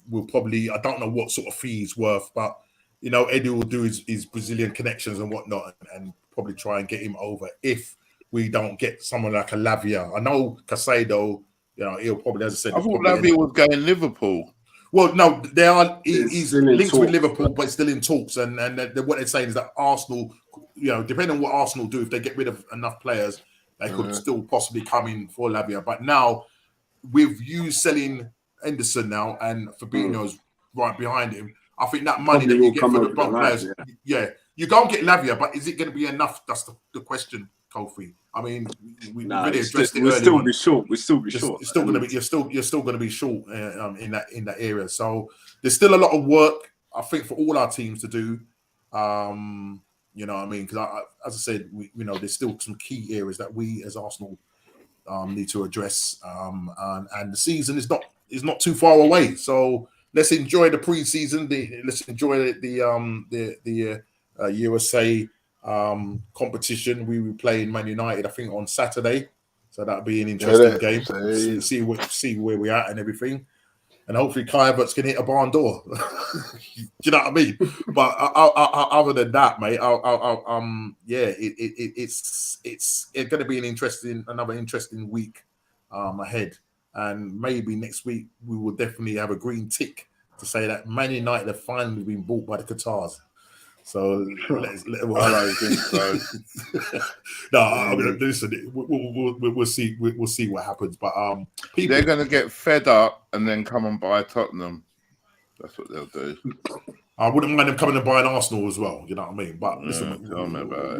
We'll probably, I don't know what sort of fee he's worth, but you know, Eddie will do his Brazilian connections and whatnot, and probably try and get him over if we don't get someone like a Lavia. I know Caicedo. You know, he'll probably, as I said, I thought Lavia was going Liverpool. Well, no, they are. He's linked with Liverpool, but still in talks. And what they're saying is that Arsenal, you know, depending on what Arsenal do, if they get rid of enough players, they could still possibly come in for Lavia. But now, with you selling Henderson now and Fabinho's right behind him, I think that money that you get for the both players, you go and get Lavia, but is it going to be enough? That's the question, Kofi. I mean, we really addressed it earlier. We'll still be short. You're still going to be short in that area. So there's still a lot of work, I think, for all our teams to do. You know what I mean? Because as I said, there's still some key areas that we as Arsenal need to address. And the season is not too far away. So let's enjoy the pre-season. Let's enjoy the USA competition. We will play in Man United, I think, on Saturday. So that'll be an interesting game. See where we're at and everything. and hopefully Kai Havertz can hit a barn door. Do you know what I mean? But other than that, mate, it's going to be another interesting week ahead, and maybe next week we will definitely have a green tick to say that Man United have finally been bought by the Qatars. So I don't think so. No, I mean, listen, we'll see. We'll see what happens. But they're going to get fed up and then come and buy Tottenham. That's what they'll do. I wouldn't mind them coming and buying Arsenal as well. You know what I mean? But listen,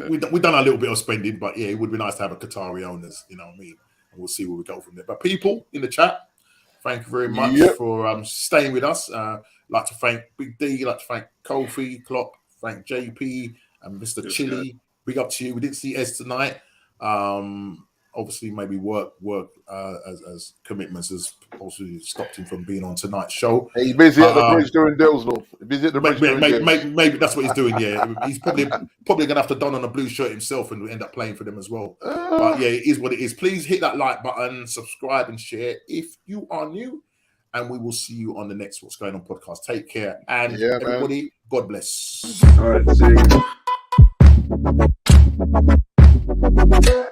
we've done a little bit of spending, but yeah, it would be nice to have a Qatari owners. You know what I mean? And we'll see where we go from there. But people in the chat, thank you very much for staying with us. Like to thank Big D. Like to thank Kofi, Klopp. Thank JP and Mr. Chili. Big up to you. We didn't see Ez tonight. Obviously, maybe work as commitments has also stopped him from being on tonight's show. He's busy at the bridge doing deals, though. Maybe that's what he's doing. Yeah, he's probably gonna have to don on a blue shirt himself and end up playing for them as well. But yeah, it is what it is. Please hit that like button, subscribe, and share if you are new. And we will see you on the next What's Going On podcast. Take care. And everybody, man. God bless. All right, see you.